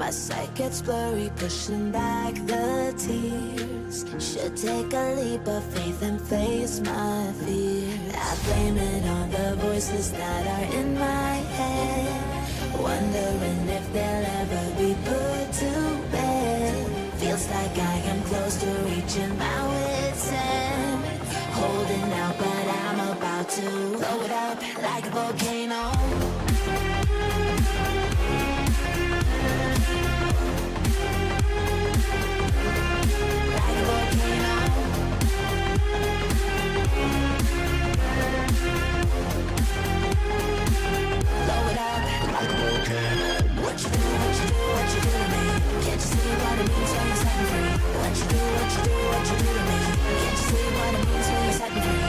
My sight gets blurry, pushing back the tears. Should take a leap of faith and face my fear. I blame it on the voices that are in my head, wondering if they'll ever be put to bed. Feels like I am close to reaching my wit's end. Holding out, but I'm about to blow it up like a volcano. What you do, what you do, what you do to me? Can't you see what it means when you set me free? What you do, what you do, what you do to me? Can't you see what it means when you set me free?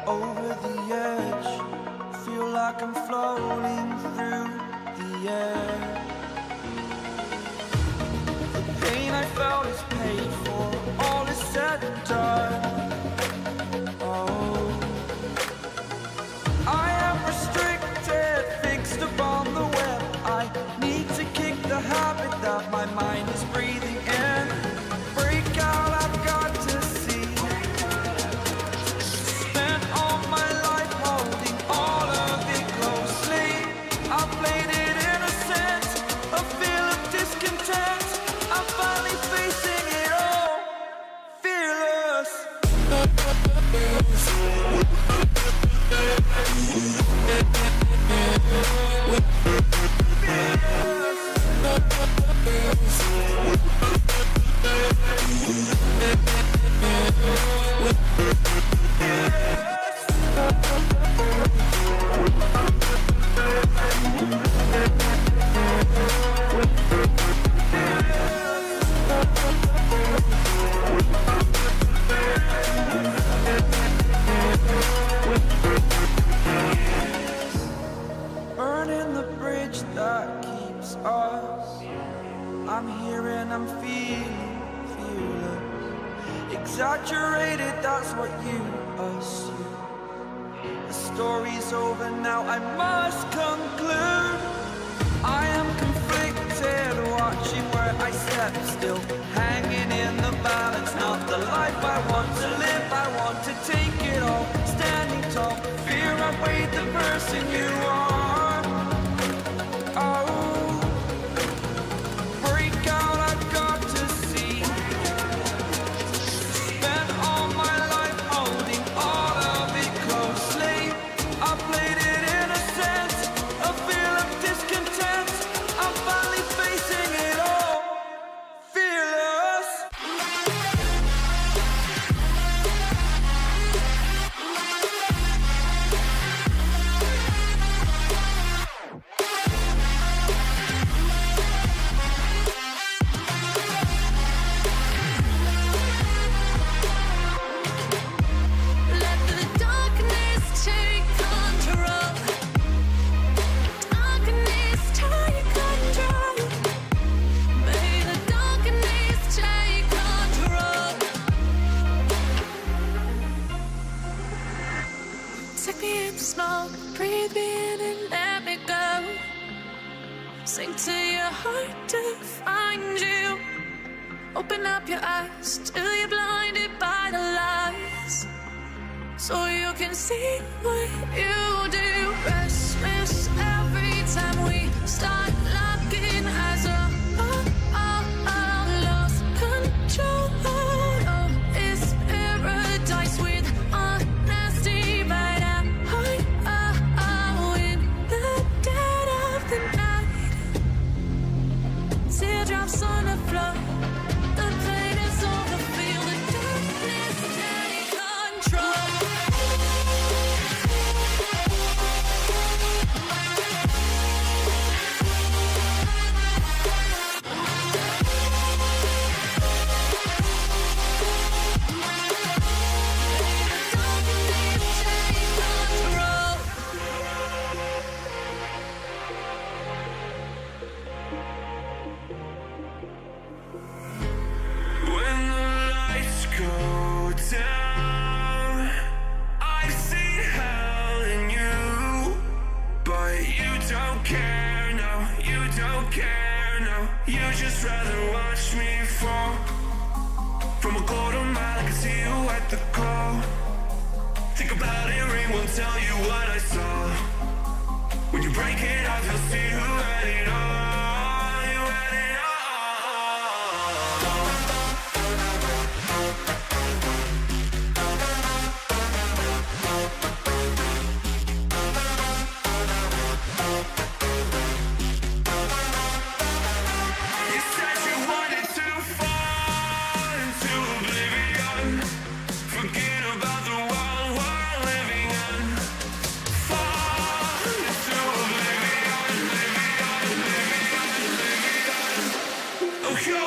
Over the edge, feel like I'm floating through the air. The pain I felt is paid for, all is said and done. Oh, I am restricted, fixed upon the web. I need to kick the habit that my mind is breathing in. Break out, I've got to see. Spent all my life holding all of it closely. I played it innocent, a feel of discontent. I'm finally facing it all, fearless. Burning the bridge that keeps us. I'm here and I'm feeling fearless. Exaggerated, that's what you assume. The story's over now, I must conclude. I am conflicted, watching where I step still, hanging in the balance. Not the life I want to live, I want to take it all. Standing tall, fear I weighed the person you are. Oh, break out, I've got to see. Spent all my life holding all of it closely. I played it innocent, a feel of discontent. I'm finally facing it all, fearless. Let the darkness take control. Darkness take control. May the darkness take control. Take me in the smoke, breathe me in and let me go. Sink to your heart to find you. Open up your eyes till you're blinded by the lies, so you can see what you do. Restless every time we start locking eyes. Lost control. Oh, it's paradise with honesty, but I'm in the dead of the night. Teardrops on the floor. The pain is over. Feel the darkness take control. just rather watch me fall from a quarter mile. I can see you at the call. Think about it, ring won't tell you what I saw. When you break it off, you'll see who had it all. You had it all. You said you wanted to fall into oblivion. Forget about the world we're living in. Fall into oblivion, oblivion. Oh, yo,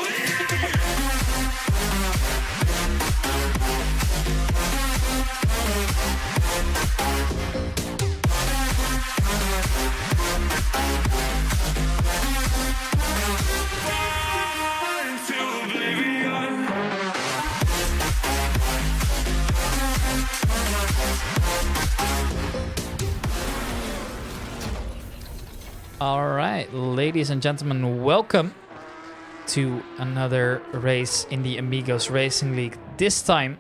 fall into oblivion. All right, ladies and gentlemen, welcome to another race in the Amigos Racing League. This time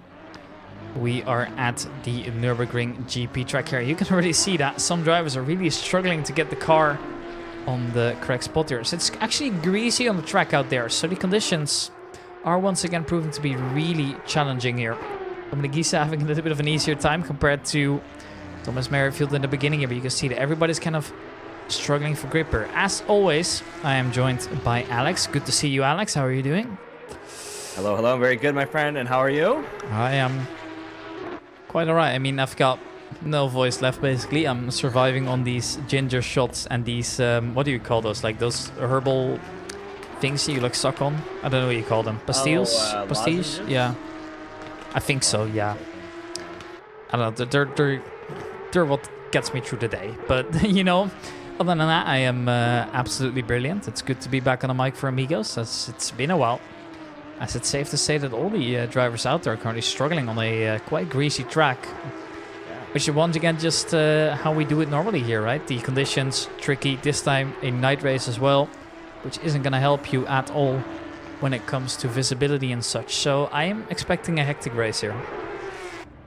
we are at the Nurburgring GP track here. You can already see that some drivers are really struggling to get the car on the correct spot here. So it's actually greasy on the track out there, so the conditions are once again proven to be really challenging here. Gisa having a little bit of an easier time compared to Thomas Merrifield in the beginning here, but you can see that everybody's kind of struggling for gripper. As always, I am joined by Alex. Good to see you, Alex. How are you doing? Hello, hello. Very good, my friend. And how are you? I am quite alright. I mean, I've got no voice left, basically. I'm surviving on these ginger shots and these, what do you call those? Like those herbal things you like suck on? I don't know what you call them. Pastilles? Pastilles? lozenges? Yeah. I think so, yeah. I don't know. They're what gets me through the day. But, you know, other than that, I am absolutely brilliant. It's good to be back on the mic for Amigos, as it's been a while. As it's safe to say that all the drivers out there are currently struggling on a quite greasy track. Which is once again just how we do it normally here, right? The conditions tricky. This time a night race as well, which isn't going to help you at all when it comes to visibility and such. So I am expecting a hectic race here.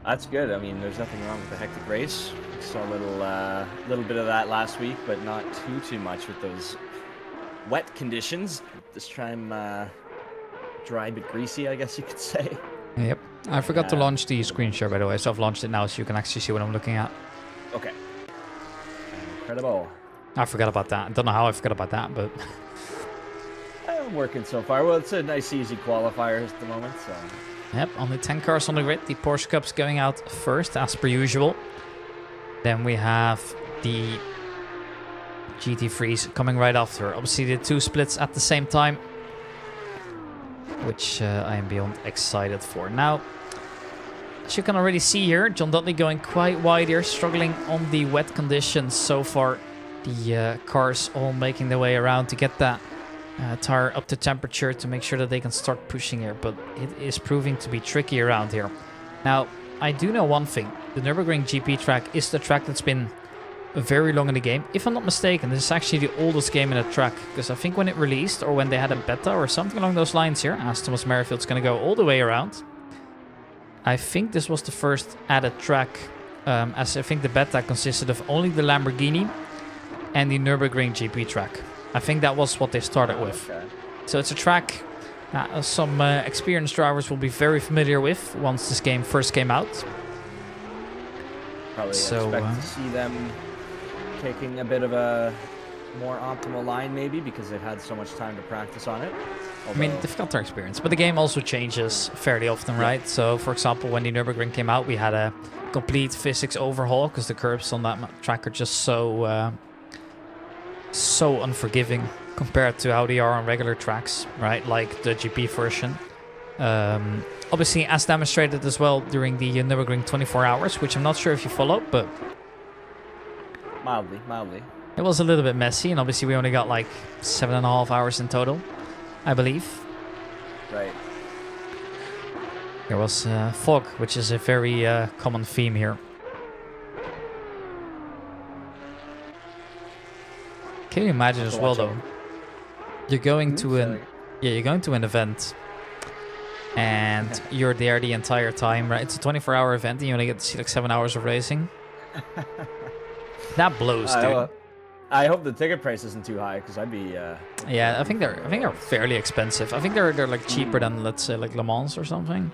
That's good. I mean, there's nothing wrong with the hectic race. We saw a little bit of that last week, but not too much with those wet conditions. This time, dry but greasy, I guess you could say. Yep. I forgot to launch the screen share, by the way, so I've launched it now so you can actually see what I'm looking at. Okay. Incredible. I forgot about that. I don't know how I forgot about that, but... I'm working so far. Well, it's a nice, easy qualifier at the moment, so... Yep, only 10 cars on the grid. The Porsche Cup's going out first, as per usual. Then we have the GT3s coming right after. Obviously, the two splits at the same time, which I am beyond excited for. Now, as you can already see here, John Dudley going quite wide here, struggling on the wet conditions so far. The cars all making their way around to get that tire up to temperature to make sure that they can start pushing here, but it is proving to be tricky around here. Now, I do know one thing. The Nurburgring GP track is the track that's been very long in the game. If I'm not mistaken, this is actually the oldest game in the track, because I think when it released, or when they had a beta or something along those lines here, as Thomas Merrifield's going to go all the way around, I think this was the first added track, as I think the beta consisted of only the Lamborghini and the Nurburgring GP track. I think that was what they started with. Okay. So it's a track that some experienced drivers will be very familiar with once this game first came out. Probably So, expect to see them taking a bit of a more optimal line, maybe, because they've had so much time to practice on it. I mean, they've got their experience, but the game also changes fairly often, right? So, for example, when the Nürburgring came out, we had a complete physics overhaul because the curbs on that track are just so unforgiving compared to how they are on regular tracks, right? Like the GP version. Obviously, as demonstrated as well during the Nürburgring 24 hours, which I'm not sure if you followed, but Mildly. it was a little bit messy, and obviously we only got like 7.5 hours in total, I believe. Right. There was fog, which is a very common theme here. Can you imagine as well, though? You're going to an Yeah, you're going to an event, and you're there the entire time, right? It's a 24-hour event, and you only get to see like 7 hours of racing. That blows, dude. I hope the ticket price isn't too high, because I'd be. Yeah, I think they're fairly expensive. I think they're like cheaper than, let's say, like Le Mans or something.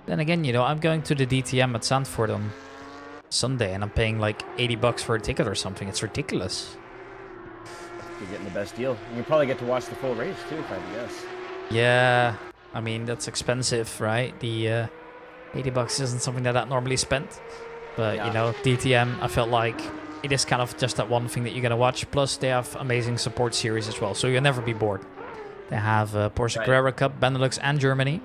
Then again, you know, I'm going to the DTM at Zandvoort on Sunday, and I'm paying like $80 for a ticket or something. It's ridiculous. You're getting the best deal. You can probably get to watch the full race too, if I had to guess. Yeah, I mean that's expensive, right? The $80 isn't something that I normally spend, but you know, DTM, I felt like it is kind of just that one thing that you're gonna watch. Plus, they have amazing support series as well, so you'll never be bored. They have Porsche Carrera Cup, Benelux, and Germany.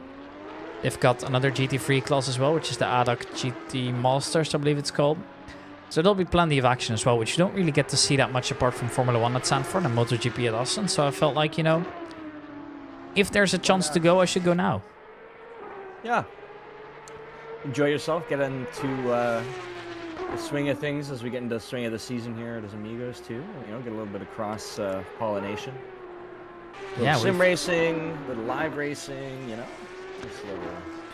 They've got another GT3 class as well, which is the ADAC GT Masters, I believe it's called. So there'll be plenty of action as well, which you don't really get to see that much apart from Formula 1 at Zandvoort and MotoGP at Austin. So I felt like, you know, if there's a chance to go, I should go now. Yeah. Enjoy yourself. Get into the swing of things as we get into the swing of the season here at Amigos too. You know, get a little bit of cross pollination. Yeah, sim racing, little live racing. You know.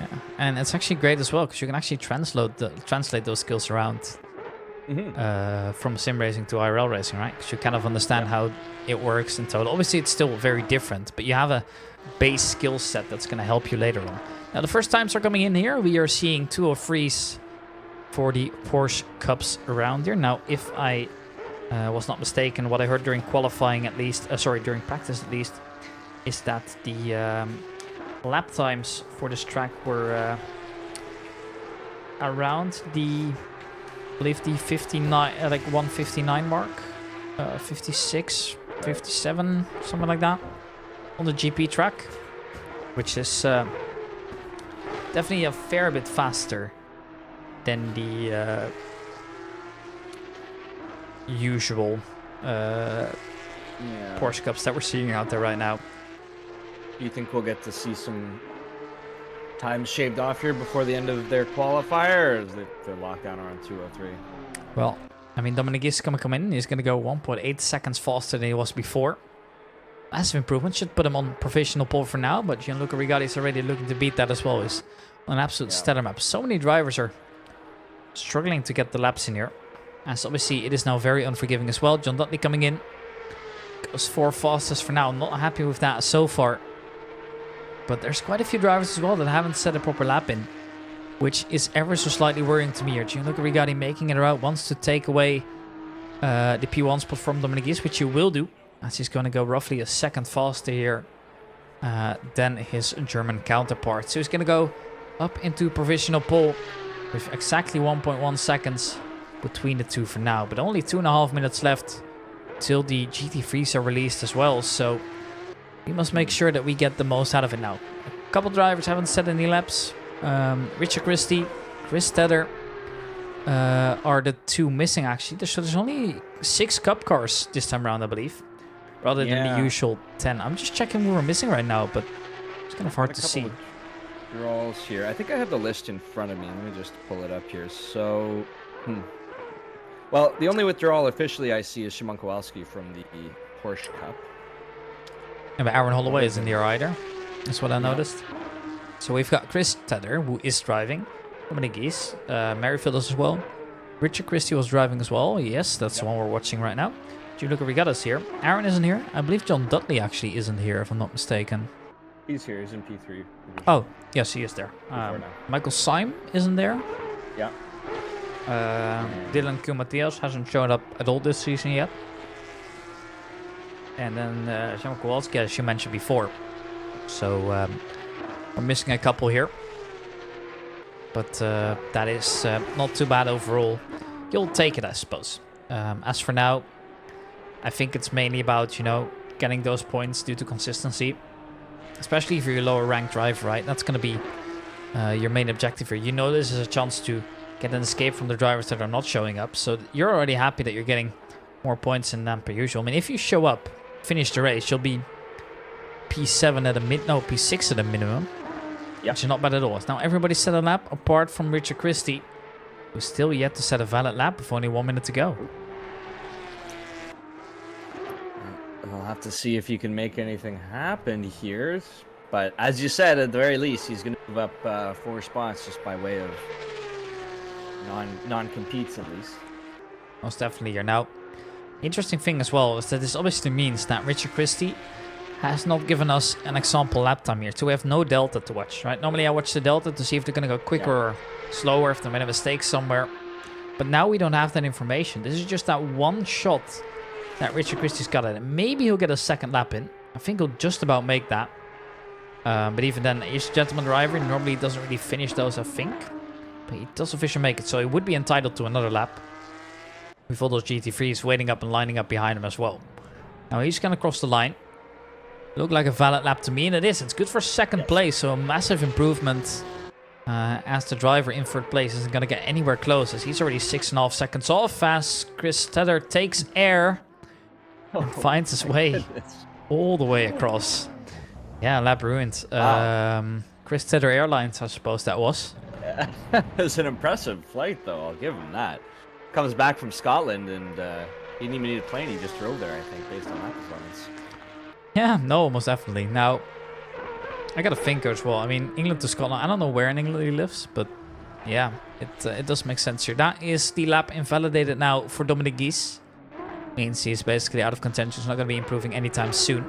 Yeah, and it's actually great as well because you can actually translate those skills around from sim racing to IRL racing, right? Because you kind of understand how it works in total. Obviously, it's still very different, but you have a base skill set that's going to help you later on. Now, the first times are coming in here. We are seeing 203s for the Porsche Cups around here. Now, if I was not mistaken, what I heard during qualifying at least, during practice at least, is that the lap times for this track were around the, I believe the 59, like 159 mark, 56, 57, something like that, on the GP track, which is definitely a fair bit faster than the usual Porsche Cups that we're seeing out there right now. Do you think we'll get to see some time shaved off here before the end of their qualifier, or is it they're locked down around 203? Well, I mean, Dominic is going to come in. He's going to go 1.8 seconds faster than he was before. Massive improvement. Should put him on professional pole for now, but Gianluca Rigotti's already looking to beat that as well. He's on an absolute stellar map. So many drivers are struggling to get the laps in here, as obviously it is now very unforgiving as well. John Dudley coming in. Goes 4 fastest for now. Not happy with that so far. But there's quite a few drivers as well that haven't set a proper lap in, which is ever so slightly worrying to me here. Gianluca Rigotti making it around, wants to take away the P1 spot from Dominic Is, which he will do, as he's going to go roughly a second faster here than his German counterpart. So he's going to go up into provisional pole with exactly 1.1 seconds between the two for now. But only 2.5 minutes left till the GT3s are released as well. So we must make sure that we get the most out of it now. A couple drivers haven't set any laps. Richard Christie, Chris Tedder are the two missing actually. So there's only 6 cup cars this time around, I believe, rather than the usual 10. I'm just checking who we're missing right now, but it's kind of hard to see. Draws here. I think I have the list in front of me. Let me just pull it up here. So, well, the only withdrawal officially I see is Szymon Kowalski from the Porsche Cup. Yeah, but Aaron Holloway isn't here either. That's what I noticed. So we've got Chris Tedder, who is driving. Dominic Gies, Merrifield as well. Richard Christie was driving as well. Yes, that's the one we're watching right now. Gianluca Rigotta's here. Aaron isn't here. I believe John Dudley actually isn't here, if I'm not mistaken. He's here. He's in P3. Oh, yes, he is there. Michael Syme isn't there. Yeah. Dylan Q. hasn't shown up at all this season yet. And then Szymon Kowalski, as you mentioned before. So we're missing a couple here. But that is not too bad overall. You'll take it, I suppose. As for now, I think it's mainly about, you know, getting those points due to consistency. Especially if you're a lower ranked driver, right? That's going to be your main objective here. You know this is a chance to get an escape from the drivers that are not showing up. So you're already happy that you're getting more points than per usual. I mean, if you show up, finish the race, you'll be P7 at a P6 at a minimum. Yep. Which is not bad at all. Now everybody set a lap apart from Richard Christie, who's still yet to set a valid lap with only 1 minute to go. I'll have to see if he can make anything happen here. But as you said, at the very least, he's going to move up 4 spots just by way of non-competes at least. Most definitely here. Now, interesting thing as well is that this obviously means that Richard Christie has not given us an example lap time here. So we have no delta to watch, right? Normally I watch the delta to see if they're going to go quicker or slower, if they made a mistake somewhere. But now we don't have that information. This is just that one shot that Richard Christie's got at it. Maybe he'll get a second lap in. I think he'll just about make that. But even then, he's a gentleman driver. Normally he doesn't really finish those, I think. But he does officially make it, so he would be entitled to another lap. With all those GT3s waiting up and lining up behind him as well. Now he's going to cross the line. Look like a valid lap to me, and it is. It's good for second place, so a massive improvement. As the driver in third place isn't going to get anywhere close, as he's already 6.5 seconds off. As Chris Tedder takes air and finds his way all the way across. Yeah, lap ruined. Wow. Chris Tedder Airlines, I suppose that was. Yeah. It was an impressive flight, though. I'll give him that. Comes back from Scotland, and he didn't even need a plane. He just drove there, I think, based on that performance. Yeah, no, most definitely. Now, I gotta think as well. I mean, England to Scotland. I don't know where in England he lives, but yeah, it does make sense here. That is the lap invalidated now for Dominic Gies. Means he's basically out of contention. He's not going to be improving anytime soon.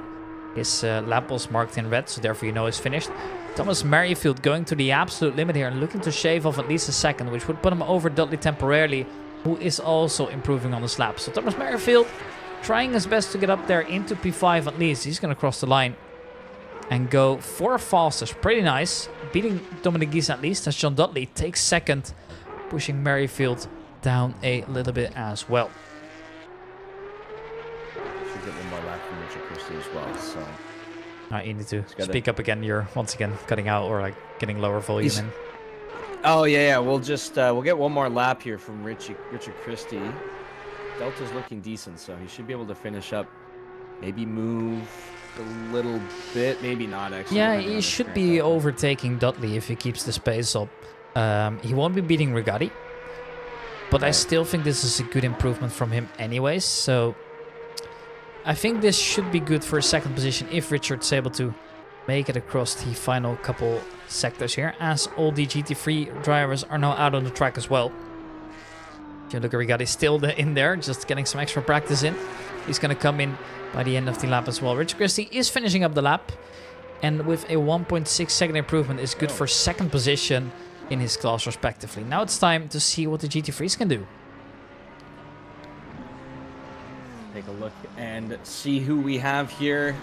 His lap was marked in red, so therefore you know he's finished. Thomas Merrifield going to the absolute limit here and looking to shave off at least a second, which would put him over Dudley temporarily, who is also improving on this lap. So Thomas Merrifield trying his best to get up there into P5 at least. He's going to cross the line and go 4 fastest. Pretty nice. Beating Dominic Gies at least, as John Dudley takes second, pushing Merrifield down a little bit as well. Should get one more lap from Richard Christie as well, so... Alright, you need to speak up again. You're once again cutting out or like getting lower volume in. Oh, yeah, we'll just... we'll get one more lap here from Richard Christie. Delta's looking decent, so he should be able to finish up. Maybe move a little bit, maybe not actually. Yeah, he should be overtaking Dudley if he keeps the pace up. He won't be beating Rigatti, but I still think this is a good improvement from him anyways. So I think this should be good for a second position if Richard's able to make it across the final couple sectors here, as all the GT3 drivers are now out on the track as well. Gianluca Rigatti still in there, just getting some extra practice in. He's going to come in by the end of the lap as well. Richard Christie is finishing up the lap, and with a 1.6 second improvement is good for second position in his class respectively. Now it's time to see what the GT3s can do. Take a look and see who we have here.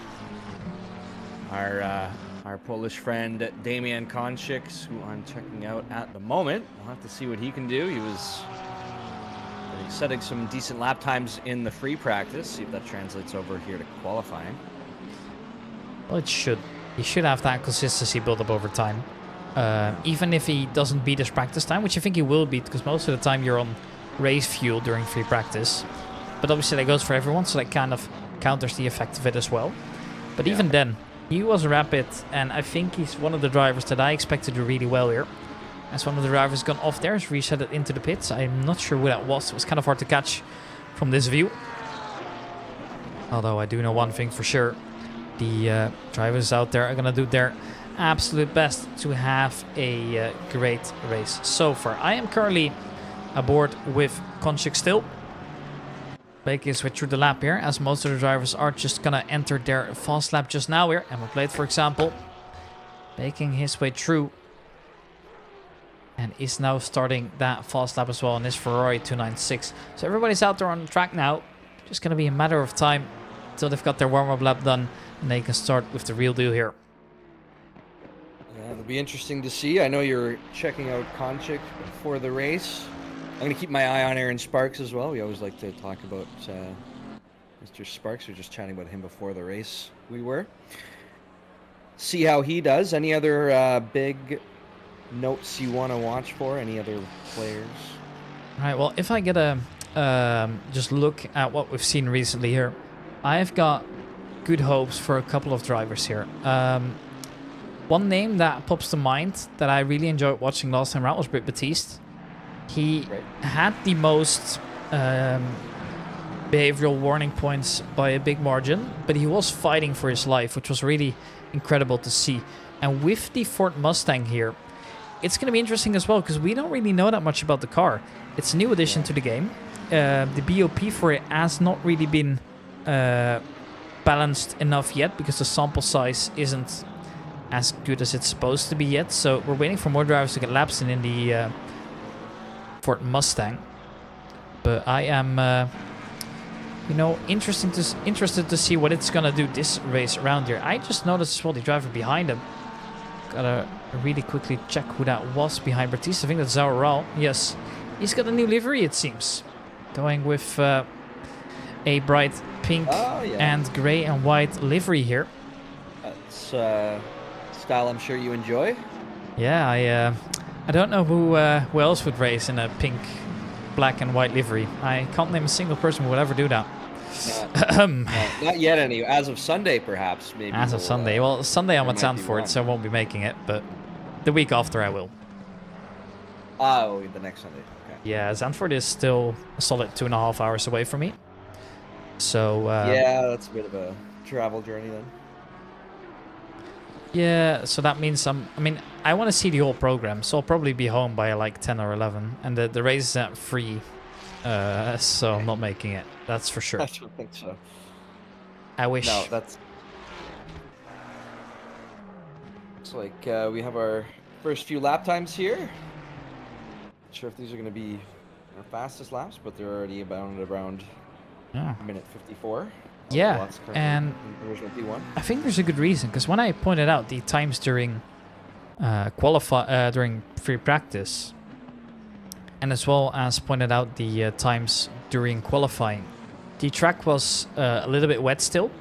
Our Polish friend Damian Konchik, who I'm checking out at the moment. We'll have to see what he can do. He was setting some decent lap times in the free practice. See if that translates over here to qualifying. Well, it should. He should have that consistency built up over time. Even if he doesn't beat his practice time, which I think he will beat, because most of the time you're on race fuel during free practice. But obviously that goes for everyone, so that kind of counters the effect of it as well. But even then, he was rapid, and I think he's one of the drivers that I expect to do really well here. As one of the drivers gone off there, has reset it into the pits. I'm not sure who that was. It was kind of hard to catch from this view. Although I do know one thing for sure. The drivers out there are going to do their absolute best to have a great race so far. I am currently aboard with Konchik still. Making his way through the lap here, as most of the drivers are just going to enter their fast lap just now here. Emma Plate, for example, making his way through. And is now starting that fast lap as well on his Ferrari 296. So everybody's out there on the track now. Just going to be a matter of time until they've got their warm-up lap done. And they can start with the real deal here. Yeah, it'll be interesting to see. I know you're checking out Konchik before the race. I'm going to keep my eye on Aaron Sparks as well. We always like to talk about Mr. Sparks. We were just chatting about him before the race. See how he does. Any other big notes you want to watch for? Any other players? All right, well, if I get a just look at what we've seen recently here, I've got good hopes for a couple of drivers here. One name that pops to mind that I really enjoyed watching last time around was Britt Batiste. He had the most behavioral warning points by a big margin, but he was fighting for his life, which was really incredible to see. And with the Ford Mustang here, it's going to be interesting as well, because we don't really know that much about the car. It's a new addition to the game. The BOP for it has not really been balanced enough yet, because the sample size isn't as good as it's supposed to be yet. So we're waiting for more drivers to get laps in the Ford Mustang. But I am, interested to see what it's gonna do this race around here. I just noticed as well the driver behind him. Gotta really quickly check who that was behind Batista. I think that's Zaural. Yes, he's got a new livery, it seems. Going with a bright pink and gray and white livery here. That's style I'm sure you enjoy. Yeah, I don't know who else would race in a pink, black and white livery. I can't name a single person who would ever do that. Not yet, anyway. As of Sunday, perhaps. Maybe. As of Sunday. Well, Sunday I'm at Zandvoort, so I won't be making it, but the week after I will. Oh, the next Sunday. Okay. Yeah, Zandvoort is still a solid 2.5 hours away from me. So yeah, that's a bit of a travel journey then. Yeah, so that means I want to see the whole program, so I'll probably be home by like 10 or 11, and the race is at 3, so I'm not making it. That's for sure. I don't think so. I wish. No, that's. Looks like we have our first few lap times here. Not sure if these are going to be our fastest laps, but they're already bounded around minute 54. Yeah, and I think there's a good reason, because when I pointed out the times during during free practice, and as well as pointed out the times during qualifying, the track was a little bit wet still.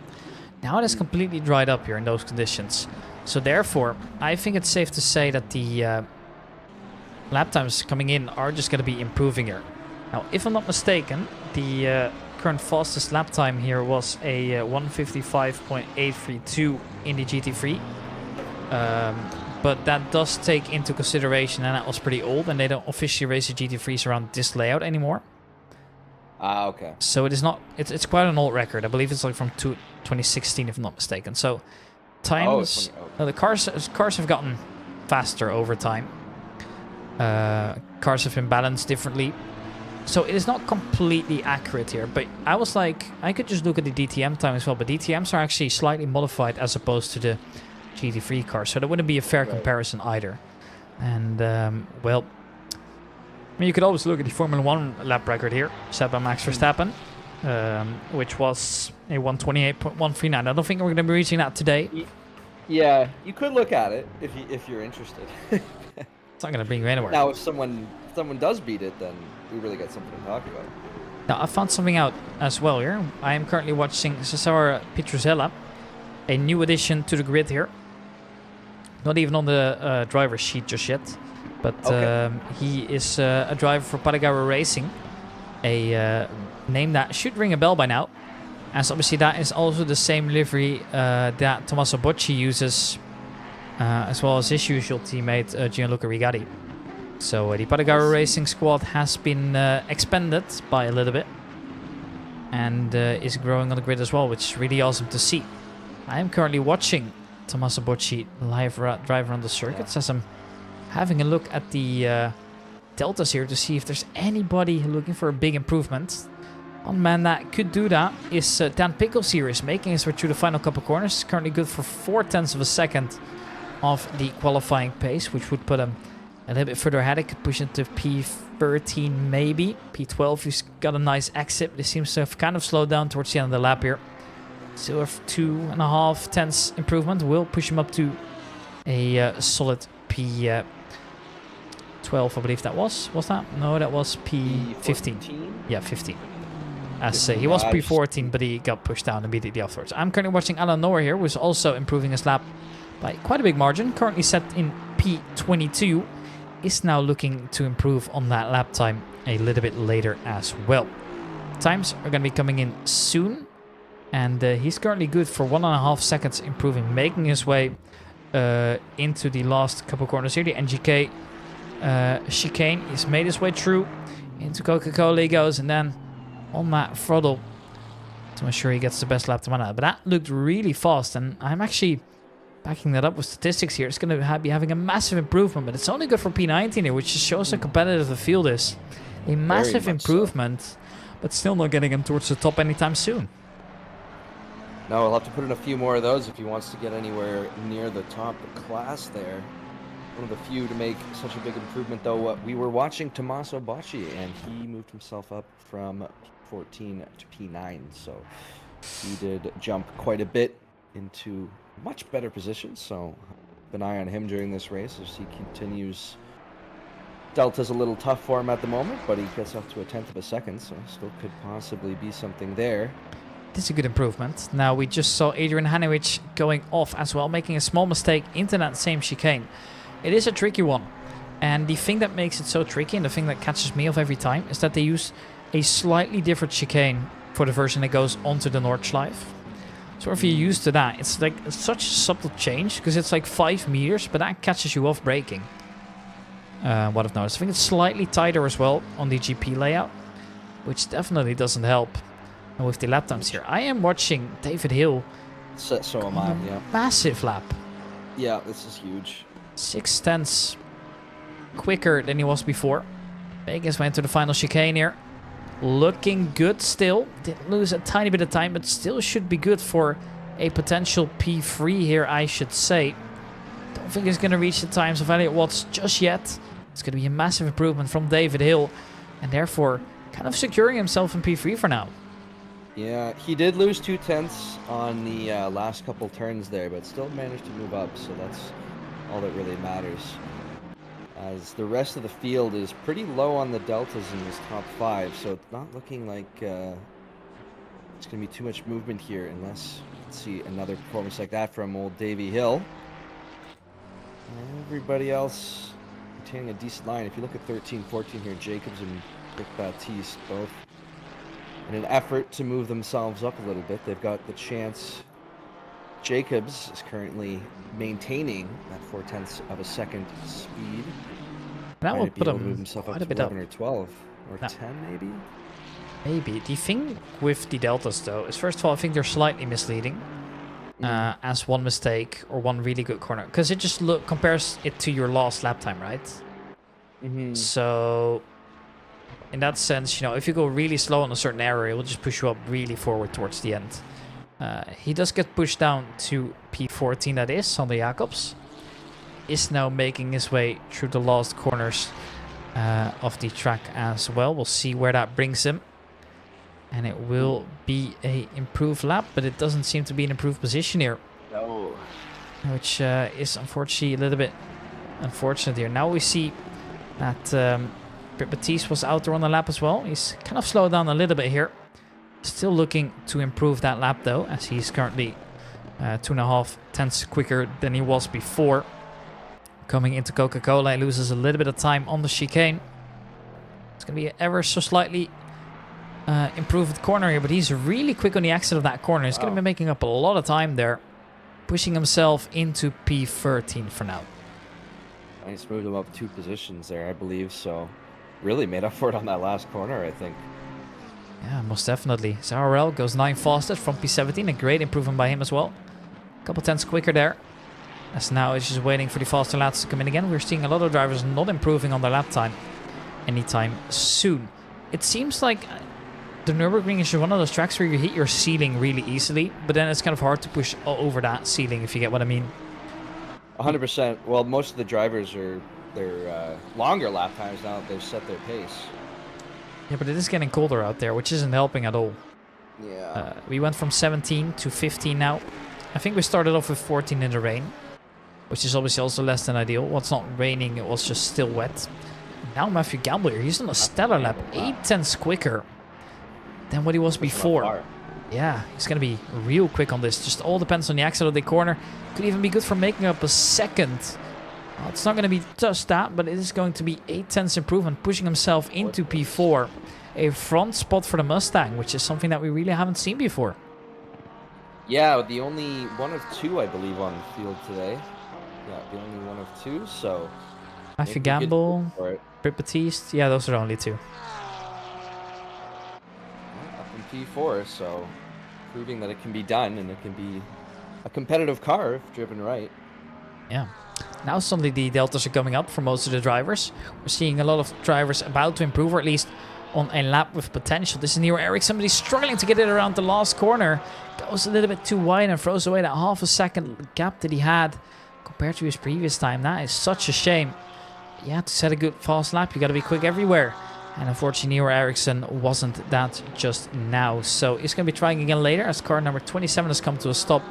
Now it is completely dried up here in those conditions. So therefore, I think it's safe to say that the lap times coming in are just going to be improving here. Now, if I'm not mistaken, the current fastest lap time here was a 1:55.832 in the GT3. But that does take into consideration, and that was pretty old, and they don't officially race the GT3s around this layout anymore. Ah, okay. So it is not. It's quite an old record. I believe it's like from 2016, if I'm not mistaken. So times the cars have gotten faster over time. Cars have been balanced differently. So it is not completely accurate here, but I was like, I could just look at the DTM time as well, but DTMs are actually slightly modified as opposed to the GT3 cars, so that wouldn't be a fair comparison either. And, well, I mean, you could always look at the Formula 1 lap record here, set by Max Verstappen, which was a 1:28.139. I don't think we're going to be reaching that today. Yeah, you could look at it if you're interested. It's not going to bring you anywhere. Now, if someone does beat it, then we really got something to talk about. Now, I found something out as well here. I am currently watching Cesar Petruzella, a new addition to the grid here. Not even on the driver's sheet just yet, but he is a driver for Paragaro Racing, a name that should ring a bell by now, as obviously that is also the same livery that Tommaso Bocci uses, as well as his usual teammate Gianluca Rigatti. So the Paragaro Racing squad has been expanded by a little bit, and is growing on the grid as well, which is really awesome to see. I am currently watching Tommaso Bocci live drive around the circuits as I'm having a look at the deltas here to see if there's anybody looking for a big improvement. One man that could do that is Dan Pickles here, is making his way through the final couple corners. Currently good for 0.4 of a second of the qualifying pace, which would put him a little bit further ahead. It could push into P13 maybe. P12, he's got a nice exit, but it seems to have kind of slowed down towards the end of the lap here. Still a 2.5 tenths improvement will push him up to a solid P12, I believe that was. Was that? No, that was P15. Yeah, 15. As he was P14, but he got pushed down immediately afterwards. I'm currently watching Alan Noor here, who's also improving his lap by quite a big margin. Currently set in P22. Is now looking to improve on that lap time a little bit later as well. Times are going to be coming in soon. And he's currently good for 1.5 seconds improving, making his way into the last couple corners here. The NGK chicane. He's made his way through into Coca-Cola he goes, and then on that throttle to ensure he gets the best lap time on that. But that looked really fast, and I'm actually backing that up with statistics here. It's going to be having a massive improvement, but it's only good for P19 here, which just shows how competitive the field is. A massive improvement, but still not getting him towards the top anytime soon. No, we'll have to put in a few more of those if he wants to get anywhere near the top of the class there. One of the few to make such a big improvement, though. We were watching Tommaso Bocci, and he moved himself up from 14 to P9, so he did jump quite a bit into much better position, so keep an eye on him during this race as he continues. Delta's a little tough for him at the moment, but he gets up to a 1/10 of a second, so still could possibly be something there. This is a good improvement. Now, we just saw Adrian Hanewich going off as well, making a small mistake into that same chicane. It is a tricky one, and the thing that makes it so tricky, and the thing that catches me off every time, is that they use a slightly different chicane for the version that goes onto the Nordschleife. So if you're used to that, it's like such a subtle change, because it's like 5 meters, but that catches you off braking. What I've noticed. I think it's slightly tighter as well on the GP layout, which definitely doesn't help. And with the lap times here, I am watching David Hill. So am I, yeah. Massive lap. Yeah, this is huge. 6/10 quicker than he was before. Making his way into the final chicane here. Looking good still. Did lose a tiny bit of time, but still should be good for a potential P3 here, I should say. Don't think he's going to reach the times of Elliott Watts just yet. It's going to be a massive improvement from David Hill, and therefore kind of securing himself in P3 for now. Yeah, he did lose 2/10 on the last couple turns there, but still managed to move up, so that's all that really matters. As the rest of the field is pretty low on the deltas in this top 5, so it's not looking like it's going to be too much movement here unless we see another performance like that from old Davey Hill. Everybody else maintaining a decent line. If you look at 13-14 here, Jacobs and Rick Baptiste both in an effort to move themselves up a little bit. They've got the chance. Jacobs is currently maintaining that 4/10 of a second speed. That will put him move himself quite up a to bit up. 11 or 12 or 10 maybe. Maybe. The thing with the deltas though is, first of all, I think they're slightly misleading. As one mistake or one really good corner, because it just compares it to your last lap time, right? So in that sense, you know, if you go really slow on a certain area, it will just push you up really forward towards the end. He does get pushed down to P14, that is, Sander Jacobs. Is now making his way through the last corners of the track as well. We'll see where that brings him. And it will be a improved lap, but it doesn't seem to be an improved position here. No. Which is unfortunately a little bit unfortunate here. Now we see that Baptiste was out there on the lap as well. He's kind of slowed down a little bit here. Still looking to improve that lap though, as he's currently 2.5 tenths quicker than he was before. Coming into Coca-Cola, he loses a little bit of time on the chicane. It's going to be ever so slightly improved corner here, but he's really quick on the exit of that corner. He's going to be making up a lot of time there, pushing himself into P13 for now. I just moved him up 2 positions there, I believe, so really made up for it on that last corner, I think. Yeah, most definitely. Zarrell goes 9 fastest from P17, a great improvement by him as well. A couple tenths quicker there. As now he's just waiting for the faster laps to come in again. We're seeing a lot of drivers not improving on their lap time anytime soon. It seems like the Nurburgring is one of those tracks where you hit your ceiling really easily, but then it's kind of hard to push over that ceiling, if you get what I mean. 100%. Well, most of the drivers are their longer lap times now that they've set their pace. Yeah, but it is getting colder out there, which isn't helping at all. Yeah. We went from 17 to 15 now. I think we started off with 14 in the rain, which is obviously also less than ideal. Well, it's not raining, it was just still wet. Now Matthew Gamble here, he's on a stellar lap, 8 tenths quicker than what he was before. Yeah, he's going to be real quick on this. Just all depends on the exit of the corner. Could even be good for making up a second. Well, it's not going to be just that, but it is going to be 8 tenths improvement, pushing himself into P4. A front spot for the Mustang, which is something that we really haven't seen before. Yeah, the only one of 2, I believe, on the field today. Yeah, the only one of 2, so... Matthew Gamble, Britt Baptiste. Yeah, those are the only 2. Up in P4, so proving that it can be done and it can be a competitive car if driven right. Yeah. Now suddenly the deltas are coming up for most of the drivers. We're seeing a lot of drivers about to improve, or at least on a lap with potential. This is Nero Eric, somebody struggling to get it around the last corner. Goes a little bit too wide and throws away that half a second gap that he had compared to his previous time. That is such a shame. Yeah, to set a good fast lap, you got to be quick everywhere. And unfortunately, Nero Eriksson wasn't that just now. So he's going to be trying again later as car number 27 has come to a stop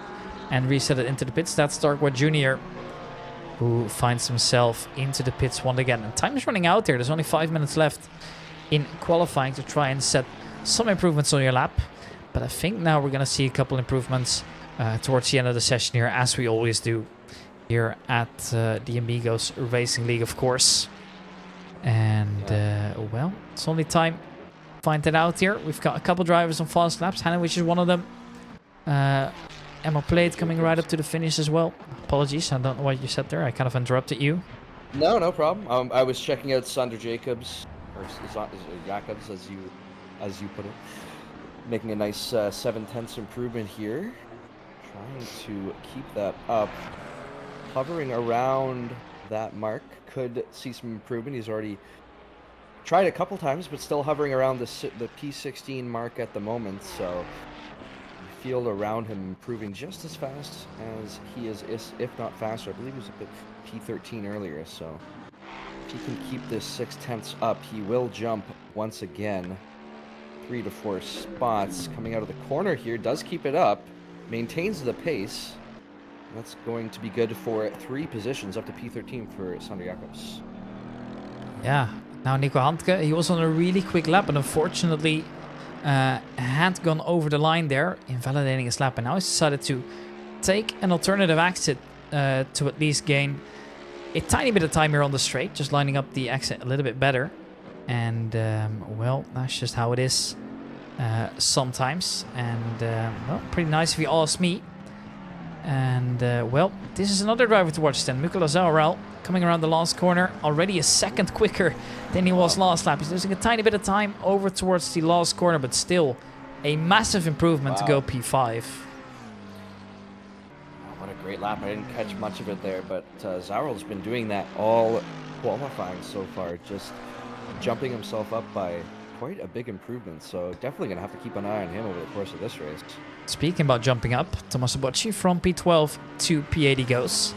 and reset it into the pits. That's Starkwood Jr., who finds himself into the pits once again. And time is running out there. There's only 5 minutes left in qualifying to try and set some improvements on your lap. But I think now we're going to see a couple improvements towards the end of the session here, as we always do here at the Amigos Racing League, of course. And, well, it's only time to find that out here. We've got a couple drivers on fast laps. Hannah, which is one of them. Emma Plate coming right up to the finish as well. Apologies, I don't know what you said there. I kind of interrupted you. No problem. I was checking out Sander Jacobs, or Jacobs, as you put it, making a nice 7/10 improvement here. Trying to keep that up, hovering around that mark. Could see some improvement. He's already tried a couple times, but still hovering around the P16 mark at the moment. So field around him improving just as fast as he is, if not faster. I believe he was up at P13 earlier. So if he can keep this 6/10 up, he will jump once again 3 to 4 spots. Coming out of the corner here, does keep it up, maintains the pace. That's going to be good for 3 positions up to P13 for Sander Jacobs. Yeah, now Nico Handke, he was on a really quick lap, and unfortunately had gone over the line there, invalidating his lap, and now he's decided to take an alternative exit to at least gain a tiny bit of time here on the straight, just lining up the exit a little bit better. And, well, that's just how it is sometimes. And, well, pretty nice if you ask me. And, well, this is another driver to watch then. Mikola Zaurel coming around the last corner, already a second quicker than he was last lap. He's losing a tiny bit of time over towards the last corner, but still a massive improvement to go P5. What a great lap. I didn't catch much of it there, but Zaurel's been doing that all qualifying so far, just jumping himself up by quite a big improvement. So definitely going to have to keep an eye on him over the course of this race. Speaking about jumping up, Tommaso Bocci from P12 to P80 goes.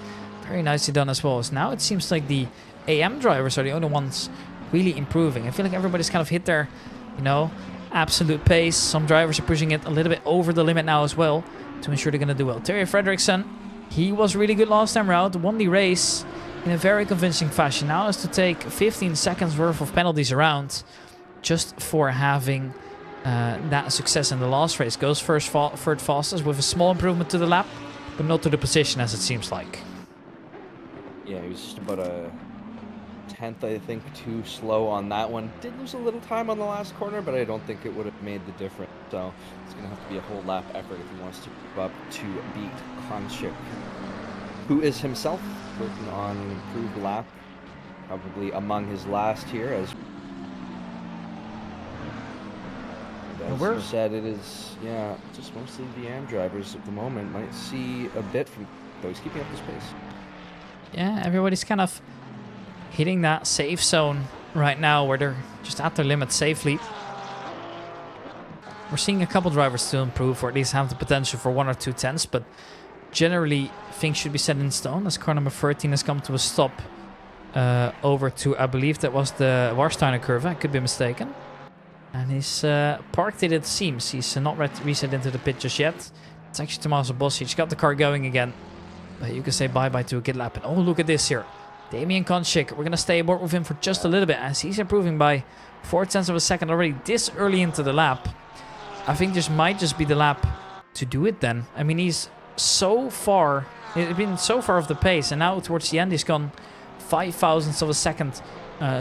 Very nicely done as well. As now it seems like the AM drivers are the only ones really improving. I feel like everybody's kind of hit their, you know, absolute pace. Some drivers are pushing it a little bit over the limit now as well to ensure they're going to do well. Terje Fredriksson, he was really good last time around, won the race in a very convincing fashion. Now is to take 15 seconds worth of penalties around just for having that success in the last race. Goes third fastest with a small improvement to the lap, but not to the position as it seems like. Yeah, he was just about a 10th, I think, too slow on that one. Did lose a little time on the last corner, but I don't think it would have made the difference. So it's going to have to be a whole lap effort if he wants to move up to beat Konchik, who is himself working on an improved lap, probably among his last here. As you said, it is, yeah, just mostly the AM drivers at the moment. Might see a bit from those keeping up the pace. Yeah, everybody's kind of hitting that safe zone right now where they're just at their limit safely. We're seeing a couple drivers still improve, or at least have the potential for 1 or 2 tenths, but generally things should be set in stone as car number 13 has come to a stop over to, I believe that was the Warsteiner curve, I could be mistaken. And he's parked it seems. He's not reset into the pit just yet. It's actually Tommaso Bossi. He's got the car going again. But you can say bye-bye to a good lap. And oh, look at this here. Damian Konchik. We're going to stay aboard with him for just a little bit as he's improving by 0.4 of a second already this early into the lap. I think this might just be the lap to do it then. I mean, he's so far, he's been so far off the pace. And now towards the end, he's gone 0.005 of a second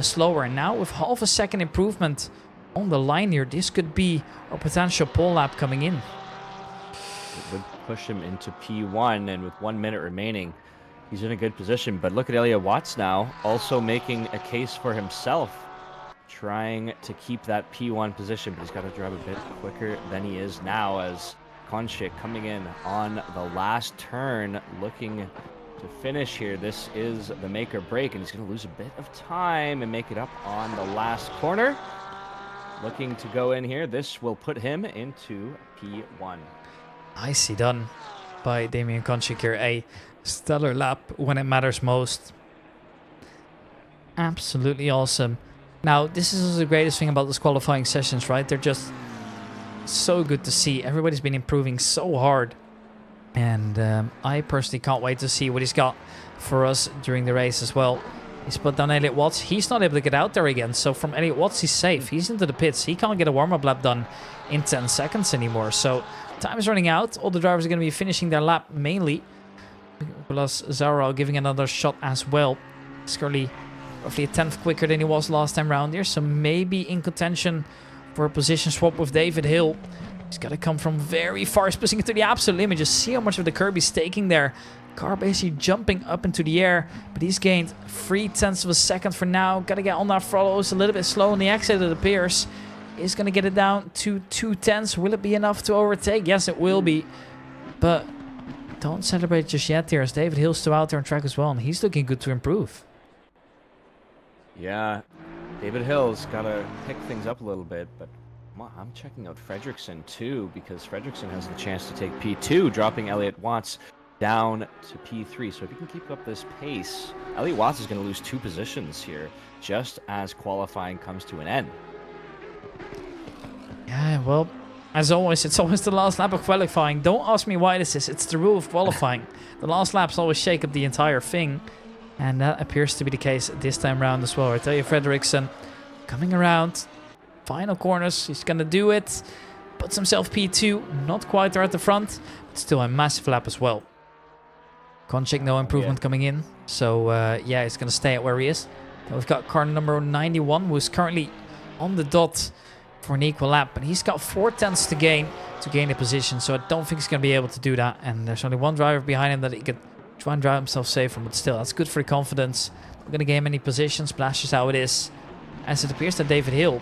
slower. And now with half a second improvement on the line here, this could be a potential pole lap coming in. It would push him into P1, and with 1 minute remaining, he's in a good position. But look at Elia Watts now, also making a case for himself, trying to keep that P1 position, but he's got to drive a bit quicker than he is now, as Konchik coming in on the last turn, looking to finish here. This is the make or break, and he's going to lose a bit of time and make it up on the last corner. Looking to go in here. This will put him into P1. Nicely done by Damian Konchik here. A stellar lap when it matters most. Absolutely awesome. Now, this is the greatest thing about those qualifying sessions, right? They're just so good to see. Everybody's been improving so hard. And I personally can't wait to see what he's got for us during the race as well. He's put down Elliot Watts. He's not able to get out there again. So from Elliot Watts, he's safe. He's into the pits. He can't get a warm-up lap done in 10 seconds anymore. So time is running out. All the drivers are going to be finishing their lap mainly. Plus Zara giving another shot as well. He's currently roughly a 10th quicker than he was last time round here. So maybe in contention for a position swap with David Hill. He's got to come from very far, splitting it to the absolute limit. Just see how much of the curb he's taking there. Car basically jumping up into the air, but he's gained 0.3 of a second for now. Got to get on that throttle. It's a little bit slow on the exit, it appears. Is going to get it down to 0.2. Will it be enough to overtake? Yes, it will be. But don't celebrate just yet here, as David Hill's still out there on track as well, and he's looking good to improve. Yeah, David Hill's got to pick things up a little bit, but I'm checking out Fredrickson too, because Fredrickson has the chance to take P2, dropping Elliot Watts down to P3. So if he can keep up this pace, Elliot Watts is going to lose 2 positions here, just as qualifying comes to an end. Yeah, well, as always, it's always the last lap of qualifying. Don't ask me why this is. It's the rule of qualifying. The last laps always shake up the entire thing. And that appears to be the case this time around as well. I tell you, Fredrickson coming around. Final corners. He's going to do it. Puts himself P2. Not quite there at the front. But still a massive lap as well. Konchik, no improvement coming in. So, yeah, he's going to stay at where he is. Then we've got car number 91, who's currently on the dot for an equal lap. But he's got 0.4 to gain a position. So I don't think he's going to be able to do that. And there's only one driver behind him that he could try and drive himself safe from. But still, that's good for the confidence. Not going to gain any positions. But that's just how it is. As it appears that David Hill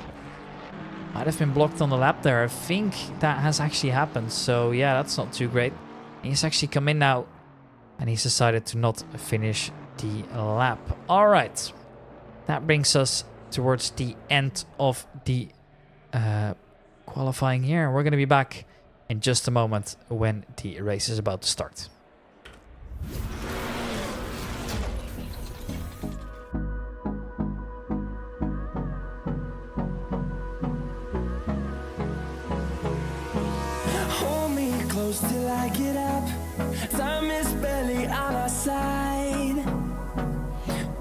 might have been blocked on the lap there. I think that has actually happened. So, yeah, that's not too great. He's actually come in now. And he's decided to not finish the lap. All right. That brings us towards the end of the qualifying here. We're going to be back in just a moment when the race is about to start. Hold me close till I get up. Time is barely on our side.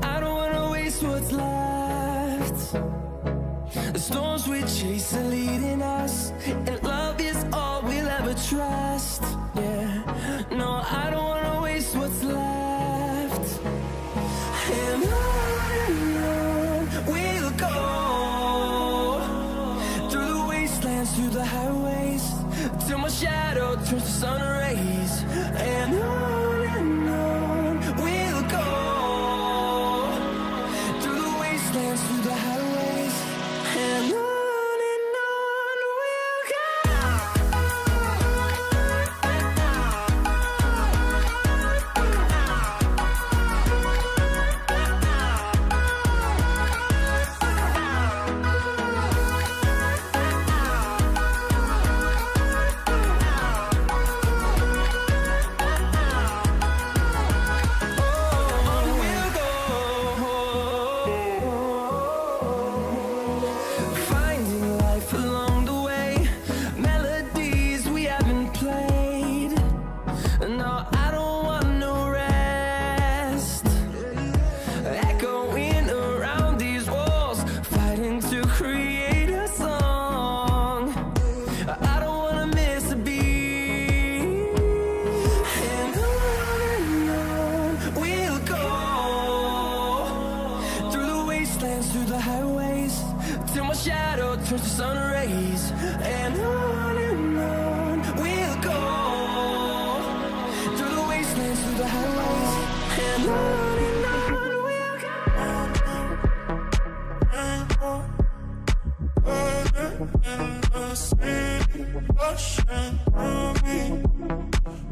I don't wanna waste what's left. The storms we chase are leading us, and love is all we'll ever trust. Yeah, no, I don't wanna waste what's left. And on we'll go, through the wastelands, through the highways, till my shadow turns to sun rays. And on we'll go, through the wastelands, through the highways. And on we'll turns to sun rays. And on we'll go, through the wastelands, through the highways. And on we'll go. rushing through me.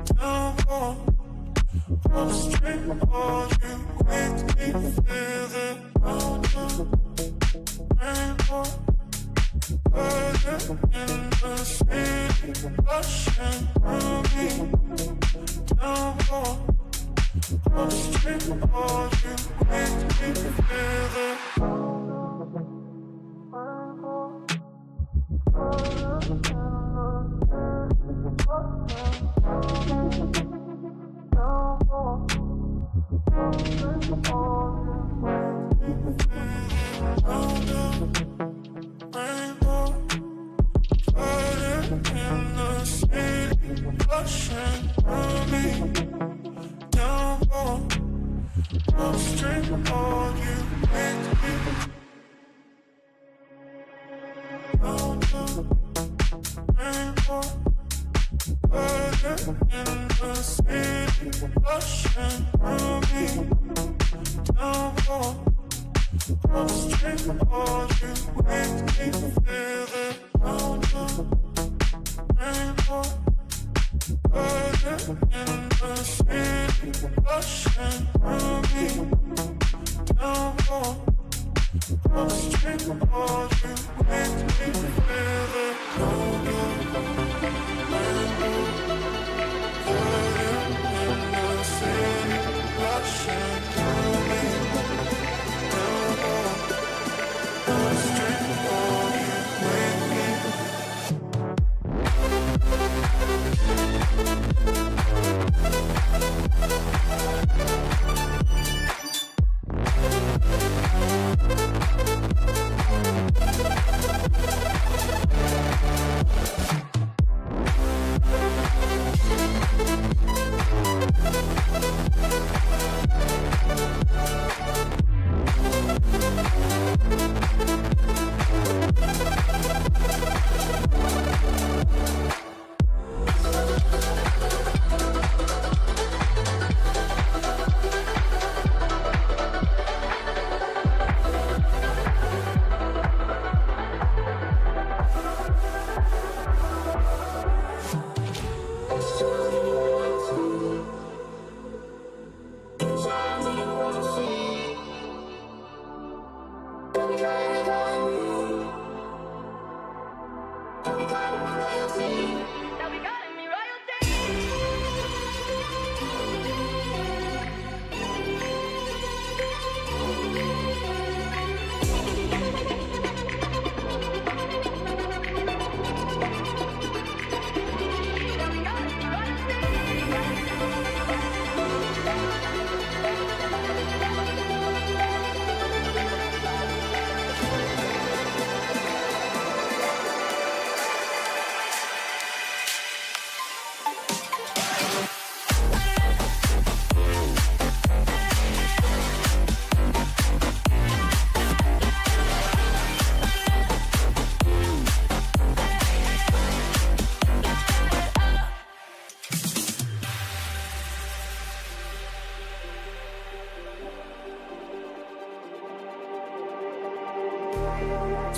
Downpour, upstream, all you make me feel it. Rainbow, burning in the city, rushing through me. Downpour, upstream, all you make me feel it.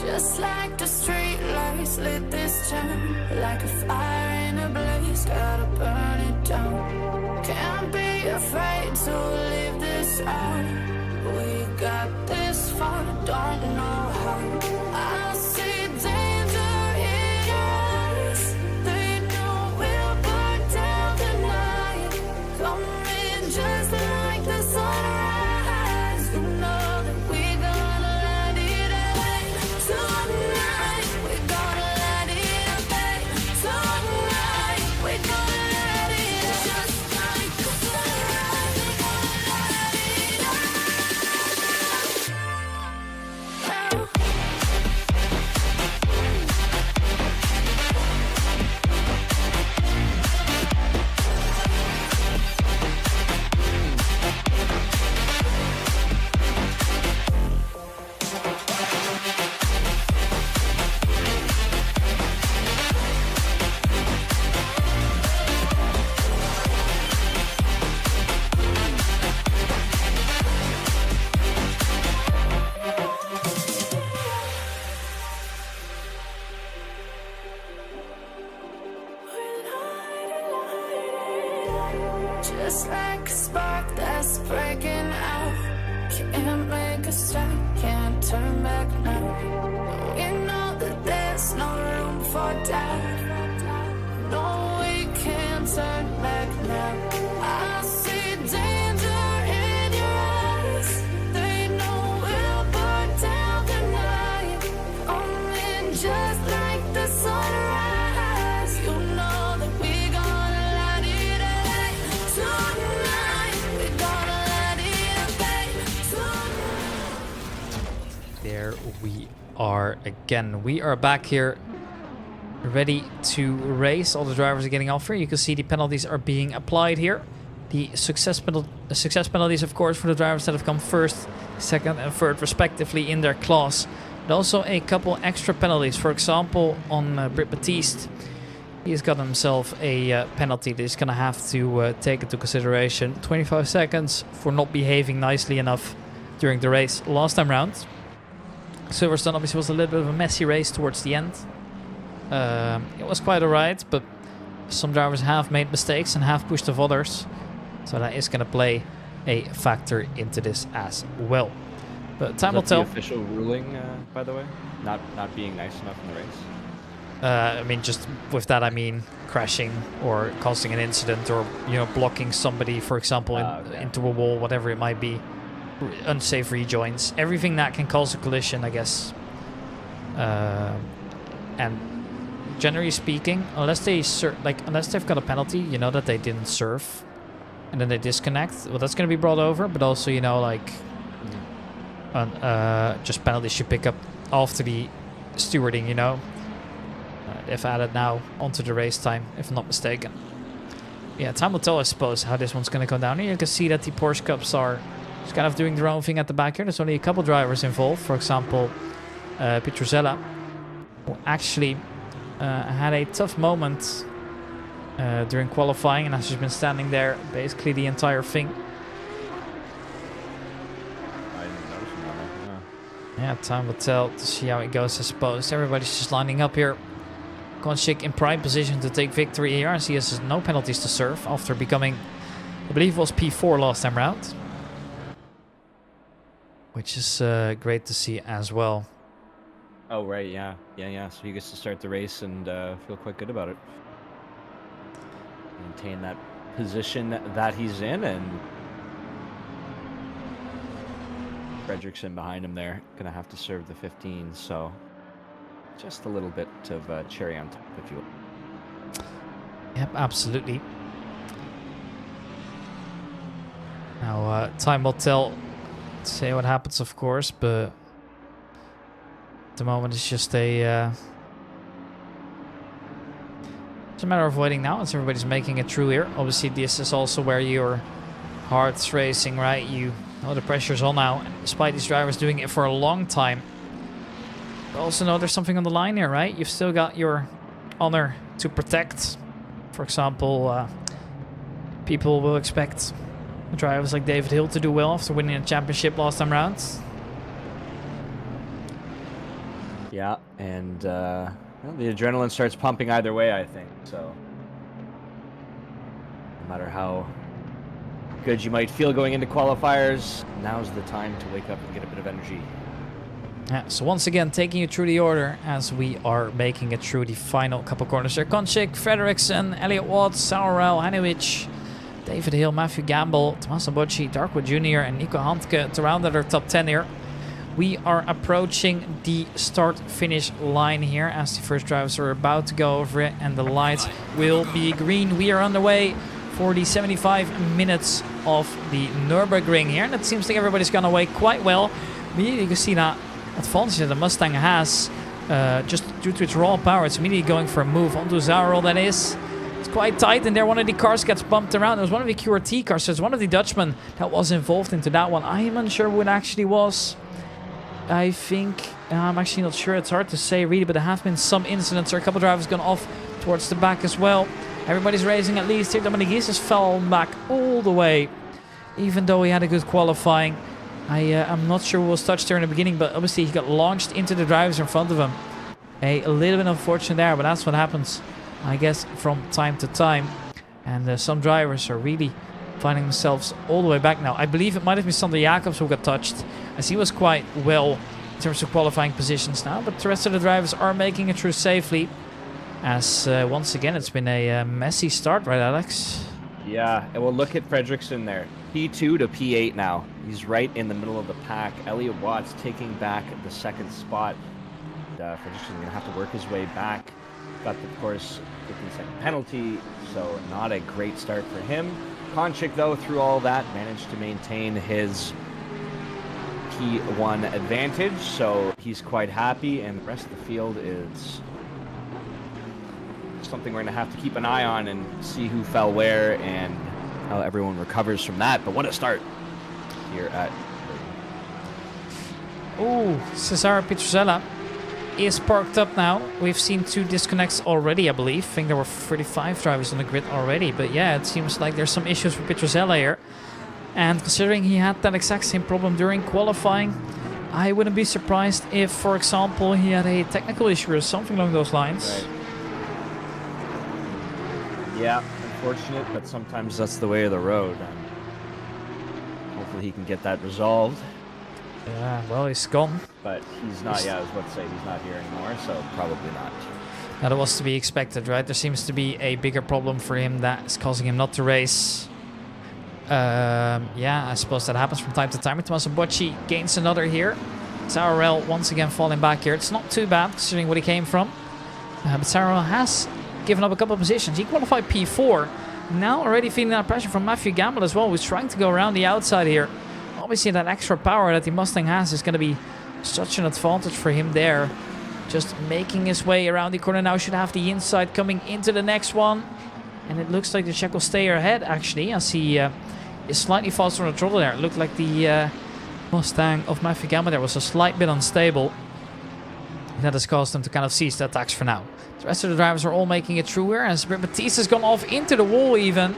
Just like the street lights lit this town, like a fire in a blaze, gotta burn it down. Can't be afraid to leave this out. We got this far, don't know how. I see danger in your eyes. They know we'll burn down tonight. Coming just like the sunrise. You know that we gonna let it out tonight. We gonna let it out tonight. We gonna let it out just like the sunrise. We gonna let it out. Just like a spark that's breaking out. Can't make a stop, can't turn back now. We know that there's no room for doubt. No, we can't turn back now. I see danger in your eyes. They know we'll burn down the night. Coming just like the sunrise. You know that we gonna light it up tonight. We gonna light it up tonight. There we are again. We are back here, ready to race. All the drivers are getting off here. You can see the penalties are being applied here. The success penalties, of course, for the drivers that have come first, second, and third, respectively, in their class. But also a couple extra penalties. For example, on Britt Batiste, he's got himself a penalty that he's going to have to take into consideration. 25 seconds for not behaving nicely enough during the race last time round. Silverstone obviously was a little bit of a messy race towards the end. It was quite alright, but some drivers have made mistakes and have pushed off others. So that is going to play a factor into this as well. But time will tell. The official ruling, by the way, not being nice enough in the race. I mean, just with that, I mean crashing or causing an incident, or blocking somebody, for example, into a wall, whatever it might be. Unsafe rejoins, everything that can cause a collision, I guess. And generally speaking, unless they've got a penalty, that they didn't serve, and then they disconnect, well, that's going to be brought over. But also, just penalties you pick up after the stewarding, if added now onto the race time, if I'm not mistaken. Yeah, time will tell, I suppose, how this one's going to go down. Here you can see that the Porsche Cups are just kind of doing their own thing at the back here. There's only a couple drivers involved. For example, Petruzella, who actually had a tough moment during qualifying, and has just been standing there basically the entire thing. I didn't notice him on that, no. Yeah, time will tell to see how it goes, I suppose. Everybody's just lining up here. Konchik in prime position to take victory here, as he has no penalties to serve after becoming, I believe it was P4 last time round. Which is great to see as well. Oh, right, yeah. So he gets to start the race and feel quite good about it. Maintain that position that he's in, and Fredrickson behind him there, gonna have to serve the 15, so just a little bit of cherry on top, if you will. Yep, absolutely. Now, time will tell. Say what happens, of course, but at the moment it's just it's a matter of waiting now as everybody's making it through here. Obviously, this is also where your heart's racing, right? You know the pressure's on now, despite these drivers doing it for a long time. But also know there's something on the line here, right? You've still got your honor to protect. For example, people will expect drivers like David Hill to do well after winning a championship last time round. Yeah, and well, the adrenaline starts pumping either way, I think. So no matter how good you might feel going into qualifiers, now's the time to wake up and get a bit of energy. Yeah, so once again, taking you through the order as we are making it through the final couple corners there. Konchik, Fredrickson, Elliott Watts, Sauerel, Hanewich, David Hill, Matthew Gamble, Tommaso Bocci, Darkwood Jr. and Nico Handke to round out our top 10 here. We are approaching the start-finish line here as the first drivers are about to go over it, and the lights will be green. We are underway for the 75 minutes of the Nurburgring here, and it seems like everybody's gone away quite well. You can see that advantage that the Mustang has just due to its raw power. It's immediately going for a move onto Zaurel, that is. It's quite tight, and there one of the cars gets bumped around. It was one of the QRT cars, so it's one of the Dutchmen that was involved into that one. I am unsure who it actually was. I think, I'm actually not sure. It's hard to say really, but there have been some incidents. There are a couple drivers gone off towards the back as well. Everybody's racing at least here. Dominic Gieses fell back all the way, even though he had a good qualifying. I'm not sure who was touched there in the beginning, but obviously he got launched into the drivers in front of him. A little bit unfortunate there, but that's what happens, I guess, from time to time. And some drivers are really finding themselves all the way back now. I believe it might have been Sander Jacobs who got touched, as he was quite well in terms of qualifying positions now. But the rest of the drivers are making it through safely. As once again, it's been a messy start, right, Alex? Yeah, and we'll look at Fredrickson there. P2 to P8 now. He's right in the middle of the pack. Elliot Watts taking back the second spot. Fredrickson's going to have to work his way back. Got the, of course, 15-second penalty, so not a great start for him. Konchik, though, through all that, managed to maintain his P1 advantage, so he's quite happy, and the rest of the field is something we're going to have to keep an eye on and see who fell where and how everyone recovers from that. But what a start here at... Oh, Cesare Petruzella is parked up now. We've seen 2 disconnects already, I believe. I think there were 35 drivers on the grid already. But yeah, it seems like there's some issues with Petruzella here. And considering he had that exact same problem during qualifying, I wouldn't be surprised if, for example, he had a technical issue or something along those lines. Right. Yeah, unfortunate, but sometimes that's the way of the road. Hopefully he can get that resolved. Yeah, well, he's gone. But he's not, yeah, I was about to say he's not here anymore, so probably not. That was to be expected, right? There seems to be a bigger problem for him that's causing him not to race. Yeah, I suppose that happens from time to time. Tommaso Bocci gains another here. Zarrell once again falling back here. It's not too bad considering what he came from. But Zarrell has given up a couple of positions. He qualified P4. Now already feeling that pressure from Matthew Gamble as well, who's trying to go around the outside here. Obviously that extra power that the Mustang has is going to be such an advantage for him there. Just making his way around the corner now. Should have the inside coming into the next one. And it looks like the Czech will stay ahead actually, as he is slightly faster on the throttle there. It looked like the Mustang of Matthew Gamble there was a slight bit unstable. That has caused them to kind of cease the attacks for now. The rest of the drivers are all making it through here. As Batista's gone off into the wall even.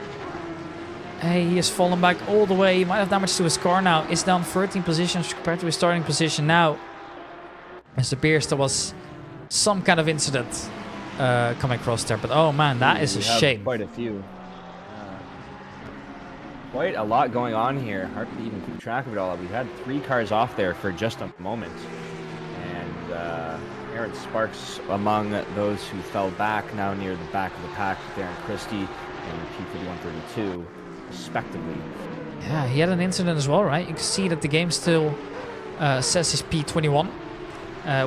Hey, he has fallen back all the way. He might have damage to his car now. Is down 13 positions compared to his starting position now. It appears there was some kind of incident coming across there. But oh man, that is a shame. Quite a few. Quite a lot going on here. Hard to even keep track of it all. We've had 3 cars off there for just a moment. And Aaron Sparks among those who fell back, now near the back of the pack. Darren Christie and P5132, respectively. Yeah, he had an incident as well, right? You can see that the game still says he's P21,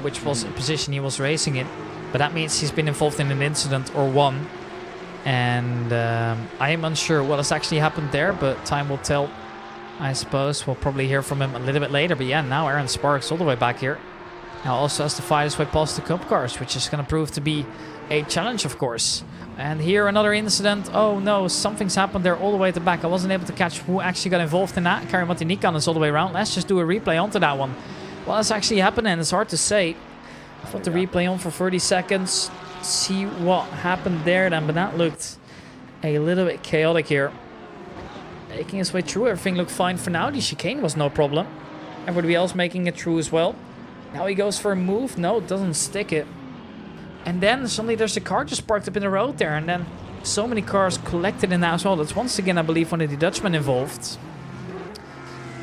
which was a position he was racing in. But that means he's been involved in an incident or one. And I am unsure what has actually happened there, but time will tell. I suppose we'll probably hear from him a little bit later. But yeah, now Aaron Sparks all the way back here. Now also has to fight his way past the Cup cars, which is going to prove to be a challenge, of course. And here another incident. Oh no, something's happened there all the way at the back. I wasn't able to catch who actually got involved in that. Kari-Matti Nikon is all the way around. Let's just do a replay onto that one. What's actually happening? It's hard to say. I put the replay on for 30 seconds. See what happened there then, but that looked a little bit chaotic here. Making his way through, everything looked fine for now. The chicane was no problem. Everybody else making it through as well. Now he goes for a move. No, doesn't stick it. And then suddenly there's a car just parked up in the road there. And then so many cars collected in that as well. That's once again, I believe, one of the Dutchmen involved.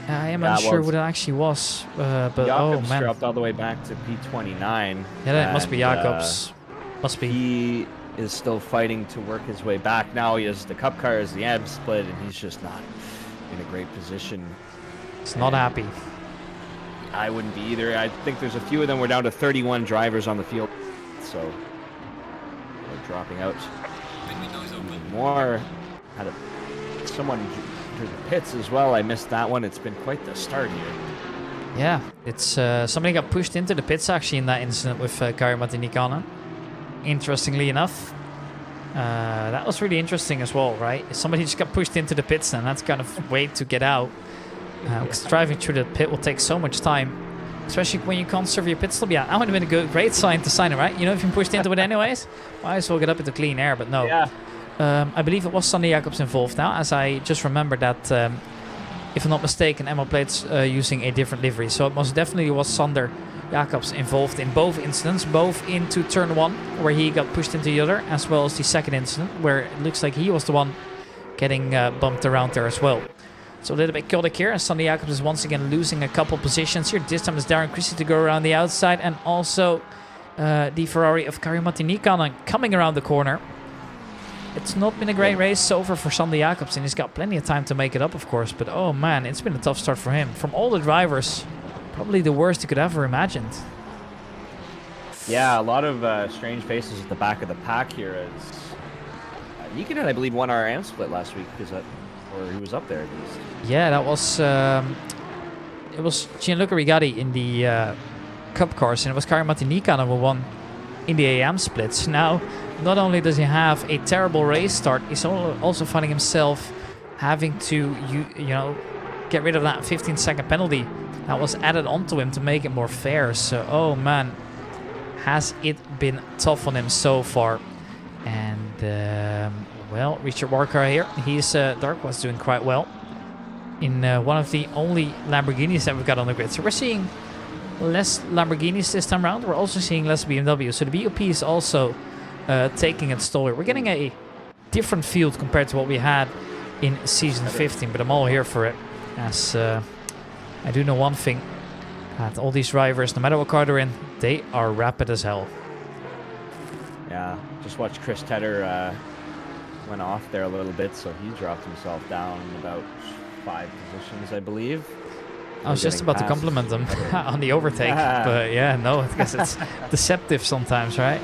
I am unsure what it actually was. But Jacobs oh man. dropped all the way back to P29. Yeah, that must be Jacobs. Must be. He is still fighting to work his way back. Now he has the Cup cars, the amp split, and he's just not in a great position. He's not happy. I wouldn't be either. I think there's a few of them. We're down to 31 drivers on the field, so they're dropping out. More had someone through the pits as well. I missed that one. It's been quite the start here. Yeah, it's somebody got pushed into the pits actually in that incident with Kari-Matti Nikon. Interestingly enough, that was really interesting as well, right? Somebody just got pushed into the pits, and that's kind of way to get out. Because driving through the pit will take so much time, especially when you can't serve your pit stop. Yeah, that would have been a great sign to sign it, right? You know, if you're pushed into it anyways, might as well get up into clean air, but no. Yeah. I believe it was Sander Jacobs involved now, as I just remember that, if I'm not mistaken, Emma plates using a different livery. So it most definitely was Sander Jacobs involved in both incidents, both into turn 1, where he got pushed into the other, as well as the second incident, where it looks like he was the one getting bumped around there as well. So a little bit chaotic here, and Sandy Jacobs is once again losing a couple positions here. This time it's Darren Christie to go around the outside, and also the Ferrari of Kari-Matti Nikkanen coming around the corner. It's not been a great race so far for Sandy Jacobs, and he's got plenty of time to make it up, of course. But oh man, it's been a tough start for him. From all the drivers, probably the worst he could ever imagined. Yeah, a lot of strange faces at the back of the pack here. As Nikkanen, I believe, won our AM split last week, or he was up there at least. Yeah, that was it was Gianluca Rigatti in the Cup cars, and it was Kari-Matti Nikkanen who won in the AM splits. Now, not only does he have a terrible race start, he's also finding himself having to you know get rid of that 15-second penalty that was added onto him to make it more fair. So, oh man, has it been tough on him so far. And well, Richard Walker here, he's Dark was doing quite well in one of the only Lamborghinis that we've got on the grid. So we're seeing less Lamborghinis this time around. We're also seeing less BMW. So the BOP is also taking its toll here. We're getting a different field compared to what we had in season 15, but I'm all here for it, as I do know one thing, that all these drivers, no matter what car they're in, they are rapid as hell. Yeah, just watched Chris Tedder went off there a little bit, so he dropped himself down about 5 positions, I believe. I was just about to compliment them on the overtake, but yeah, no, I guess it's deceptive sometimes, right?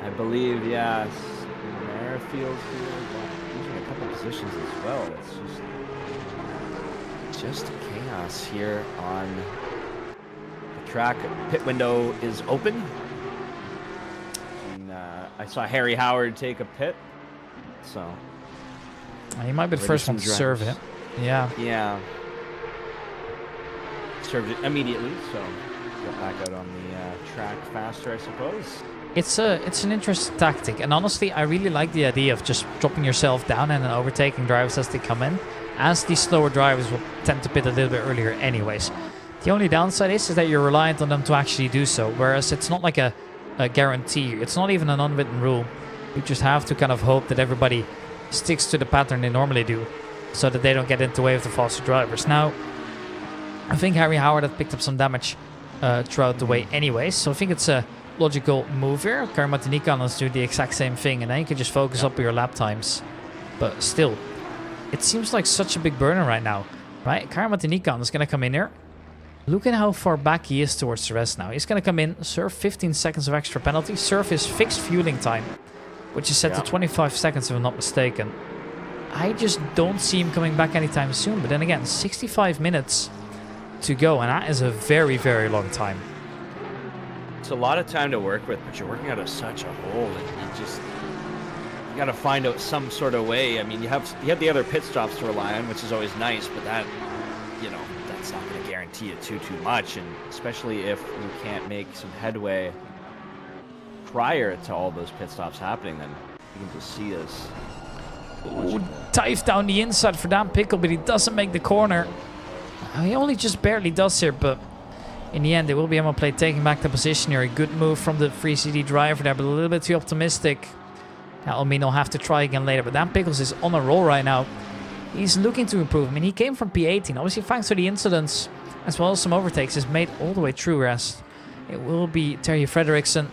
I believe, yeah, in the airfield here, losing a couple positions as well. It's just chaos here on the track. Pit window is open. And I saw Harry Howard take a pit, so he might be the first one to serve it. Yeah. Yeah. Served it immediately, so got back out on the track faster, I suppose. It's an interesting tactic, and honestly, I really like the idea of just dropping yourself down and then overtaking drivers as they come in, as these slower drivers will tend to pit a little bit earlier anyways. The only downside is that you're reliant on them to actually do so, whereas it's not like a guarantee. It's not even an unwritten rule. You just have to kind of hope that everybody sticks to the pattern they normally do, so that they don't get into the way of the faster drivers. Now, I think Harry Howard had picked up some damage throughout the way anyways, so I think it's a logical move here. Kari-Matti Nikkanen do the exact same thing, and then you can just focus up your lap times. But still, it seems like such a big burner right now, right? Kari-Matti Nikkanen is going to come in here. Look at how far back he is towards the rest now. He's going to come in, serve 15 seconds of extra penalty, serve his fixed fueling time, which is set to 25 seconds if I'm not mistaken. I just don't see him coming back anytime soon. But then again, 65 minutes to go, and that is a very, very long time. It's a lot of time to work with, but you're working out of such a hole, and you got to find out some sort of way. I mean, you have the other pit stops to rely on, which is always nice, but that, you know, that's not going to guarantee it too much, and especially if you can't make some headway prior to all those pit stops happening, then you can just see us. Ooh, dive down the inside for Dan Pickle, but he doesn't make the corner. He only just barely does here, but in the end, it will be Emma Plate taking back the position here. A good move from the Free CD driver there, but a little bit too optimistic. That'll mean he'll have to try again later, but Dan Pickles is on a roll right now. He's looking to improve. I mean, he came from P18. Obviously, thanks to the incidents, as well as some overtakes, is made all the way through, whereas it will be Terje Frederiksen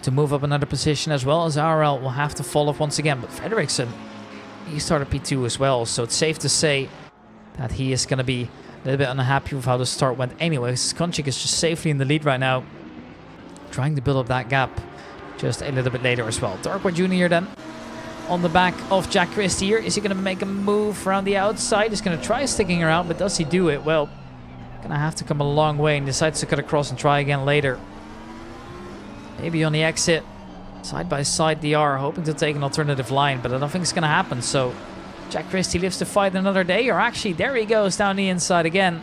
to move up another position, as well as RL will have to fall off once again. But Frederiksen, he started P2 as well, so it's safe to say that he is going to be a little bit unhappy with how the start went anyways. Konchik is just safely in the lead right now, trying to build up that gap just a little bit later as well. Darkwood Jr. then on the back of Jack Christie here. Is he going to make a move around the outside? He's going to try sticking around, but does he do it? Well, going to have to come a long way, and decides to cut across and try again later. Maybe on the exit, side by side DR, hoping to take an alternative line, but I don't think it's going to happen. So Jack Christie lives to fight another day, or actually, there he goes down the inside again.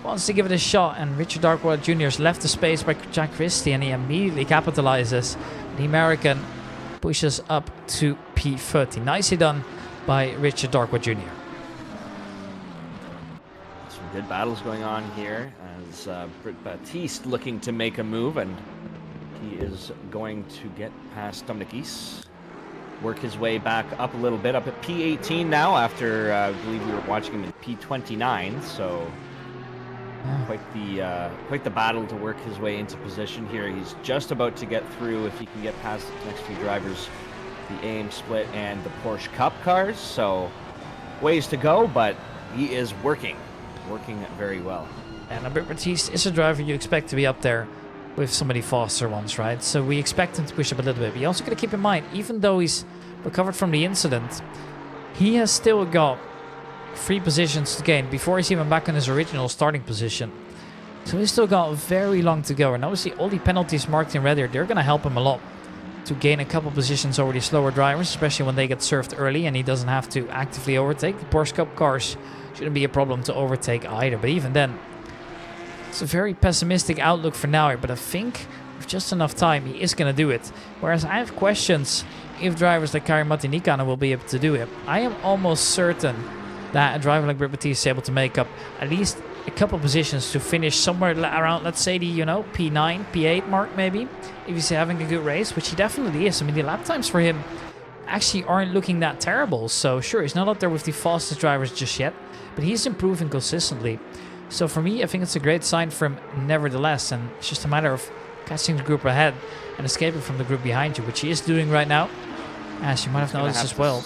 Wants to give it a shot, and Richard Darkwater Jr. has left the space by Jack Christie, and he immediately capitalizes. The American pushes up to P30. Nicely done by Richard Darkwater Jr. Some good battles going on here as Britt Baptiste looking to make a move, and he is going to get past Dominic East. work his way back up a little bit, up at P18 now after I believe we were watching him in P29. So quite the battle to work his way into position here. He's just about to get through if he can get past the next few drivers, the AIM Split and the Porsche Cup cars. So ways to go, but he is working very well. And Albert Baptiste is a driver you expect to be up there with some of the faster ones, right? So we expect him to push up a little bit. But you also got to keep in mind, even though he's recovered from the incident, he has still got 3 positions to gain before he's even back in his original starting position. So he's still got very long to go. And obviously all the penalties marked in red here, they're going to help him a lot to gain a couple positions over the slower drivers, especially when they get served early and he doesn't have to actively overtake. The Porsche Cup cars shouldn't be a problem to overtake either. But even then, it's a very pessimistic outlook for now here, but I think with just enough time he is going to do it. Whereas I have questions if drivers like Kari Martinikana will be able to do it. I am almost certain that a driver like Britt Baptiste is able to make up at least a couple positions to finish somewhere around, let's say, the P9, P8 mark maybe, if he's having a good race, which he definitely is. I mean, the lap times for him actually aren't looking that terrible. So sure, he's not up there with the fastest drivers just yet, but he's improving consistently. So for me, I think it's a great sign for him nevertheless, and it's just a matter of catching the group ahead and escaping from the group behind you, which he is doing right now, as you might have noticed as well.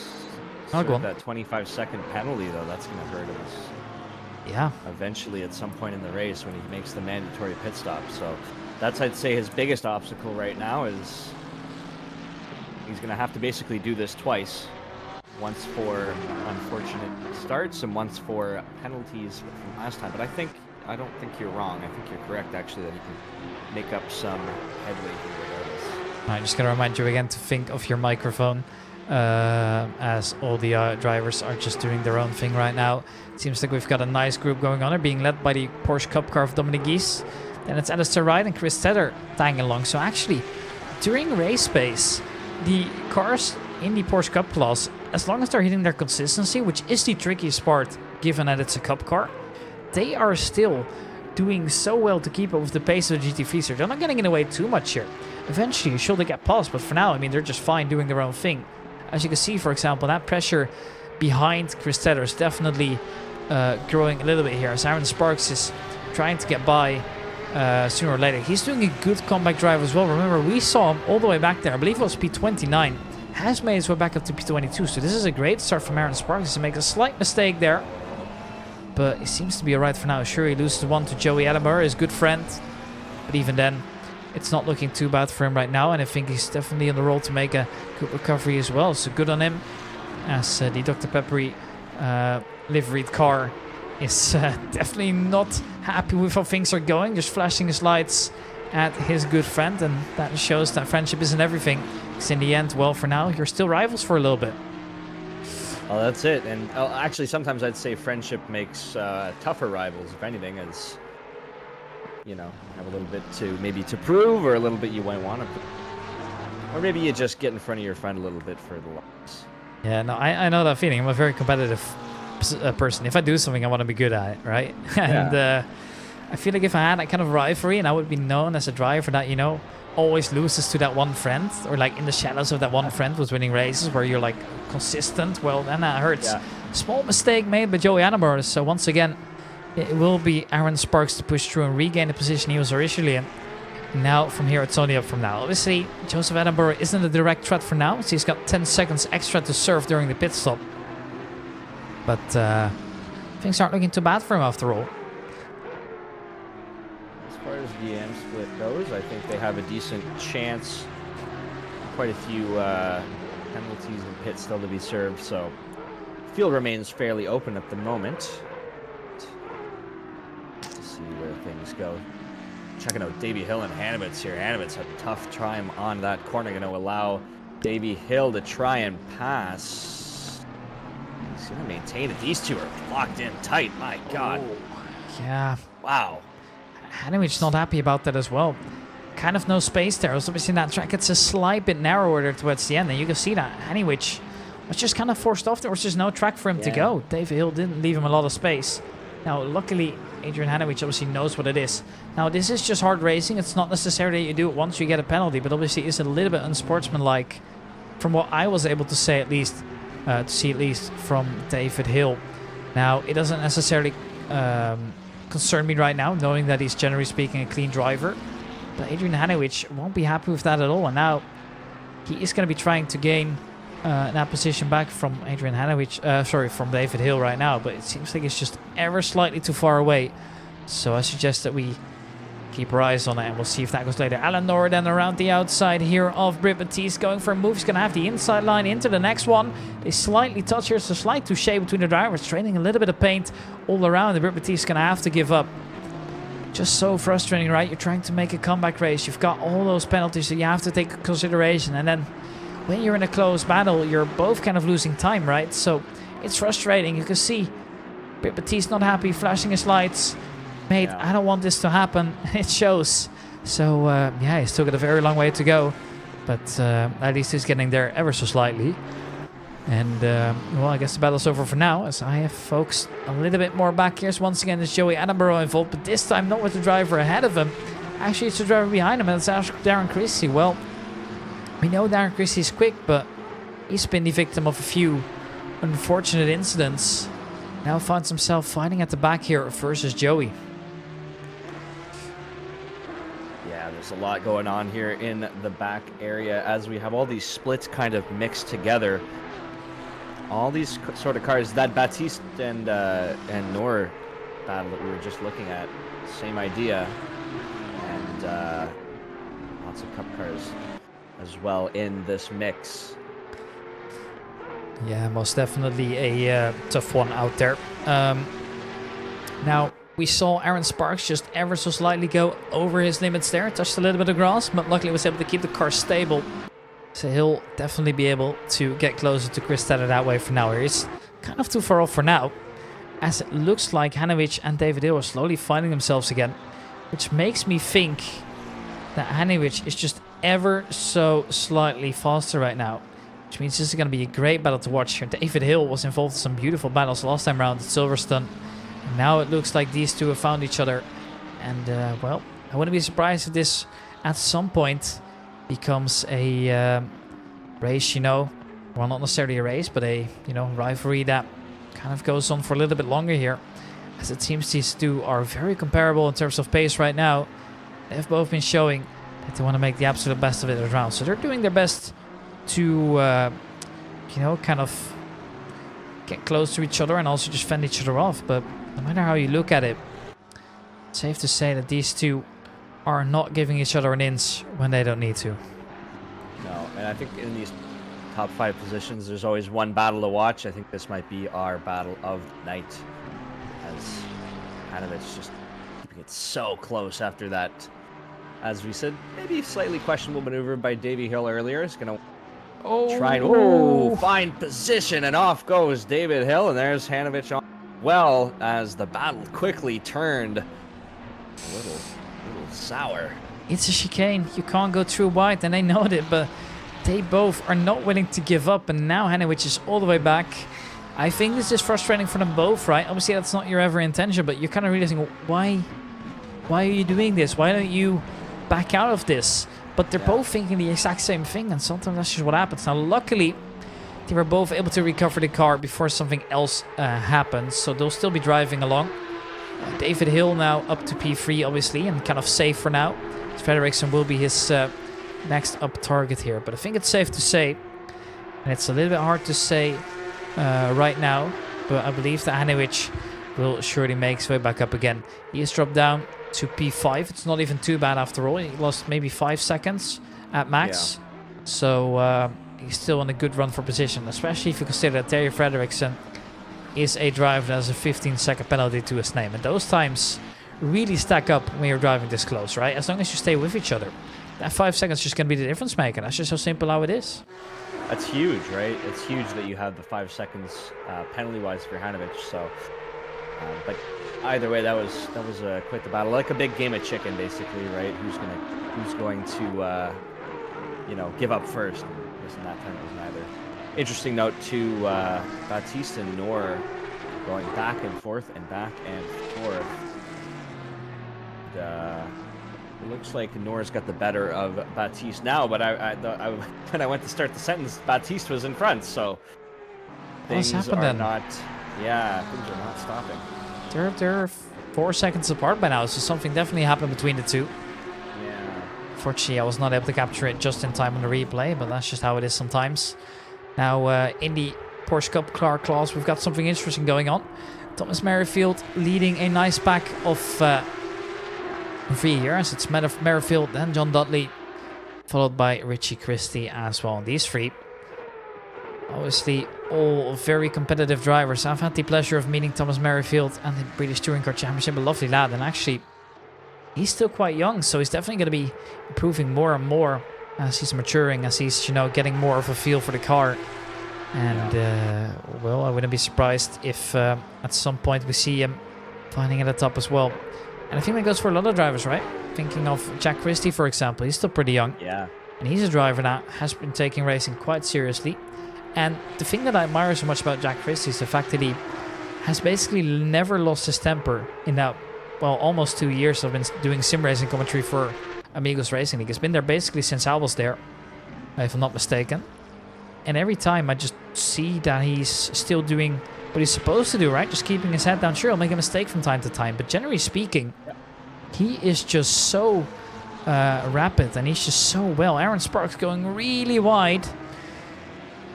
Oh, go on. That 25-second penalty, though, that's going to hurt us. Yeah. Eventually, at some point in the race, when he makes the mandatory pit stop. So that's, I'd say, his biggest obstacle right now is he's going to have to basically do this twice. Once for unfortunate starts and once for penalties from last time. But I don't think you're wrong. I think you're correct, actually, that he can make up some headway here regardless. I'm just going to remind you again to think of your microphone, as all the drivers are just doing their own thing right now. It seems like we've got a nice group going on here, being led by the Porsche Cup car of Dominic Gies. Then it's Alistair Wright and Chris Tedder tagging along. So actually, during race pace, the cars in the Porsche Cup class, as long as they're hitting their consistency, which is the trickiest part given that it's a Cup car, they are still doing so well to keep up with the pace of the GT3. So they're not getting in the way too much here. Eventually, sure, they get past, but for now, I mean, they're just fine doing their own thing. As you can see, for example, that pressure behind Chris Tedder is definitely growing a little bit here, as Aaron Sparks is trying to get by sooner or later. He's doing a good comeback drive as well. Remember, we saw him all the way back there. I believe it was P29. Has made his way back up to P22. So this is a great start from Aaron Sparks. He makes a slight mistake there, but it seems to be alright for now. Sure, he loses one to Joey Attenborough, his good friend, but even then, it's not looking too bad for him right now, and I think he's definitely on the roll to make a good recovery as well. So good on him, as the Dr. Peppery liveried car is definitely not happy with how things are going, just flashing his lights at his good friend, and that shows that friendship isn't everything. Because in the end, well, for now, you're still rivals for a little bit. Well, that's it. And actually, sometimes I'd say friendship makes tougher rivals, if anything, as you know, have a little bit to prove, or a little bit you might want to prove. Or maybe you just get in front of your friend a little bit for the loss. Yeah, no, I know that feeling. I'm a very competitive person. If I do something, I want to be good at it, right? And I feel like if I had that kind of rivalry and I would be known as a driver that, you know, always loses to that one friend, or like in the shadows of that one friend was winning races where you're like consistent, well, then that hurts. Yeah. Small mistake made by Joey Attenborough. So once again, it will be Aaron Sparks to push through and regain the position he was originally in. Now from here, it's only up from now. Obviously, Joseph Attenborough isn't a direct threat for now, so he's got 10 seconds extra to serve during the pit stop. But things aren't looking too bad for him after all. As far as the AM split goes, I think they have a decent chance. Quite a few penalties and pits still to be served, so the field remains fairly open at the moment. To see where things go. Checking out Davey Hill and Hanowitz here. Hanowitz had a tough time on that corner. Going to allow Davey Hill to try and pass. He's going to maintain it. These two are locked in tight. My God. Oh, yeah. Wow. Hanowitz not happy about that as well. Kind of no space there. Also, obviously, that track it's a slight bit narrower there towards the end, and you can see that Hanowitz was just kind of forced off. There was just no track for him to go. Davey Hill didn't leave him a lot of space. Now, luckily, Adrian Hanowitz obviously knows what it is. Now, this is just hard racing. It's not necessarily that you do it once you get a penalty, but obviously it's a little bit unsportsmanlike from what I was able to say at least, to see at least from David Hill. Now, it doesn't necessarily concern me right now, knowing that he's generally speaking a clean driver. But Adrian Hanowich won't be happy with that at all. And now he is going to be trying to gain that position back from Adrian Hanowich, from David Hill right now. But it seems like it's just ever slightly too far away. So I suggest that we keep our eyes on it, and we'll see if that goes later. Alan Nor then around the outside here of Britt Batiste, going for a move. He's going to have the inside line into the next one. They slightly touch here. It's a slight touche between the drivers, trading a little bit of paint all around. And Britt Batiste is going to have to give up. Just so frustrating, right? You're trying to make a comeback race. You've got all those penalties that you have to take into consideration. And then when you're in a close battle, you're both kind of losing time, right? So it's frustrating. You can see Britt Batiste not happy, flashing his lights. Mate, I don't want this to happen. It shows. So, yeah, he's still got a very long way to go. But at least he's getting there ever so slightly. And, well, I guess the battle's over for now, as I have folks a little bit more back here. So once again, it's Joey Attenborough involved, but this time not with the driver ahead of him. Actually, it's the driver behind him, and it's Darren Christie. Well, we know Darren Christie's quick, but he's been the victim of a few unfortunate incidents. Now finds himself fighting at the back here versus Joey. Yeah, there's a lot going on here in the back area as we have all these splits kind of mixed together. All these sort of cars, that Batiste and Nor battle that we were just looking at, same idea. And lots of cup cars as well in this mix. Yeah, most definitely a tough one out there. Now, we saw Aaron Sparks just ever so slightly go over his limits there. Touched a little bit of grass, but luckily was able to keep the car stable. So he'll definitely be able to get closer to Chris Stetter that way for now. He's kind of too far off for now, as it looks like Hanowich and David Hill are slowly finding themselves again, which makes me think that Hanowich is just ever so slightly faster right now, which means this is going to be a great battle to watch here. David Hill was involved in some beautiful battles last time around at Silverstone. And now it looks like these two have found each other. And, well, I wouldn't be surprised if this at some point becomes a race, you know. Well, not necessarily a race, but a, you know, rivalry that kind of goes on for a little bit longer here. As it seems these two are very comparable in terms of pace right now. They've both been showing that they want to make the absolute best of it around. So they're doing their best to, you know, kind of get close to each other and also just fend each other off. But no matter how you look at it, it's safe to say that these two are not giving each other an inch when they don't need to. No, and I think in these top 5 positions, there's always one battle to watch. I think this might be our battle of the night, as Hanowich just keeping it so close after that, as we said, maybe slightly questionable maneuver by Davey Hill earlier. It's going to try and find position, and off goes David Hill, and there's Hanowich on well, as the battle quickly turned a little sour. It's a chicane. You can't go through wide, and they know it, but they both are not willing to give up, and now Hanowich is all the way back. I think this is frustrating for them both, right? Obviously, that's not your ever intention, but you're kind of realizing, why are you doing this? Why don't you back out of this? But they're both thinking the exact same thing, and sometimes that's just what happens. Now, luckily, they were both able to recover the car before something else happens, so they'll still be driving along. David Hill now up to P3, obviously, and kind of safe for now. Frederiksen will be his next up target here, but I think it's safe to say, and it's a little bit hard to say right now, but I believe that Hanowich will surely make his way back up again. He has dropped down to P5. It's not even too bad after all. He lost maybe 5 seconds at max. Yeah. So he's still on a good run for position, especially if you consider that Terry Frederiksen is a driver that has a 15-second penalty to his name. And those times really stack up when you're driving this close, right? As long as you stay with each other. That 5 seconds is just going to be the difference maker. That's just how simple how it is. That's huge, right? It's huge that you have the 5 seconds penalty-wise for Hanowich. So, but either way, that was quite the battle, like a big game of chicken, basically, right? Who's going to you know, give up first? And that time it was neither. Interesting note to Batiste and Nor going back and forth and back and forth. It looks like Nor's got the better of Baptiste now, but when I went to start the sentence, Baptiste was in front, so What's things happened are then? not, yeah, things are not stopping. They're 4 seconds apart by now, so something definitely happened between the two. Yeah. Fortunately, I was not able to capture it just in time on the replay, but that's just how it is sometimes. Now, in the Porsche Cup car class, we've got something interesting going on. Thomas Merrifield leading a nice pack of 3 here, as it's Merrifield, then John Dudley, followed by Richie Christie as well. These three, obviously, all very competitive drivers. I've had the pleasure of meeting Thomas Merrifield and the British Touring Car Championship, a lovely lad, and actually, he's still quite young, so he's definitely going to be improving more and more as he's maturing, as he's, getting more of a feel for the car. And, well, I wouldn't be surprised if at some point we see him finding at the top as well. And I think that goes for a lot of drivers, right? Thinking of Jack Christie, for example. He's still pretty young. Yeah. And he's a driver that has been taking racing quite seriously. And the thing that I admire so much about Jack Christie is the fact that he has basically never lost his temper in that, well, almost 2 years I've been doing sim racing commentary for Amigos Racing League. He's been there basically since I was there, if I'm not mistaken. And every time I just see that he's still doing what he's supposed to do, right? Just keeping his head down. Sure, he'll make a mistake from time to time, but generally speaking, he is just so rapid and he's just so well. Aaron Sparks going really wide.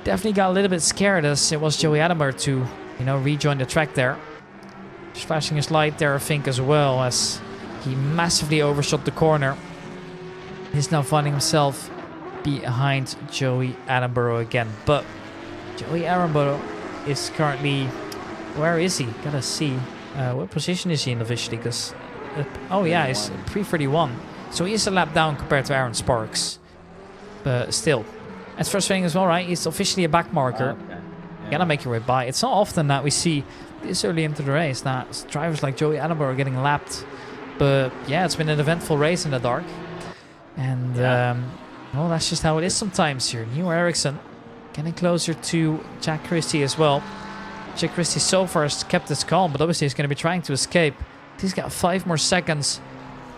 Definitely got a little bit scared as it was Joey Adamber to, rejoin the track there. Just flashing his light there, I think, as well, as he massively overshot the corner. He's now finding himself behind Joey Attenborough again. But Joey Attenborough is currently... Where is he? Gotta see. What position is he in officially? Because... oh yeah, he's pre-31. So he is a lap down compared to Aaron Sparks. But still. It's frustrating as well, right? He's officially a back marker. Okay. Yeah. You gotta make your way by. It's not often that we see this early into the race that drivers like Joey Attenborough are getting lapped. But yeah, it's been an eventful race in the dark. And... well, that's just how it is sometimes here. Neo Eriksson getting closer to Jack Christie as well. Jack Christie so far has kept his calm, but obviously he's going to be trying to escape. He's got 5 more seconds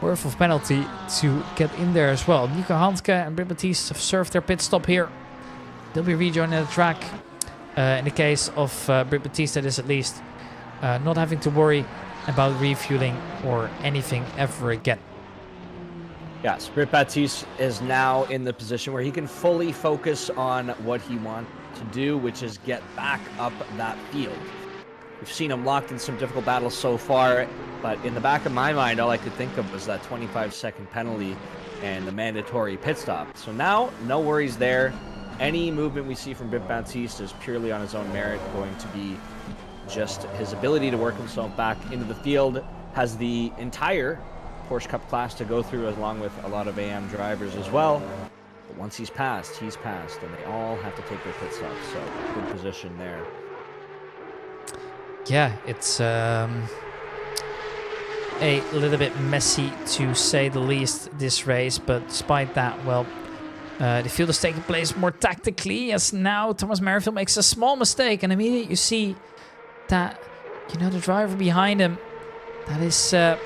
worth of penalty to get in there as well. Nico Handke and Britt Baptiste have served their pit stop here. They'll be rejoining the track. In the case of Britt Baptiste, that is at least not having to worry about refueling or anything ever again. Yes, Britt Baptiste is now in the position where he can fully focus on what he wants to do, which is get back up that field. We've seen him locked in some difficult battles so far, but in the back of my mind, all I could think of was that 25-second penalty and the mandatory pit stop. So now, no worries there. Any movement we see from Britt Baptiste is purely on his own merit, going to be just his ability to work himself back into the field. Has the entire Porsche Cup class to go through, along with a lot of AM drivers as well. But once he's passed, and they all have to take their pit stops. So good position there. Yeah, it's a little bit messy to say the least this race, but despite that, well, the field is taking place more tactically, as now Thomas Merrifield makes a small mistake, and immediately you see that, the driver behind him, that is the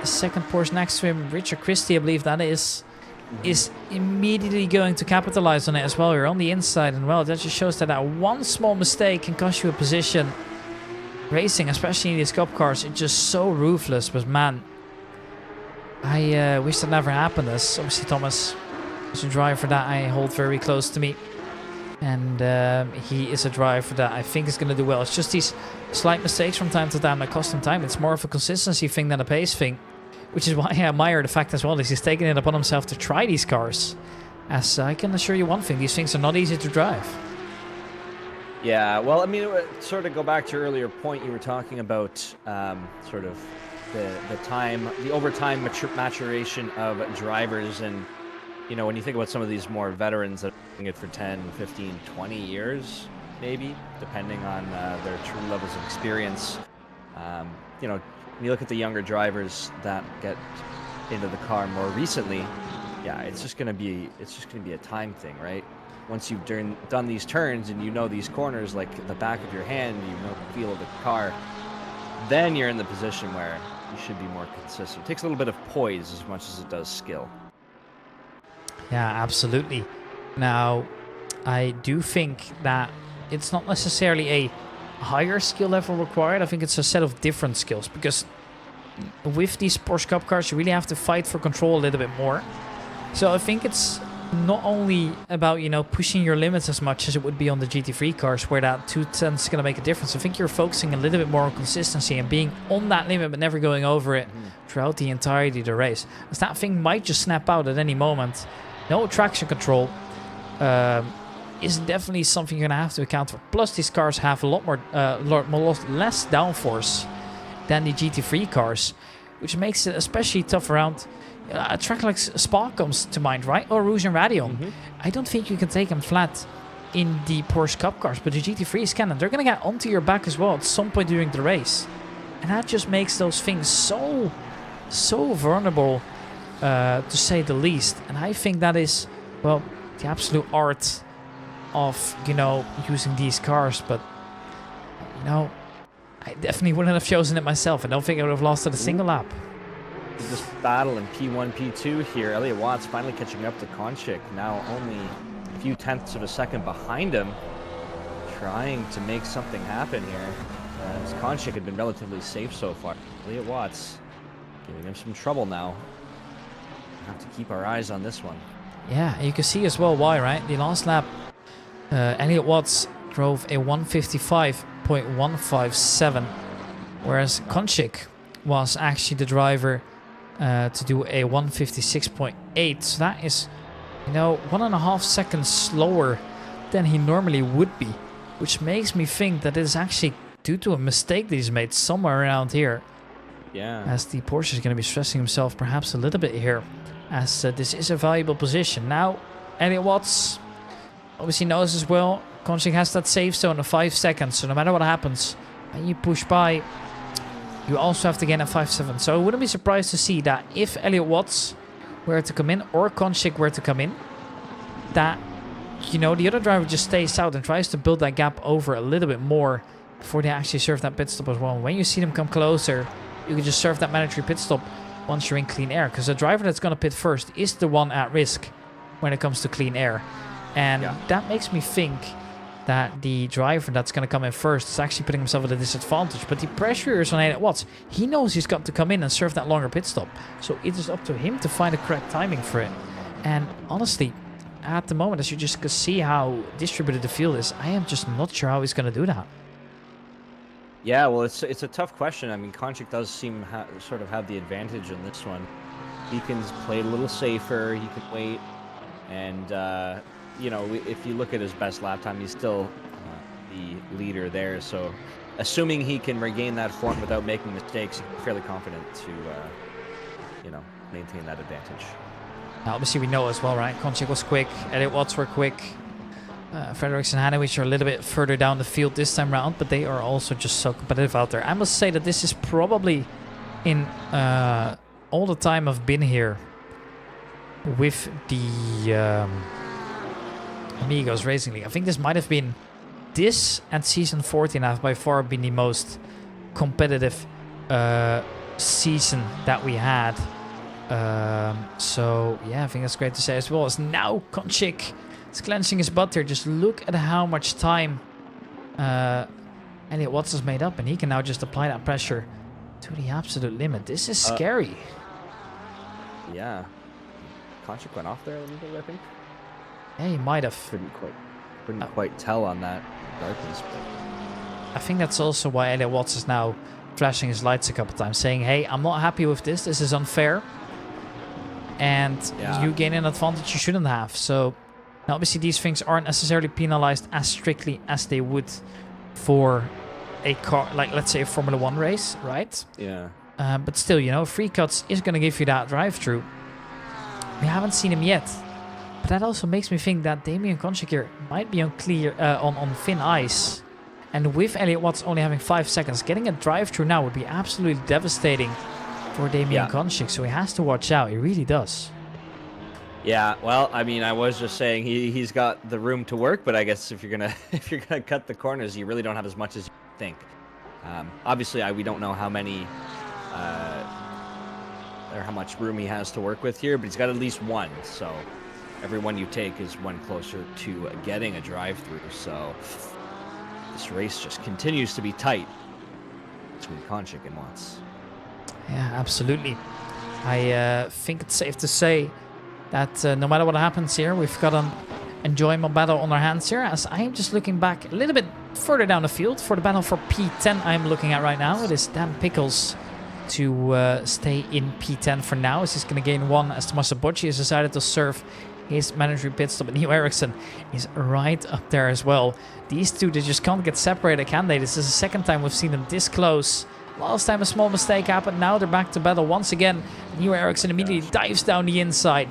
second Porsche next to him, Richard Christie, I believe that is immediately going to capitalize on it as well. You're on the inside, and well, that just shows that one small mistake can cost you a position. Racing, especially in these cup cars, it's just so ruthless. But man, I wish that never happened. As obviously Thomas is a driver that I hold very close to me, and he is a driver that I think is going to do well. It's just these slight mistakes from time to time that cost him time. It's more of a consistency thing than a pace thing, which is why I admire the fact as well that he's taking it upon himself to try these cars. As I can assure you one thing, these things are not easy to drive. Yeah, well, I mean, sort of go back to your earlier point, you were talking about sort of the overtime maturation of drivers. And, when you think about some of these more veterans that are doing it for 10, 15, 20 years, maybe, depending on their true levels of experience, when you look at the younger drivers that get into the car more recently, yeah, it's just gonna be a time thing, right? Once you've done these turns and these corners like the back of your hand, the feel of the car, then you're in the position where he should be more consistent. It takes a little bit of poise as much as it does skill. Yeah, absolutely. Now, I do think that it's not necessarily a higher skill level required. I think it's a set of different skills, because with these Porsche Cup cars, you really have to fight for control a little bit more. So I think it's not only about, you know, pushing your limits as much as it would be on the GT3 cars, where that 2/10 is going to make a difference. I think you're focusing a little bit more on consistency and being on that limit but never going over it throughout the entirety of the race. As that thing might just snap out at any moment. No traction control is definitely something you're going to have to account for. Plus, these cars have a lot more, less downforce than the GT3 cars, which makes it especially tough around a track like Spa comes to mind, right? Or Rouge and Radion. I don't think you can take them flat in the Porsche Cup cars, but the GT3s can, and they're going to get onto your back as well at some point during the race. And that just makes those things so vulnerable, to say the least. And I think that is, well, the absolute art of, you know, using these cars. But, you know, I definitely wouldn't have chosen it myself. I don't think I would have lost it a single lap. This battle in P1, P2 here. Elliott Watts finally catching up to Konchik. Now only a few tenths of a second behind him. Trying to make something happen here. As Konchik had been relatively safe so far. Elliott Watts giving him some trouble now. Have to keep our eyes on this one. Yeah, you can see as well why, right? The last lap, Elliott Watts drove a 155.157, whereas Konchik was actually the driver to do a 156.8. So that is, you know, 1.5 seconds slower than he normally would be, which makes me think that it is actually due to a mistake that he's made somewhere around here. Yeah. As the Porsche is going to be stressing himself perhaps a little bit here, as this is a valuable position. Now, Elliott Watts obviously knows as well, Konchik has that safe zone of 5 seconds, so no matter what happens, when you push by, you also have to gain at 5.7. So I wouldn't be surprised to see that if Elliott Watts were to come in, or Konchik were to come in, that, you know, the other driver just stays out and tries to build that gap over a little bit more before they actually serve that pit stop as well. And when you see them come closer, you can just serve that mandatory pit stop once you're in clean air, because the driver that's going to pit first is the one at risk when it comes to clean air. And that makes me think that the driver that's going to come in first is actually putting himself at a disadvantage. But the pressure is on Elliott Watts. He knows he's got to come in and serve that longer pit stop. So it is up to him to find the correct timing for it. And honestly, at the moment, as you just can see how distributed the field is, I am just not sure how he's going to do that. Yeah, well, it's a tough question. I mean, Konchik does seem sort of have the advantage in this one. He can play a little safer. He can wait. And, you know, if you look at his best lap time, he's still the leader there. So assuming he can regain that form without making mistakes, I'm fairly confident to, you know, maintain that advantage. Now, obviously, we know as well, right? Konchik was quick. Elliott Watts were quick. Fredericks and Hanowich are a little bit further down the field this time round, but they are also just so competitive out there. I must say that this is probably, in all the time I've been here with the Amigos Racing League, I think this might have been, this and Season 14 have by far been the most competitive season that we had. So, yeah, I think that's great to say as well. As now Konchik is clenching his butt here. Just look at how much time Elliott Watts has made up, and he can now just apply that pressure to the absolute limit. This is scary. Yeah. Konchik went off there a little bit, I think. Yeah, he might have. Couldn't quite tell on that darkness. But I think that's also why Elliott Watts is now flashing his lights a couple times, saying, hey, I'm not happy with this. This is unfair. And you gain an advantage you shouldn't have. So, now obviously these things aren't necessarily penalized as strictly as they would for a car, like let's say a Formula 1 race, right? Yeah. But still, you know, free cuts is going to give you that drive-through. We haven't seen him yet. But that also makes me think that Damien Konchik here might be on on thin ice. And with Elliott Watts only having 5 seconds, getting a drive-through now would be absolutely devastating for Damien Konchik. So he has to watch out. He really does. Yeah, well, I mean, I was just saying he's got the room to work, but I guess if you're gonna cut the corners, you really don't have as much as you think. Obviously, we don't know how many or how much room he has to work with here, but he's got at least one. So every one you take is one closer to getting a drive-through. So this race just continues to be tight between Konchik and Watts. Yeah, absolutely. I think it's safe to say that no matter what happens here, we've got an enjoyable battle on our hands here, as I am just looking back a little bit further down the field for the battle for P10 I'm looking at right now. It is Dan Pickles to stay in P10 for now, as he's going to gain one, as Tommaso Bocci has decided to serve his mandatory pit stop, and Neo Eriksson is right up there as well. These two, they just can't get separated, can they? This is the second time we've seen them this close. Last time a small mistake happened, now they're back to battle once again. Neo Eriksson immediately dives down the inside,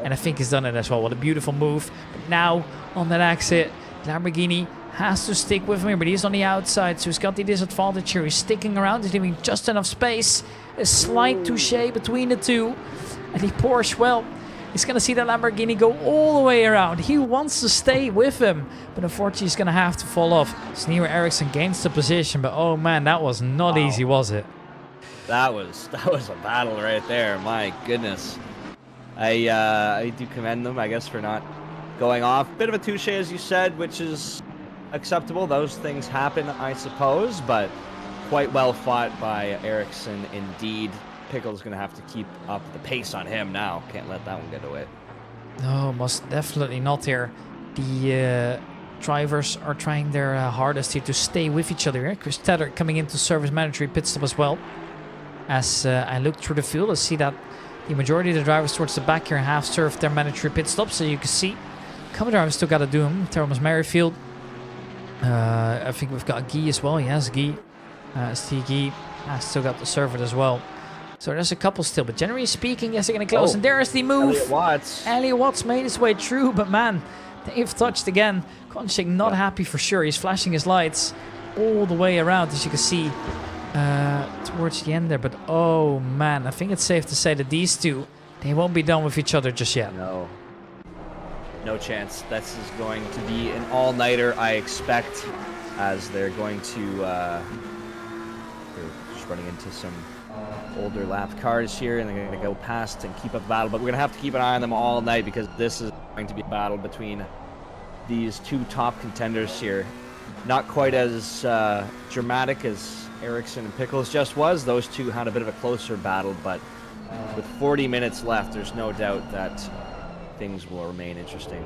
and I think he's done it as well. What a beautiful move. But now, on that exit, Lamborghini has to stick with him, but he's on the outside, so he's got the disadvantage here. He's sticking around, he's leaving just enough space. A slight touche between the two. And the Porsche, well, he's going to see that Lamborghini go all the way around. He wants to stay with him, but unfortunately he's going to have to fall off. So Neo Eriksson gains the position, but oh man, that was not easy, was it? That was a battle right there. My goodness. I do commend them, I guess, for not going off. Bit of a touche, as you said, which is acceptable. Those things happen, I suppose, but quite well fought by Eriksson indeed. Pickle's going to have to keep up the pace on him now. Can't let that one get away. No, most definitely not here. The drivers are trying their hardest here to stay with each other here. Chris Tedder coming into service mandatory pit stop as well. As I look through the field, I see that the majority of the drivers towards the back here have served their mandatory pit stops. So you can see a couple of drivers still got to do them. Thomas Merrifield. I think we've got Guy as well. Yes, Guy. Steve Guy has still got to serve it as well. So there's a couple still, but generally speaking, yes, they're going to close. And there's the move. Elliot Watts made his way through, but man, they've touched again. Konchik not happy for sure. He's flashing his lights all the way around, as you can see towards the end there. But oh man, I think it's safe to say that these two, they won't be done with each other just yet. No chance. This is going to be an all-nighter, I expect, as they're going to they're just running into some older lap cars here, and they're going to go past and keep up the battle. But we're going to have to keep an eye on them all night, because this is going to be a battle between these two top contenders here. Not quite as dramatic as Eriksson and Pickles just was. Those two had a bit of a closer battle, but with 40 minutes left, there's no doubt that things will remain interesting.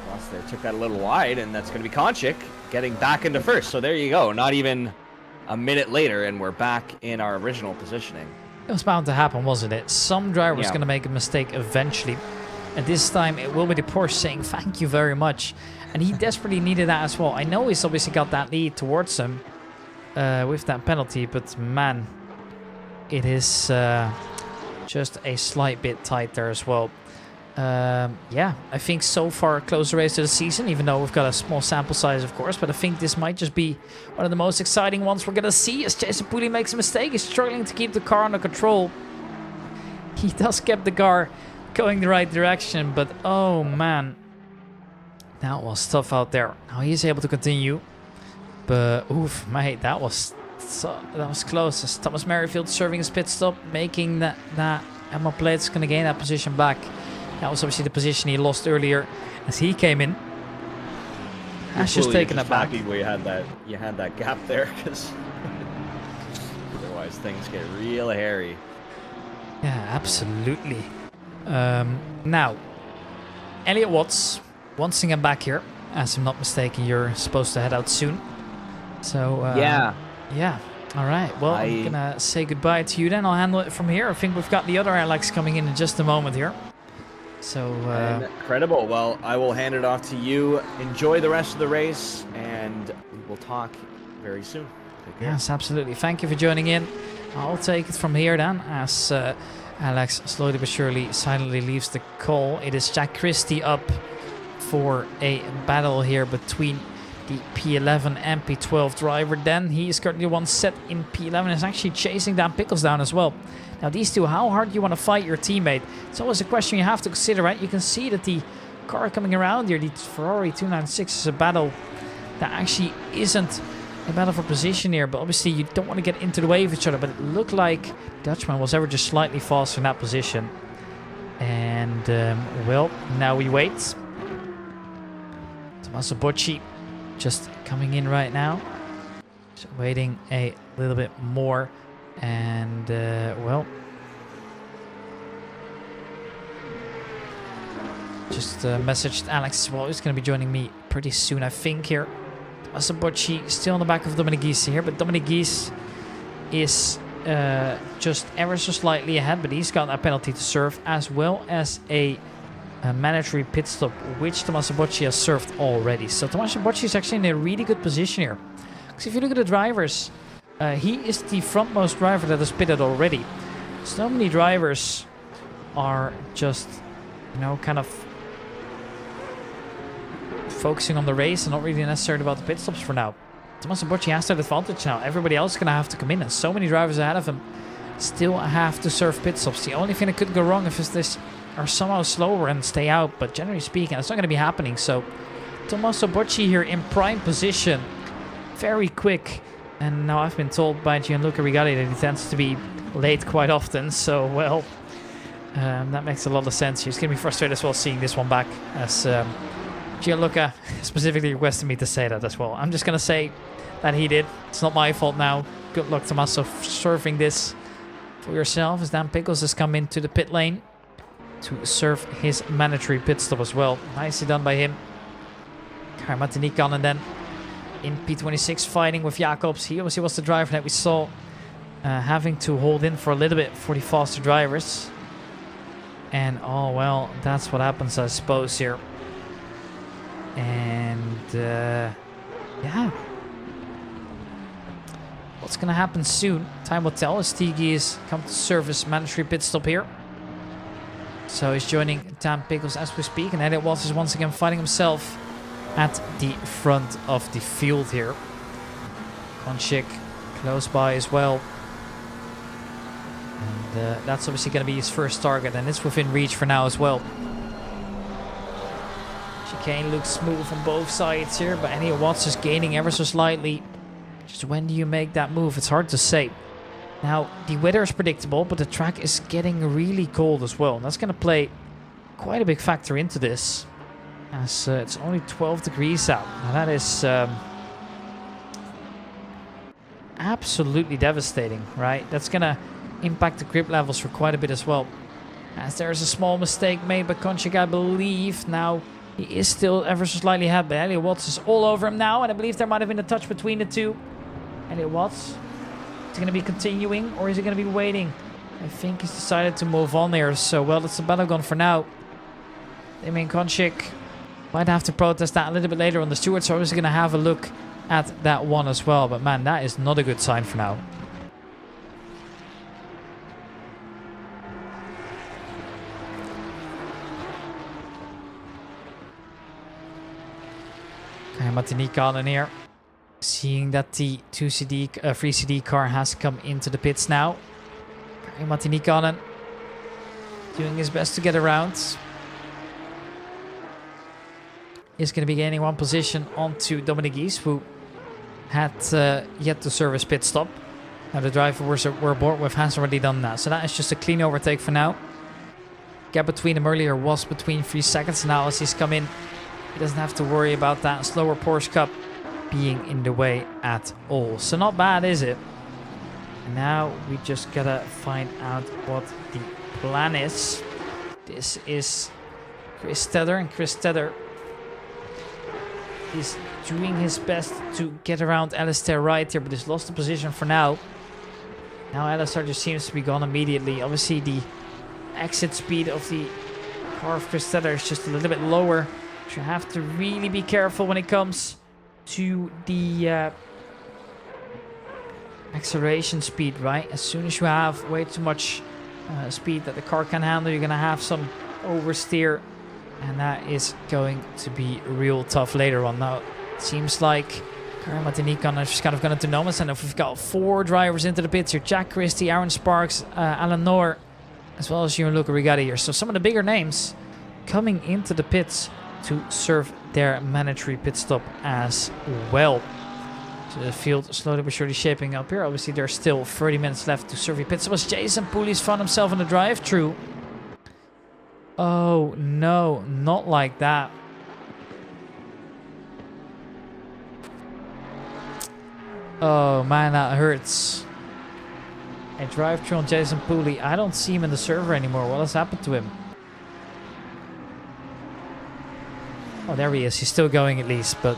Ross there took that a little wide, and that's going to be Konchik getting back into first. So there you go. Not even a minute later, and we're back in our original positioning. It was bound to happen, wasn't it? Some driver was going to make a mistake eventually. And this time it will be the Porsche saying thank you very much. And he desperately needed that as well. I know he's obviously got that lead towards him with that penalty, but man, it is just a slight bit tight there as well. Yeah, I think so far close race to the season, even though we've got a small sample size, of course, but I think this might just be one of the most exciting ones we're going to see, as Jason Pooley makes a mistake. He's struggling to keep the car under control. He does keep the car going the right direction, but oh man, that was tough out there. Now he's able to continue, but oof, mate, that was close. As Thomas Merrifield serving his pit stop, making that Emma Plate's going to gain that position back. That was obviously the position he lost earlier as he came in. That's just taking it back. Where you had that gap there, because otherwise things get real hairy. Yeah, absolutely. Now, Elliot Watts wants to get back here. As I'm not mistaken, you're supposed to head out soon. So yeah. All right. Well, I'm gonna say goodbye to you then. I'll handle it from here. I think we've got the other Alex coming in just a moment here. So incredible. Well, I will hand it off to you. Enjoy the rest of the race, and we'll talk very soon. Yes, absolutely. Thank you for joining in. I'll take it from here then, as Alex slowly but surely silently leaves the call. It is Jack Christie up for a battle here between the P11 and P12 driver. Then he is currently one set in P11, is actually chasing Dan Pickles down as well. Now these two, how hard do you want to fight your teammate? It's always a question you have to consider, right? You can see that the car coming around here, the Ferrari 296, is a battle that actually isn't a battle for position here, but obviously you don't want to get into the way of each other. But it looked like Dutchman was ever just slightly faster in that position. And, well, now we wait. Tommaso Bocci just coming in right now. Just waiting a little bit more. And, well... just messaged Alex as well. He's going to be joining me pretty soon, I think, here. Tommaso Bocci still on the back of Dominic Gies here, but Dominic Gies is just ever so slightly ahead, but he's got a penalty to serve as well as a mandatory pit stop, which Tommaso Bocci has served already. So Tommaso Bocci is actually in a really good position here. Because if you look at the drivers, he is the frontmost driver that has pitted already. So many drivers are just, you know, kind of focusing on the race and not really necessarily about the pit stops for now. Tommaso Bocci has that advantage now. Everybody else is going to have to come in, and so many drivers ahead of him still have to serve pit stops. The only thing that could go wrong if this are somehow slower and stay out, but generally speaking, it's not going to be happening. So Tommaso Bocci here in prime position, very quick. And now I've been told by Gianluca Rigatti that he tends to be late quite often. So, well, that makes a lot of sense. He's going to be frustrated as well seeing this one back, as Gianluca specifically requested me to say that as well. I'm just going to say that he did. It's not my fault now. Good luck, Tommaso, serving this for yourself, as Dan Pickles has come into the pit lane to serve his mandatory pit stop as well. Nicely done by him. Kari-Matti Nikkanen then in P26 fighting with Jacobs. He obviously was the driver that we saw having to hold in for a little bit for the faster drivers. And, oh, well, that's what happens, I suppose, here. And, yeah. What's going to happen soon? Time will tell, as Tigi is come to service mandatory pit stop here. So he's joining Dan Pickles as we speak. And Elliot Watts is once again fighting himself at the front of the field here. Konchik close by as well. And that's obviously going to be his first target. And it's within reach for now as well. Chicane looks smooth on both sides here, but Elliot Watts is gaining ever so slightly. Just when do you make that move? It's hard to say. Now, the weather is predictable, but the track is getting really cold as well. And that's going to play quite a big factor into this, as it's only 12 degrees out. Now, that is absolutely devastating, right? That's going to impact the grip levels for quite a bit as well. As there's a small mistake made by Konchik, I believe. Now, he is still ever so slightly ahead, but Elliot Watts is all over him now, and I believe there might have been a touch between the two. Elliot Watts, is he going to be continuing, or is he going to be waiting? I think he's decided to move on there, so, well, that's the battle gun for now. Damien Konchik might have to protest that a little bit later on. The stewards are obviously going to have a look at that one as well, but man, that is not a good sign for now. Kari-Matti Nikkanen here, seeing that the 3CD car has come into the pits now. Kari-Matti Nikkanen doing his best to get around. Is going to be gaining one position onto Dominic Gies, who had yet to serve his pit stop. Now the driver we're aboard with has already done that, so that is just a clean overtake for now. Gap between them earlier was between 3 seconds. Now as he's come in, he doesn't have to worry about that slower Porsche Cup being in the way at all. So not bad, is it? And now we just gotta find out what the plan is. This is Chris Tedder, and Chris Tedder is doing his best to get around Alistair right here, but he's lost the position for now. Now Alistair just seems to be gone immediately. Obviously the exit speed of the car of Chris Tedder is just a little bit lower. You have to really be careful when it comes to the acceleration speed, right? As soon as you have way too much speed that the car can handle, you're going to have some oversteer, and that is going to be real tough later on. Now, it seems like Kari-Matti Nikkanen is just kind of going to no man's land. We've got 4 drivers into the pits here. Jack Christie, Aaron Sparks, Alan Noor, as well as Gianluca Rigatti here. So some of the bigger names coming into the pits to serve their mandatory pit stop as well. So the field slowly but surely shaping up here. Obviously, there's still 30 minutes left to serve your pit stops. Jason Pooley's found himself in the drive-thru. Oh, no, not like that. Oh, man, that hurts. A drive-thru on Jason Pooley. I don't see him in the server anymore. What has happened to him? Oh, there he is. He's still going at least, but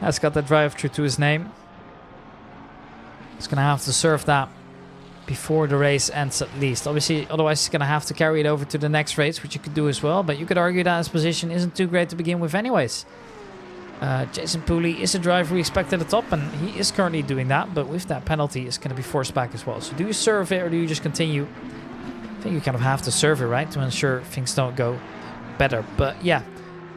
has got that drive-thru to his name. He's going to have to serve that before the race ends at least. Obviously, otherwise he's going to have to carry it over to the next race, which you could do as well. But you could argue that his position isn't too great to begin with anyways. Jason Pooley is a driver we expect at the top, and he is currently doing that. But with that penalty, it's going to be forced back as well. So do you serve it or do you just continue? I think you kind of have to serve it, right? To ensure things don't go better. But yeah,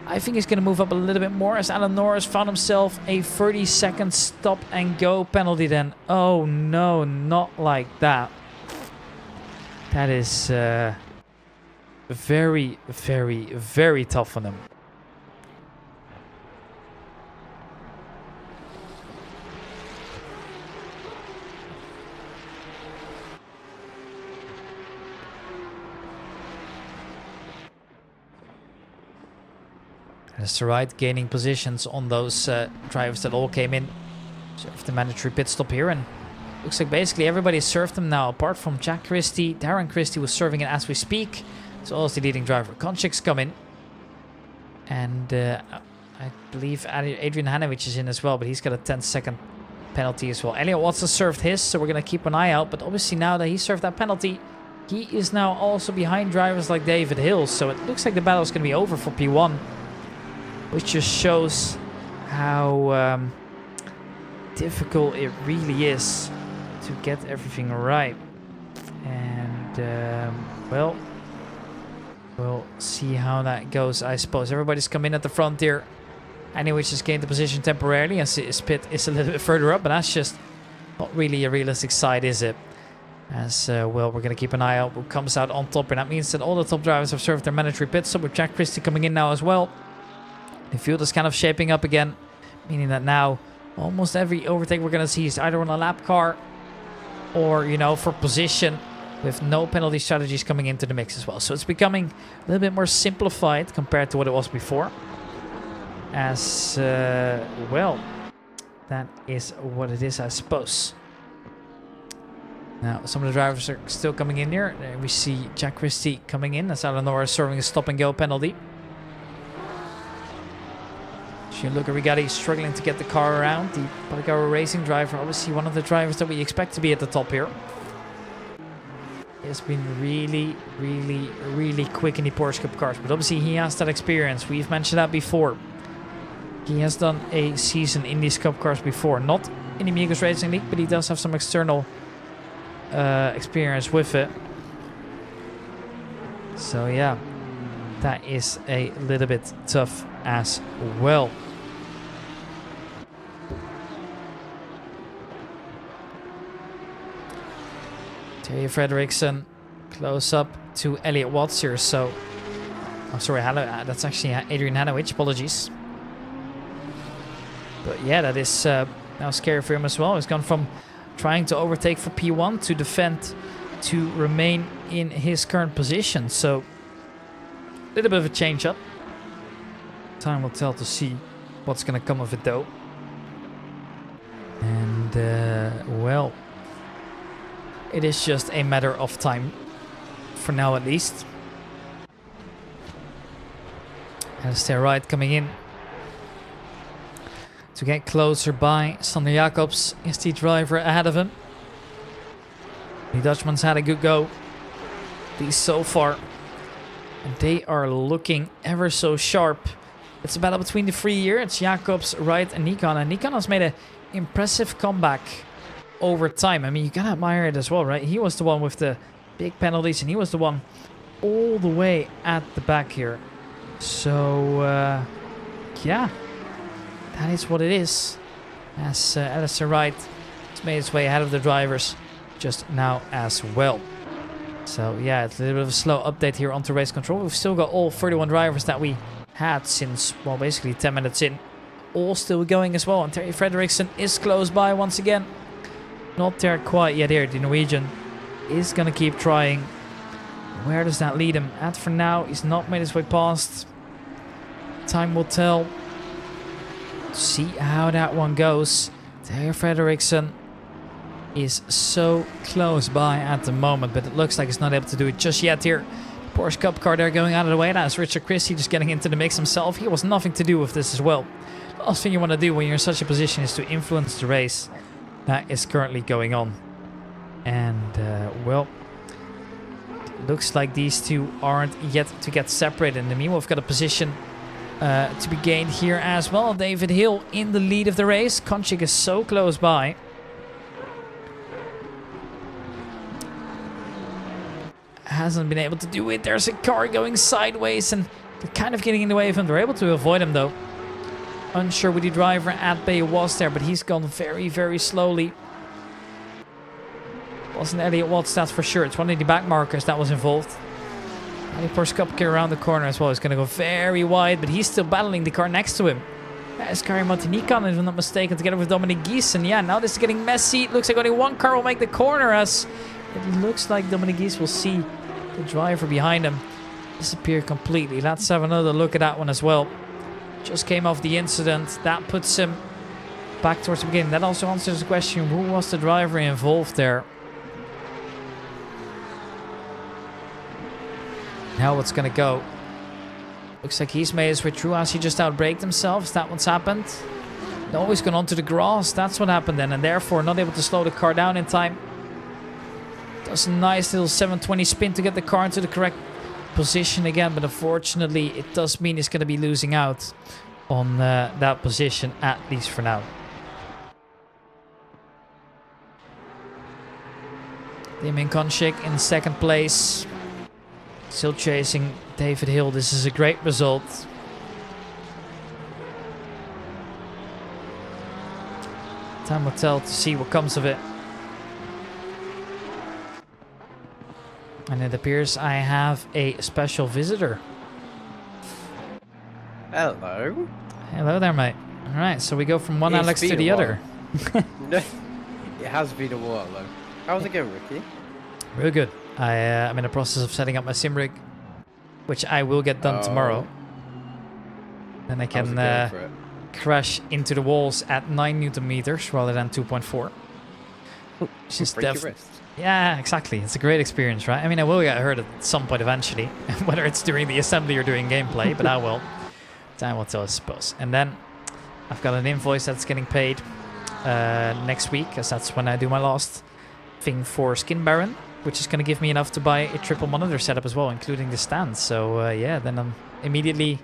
I think he's going to move up a little bit more as Alan Norris found himself a 30-second stop and go penalty then. Oh no, not like that. That is very, very, very tough on him. That's right, gaining positions on those drivers that all came in. Served the mandatory pit stop here, and looks like basically everybody served them now, apart from Jack Christie. Darren Christie was serving it as we speak. So also the leading driver. Konchik's come in. And I believe Adrian Hanovich is in as well, but he's got a 10-second penalty as well. Elliot Watson served his, so we're going to keep an eye out. But obviously now that he served that penalty, he is now also behind drivers like David Hill. So it looks like the battle is going to be over for P1. Which just shows how difficult it really is to get everything right. And, well, we'll see how that goes, I suppose. Everybody's come in at the front here. Anyway, just gained the position temporarily as his pit is a little bit further up. But that's just not really a realistic side, is it? As, well, we're going to keep an eye out who comes out on top. And that means that all the top drivers have served their mandatory pit stop, with Jack Christie coming in now as well. The field is kind of shaping up again, meaning that now almost every overtake we're going to see is either on a lap car or, you know, for position, with no penalty strategies coming into the mix as well. So it's becoming a little bit more simplified compared to what it was before. As, well, that is what it is, I suppose. Now, some of the drivers are still coming in here. There we see Jack Christie coming in as Alan Norris serving a stop and go penalty. Gianluca Rigatti struggling to get the car around. The Polycar Racing driver, obviously one of the drivers that we expect to be at the top here. He has been really, really, really quick in the Porsche Cup cars. But obviously he has that experience. We've mentioned that before. He has done a season in these Cup cars before. Not in the Amigos Racing League, but he does have some external experience with it. So yeah, that is a little bit tough as well. Terje Frederiksen close up to Elliot Watts here. So, I'm sorry, that's actually Adrian Hanovich. Apologies. But yeah, that is now scary for him as well. He's gone from trying to overtake for P1 to defend to remain in his current position. So, a little bit of a change up. Time will tell to see what's going to come of it though. And, well, it is just a matter of time, for now at least. Alistair Wright coming in to get closer by. Sander Jacobs is the driver ahead of him. The Dutchman's had a good go, at least so far. And they are looking ever so sharp. It's a battle between the three here. It's Jacobs, Wright and Nikon. And Nikon has made an impressive comeback over time. I mean, you gotta admire it as well, right? He was the one with the big penalties, and he was the one all the way at the back here. So, yeah, that is what it is. As Alistair Wright has made his way ahead of the drivers just now as well. So, yeah, it's a little bit of a slow update here onto race control. We've still got all 31 drivers that we had since, well, basically 10 minutes in all still going as well. And Terry Frederiksen is close by once again. Not there quite yet here. The Norwegian is going to keep trying. Where does that lead him? At for now, he's not made his way past. Time will tell. See how that one goes. Terry Frederiksen is so close by at the moment, but it looks like he's not able to do it just yet here. Porsche Cup car there going out of the way. That's Richard Christie just getting into the mix himself. He was nothing to do with this as well. Last thing you want to do when you're in such a position is to influence the race that is currently going on. And, well, looks like these two aren't yet to get separated. In the meanwhile, we've got a position to be gained here as well. David Hill in the lead of the race. Konchik is so close by. Hasn't been able to do it. There's a car going sideways and they're kind of getting in the way of him. They're able to avoid him though. Unsure what the driver at bay was there, but he's gone very, very slowly. Wasn't Elliot Watts, that's for sure. It's one of the back markers that was involved. And the Porsche Cup car around the corner as well. He's going to go very wide, but he's still battling the car next to him. That is Kari Martinikan, if I'm not mistaken, together with Dominic Giesen. Yeah, now this is getting messy. It looks like only one car will make the corner as it looks like Dominic Giesen will see the driver behind him disappear completely. Let's have another look at that one as well. Just came off the incident. That puts him back towards the beginning. That also answers the question, who was the driver involved there? Now what's going to go? Looks like he's made his way through. Has he just outbraked himself? Is that what's happened? No, he's gone onto the grass. That's what happened then. And therefore not able to slow the car down in time. Does a nice little 720 spin to get the car into the correct position again. But unfortunately, it does mean he's going to be losing out on that position, at least for now. Damien Konchik in second place. Still chasing David Hill. This is a great result. Time will tell to see what comes of it. And it appears I have a special visitor. Hello. Hello there, mate. Alright, so we go from one Alex to the other. No, it has been a while though. How's it going, Ricky? Real good. I'm in the process of setting up my sim rig, which I will get done tomorrow. Then I can crash into the walls at 9 Newton meters rather than 2.4. Break your wrist. Yeah, exactly. It's a great experience, right? I mean, I will get hurt at some point eventually, whether it's during the assembly or during gameplay, but I will. Time will tell, I suppose. And then I've got an invoice that's getting paid next week, as that's when I do my last thing for Skin Baron, which is going to give me enough to buy a triple monitor setup as well, including the stand. So yeah, then I'm immediately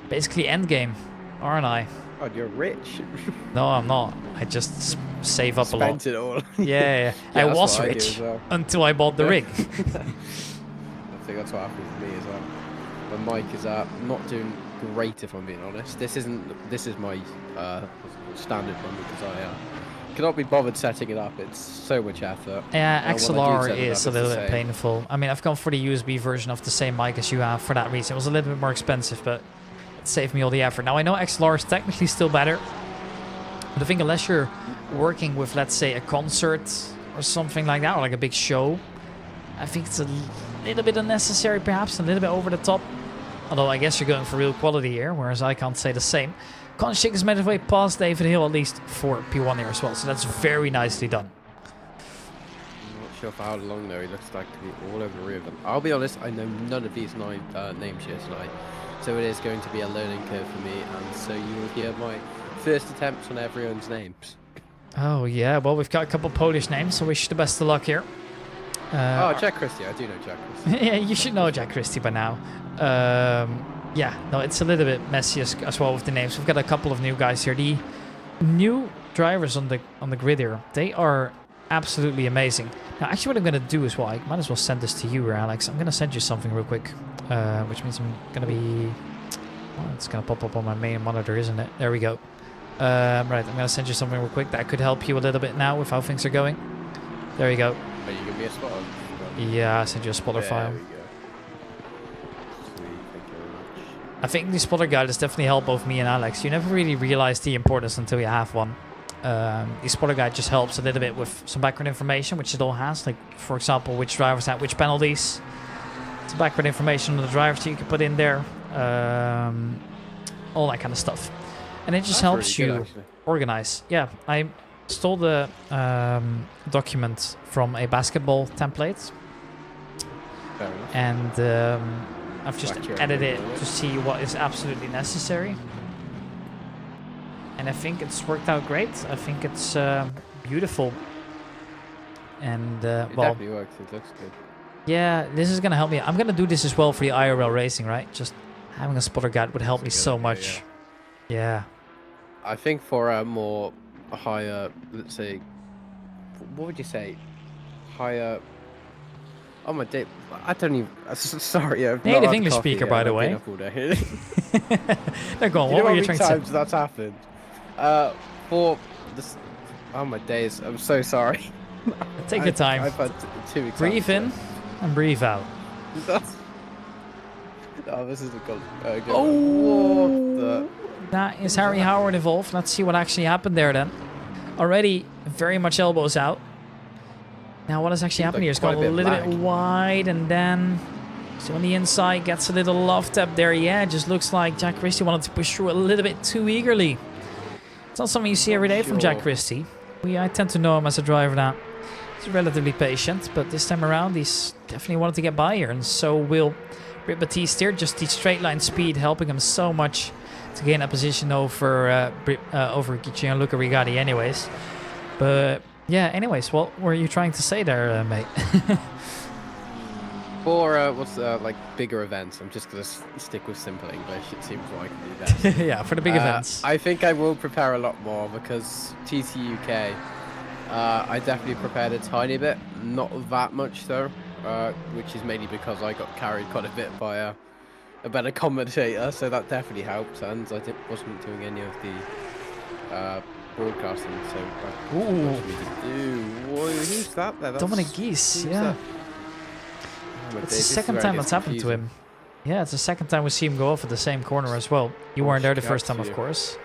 basically endgame, aren't I? Oh, you're rich. No, I'm not. I just save up a lot. Spent it all. Yeah. I was rich until I bought the rig. I think that's what happened to me as well. My mic is not doing great, if I'm being honest. This is my standard one because I cannot be bothered setting it up. It's so much effort. Yeah, XLR is a little bit painful. I mean, I've gone for the USB version of the same mic as you have for that reason. It was a little bit more expensive, but it saved me all the effort. Now, I know XLR is technically still better, but I think unless you're working with, let's say, a concert or something like that, or like a big show, I think it's a little bit unnecessary, perhaps, a little bit over the top. Although I guess you're going for real quality here, whereas I can't say the same. Konchik has made his way past David Hill, at least for P1 here as well, so that's very nicely done. I'm not sure for how long though. He looks like to be all over the rear of them. I'll be honest, I know none of these names here tonight, so it is going to be a learning curve for me, and so you will hear my first attempts on everyone's names. Oh yeah, well we've got a couple Polish names, so wish you the best of luck here. Oh, Jack Christie, I do know Jack Christie. Yeah, you should know Jack Christie by now. Yeah, no, it's a little bit messy as well with the names. We've got a couple of new guys here. The new drivers on the grid here, they are absolutely amazing. Now, actually, what I'm going to do is, well, I might as well send this to you, Alex. I'm going to send you something real quick, which means I'm going to be... Well, it's going to pop up on my main monitor, isn't it? There we go. Right, I'm going to send you something real quick that could help you a little bit now with how things are going. There you go. Are you giving me a spotter? Yeah, I sent you a spotter file. There we go. Sweet, thank you very much. I think the spotter guide has definitely helped both me and Alex. You never really realize the importance until you have one. The spotter guide just helps a little bit with some background information, which it all has. Like, for example, which drivers had which penalties. Some background information on the drivers that you can put in there. All that kind of stuff. And it just helps really you good, organize. Yeah, I stole the document from a basketball template. Fair enough. And I've just Back your edited own it way. to see what is absolutely necessary. And I think it's worked out great. I think it's beautiful. And, It well, definitely works. It looks good. yeah, this is going to help me. I'm going to do this as well for the IRL racing, right? Just having a spotter guide would help me That's a so good idea, much. Yeah. I think for a more higher, let's say, what would you say? Higher. Oh my day! I don't even. Sorry, I've not Native had English coffee speaker, yet, by and the I've way. been up all day. They're going, You what know were how you many trying to say? times that's happened? For this. Oh my days! I'm so sorry. Take your time. I've had 2 examples. Breathe in and breathe out. That's. Oh, this is a good. Good Oh, What the? that is Harry Howard involved. Let's see what actually happened there then. Already very much elbows out. Now what has actually happened like here? It's quite gone a a bit little lag. bit wide and then so on the inside gets a little loft up there. Yeah, it just looks like Jack Christie wanted to push through a little bit too eagerly. It's not something you see every day from Jack Sure. Christie. I tend to know him as a driver that he's relatively patient, but this time around he's definitely wanted to get by here, and so will Britt Batiste here. Just the straight line speed helping him so much to gain a position over Gianluca Rigatti anyways. But yeah, anyways, what were you trying to say there, mate? For like bigger events, I'm just gonna stick with simple English. It seems like the best. Yeah, for the big events. I think I will prepare a lot more because TCUK, I definitely prepared a tiny bit, not that much though, which is mainly because I got carried quite a bit by a better commentator, so that definitely helped, and I wasn't doing any of the broadcasting, so I Ooh. who's that there? Dominic Geese, who's yeah. that? Oh my It's days, the this is second where it time gets that's happened to confusing. him. Yeah, it's the second time we see him go off at the same corner as well. You weren't there the first time, of course.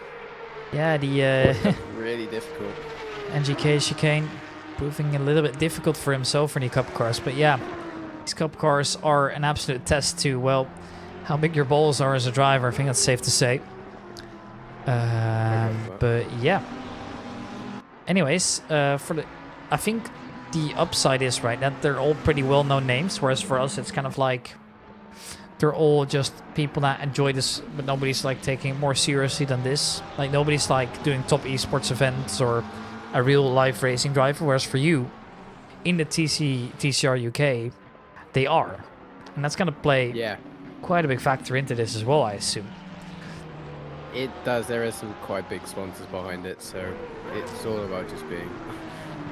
Yeah, the Really difficult. NGK chicane proving a little bit difficult for himself in the cup cars. But yeah, these cup cars are an absolute test to, well, how big your balls are as a driver. I think that's safe to say. But yeah. Anyways, I think the upside is, right, that they're all pretty well-known names, whereas for us it's kind of like they're all just people that enjoy this, but nobody's like taking it more seriously than this. Like nobody's like doing top esports events or a real live racing driver, whereas for you in the TCR UK they are, and that's gonna play Yeah, quite a big factor into this as well, I assume. it does. There are some quite big sponsors behind it, so it's all about just being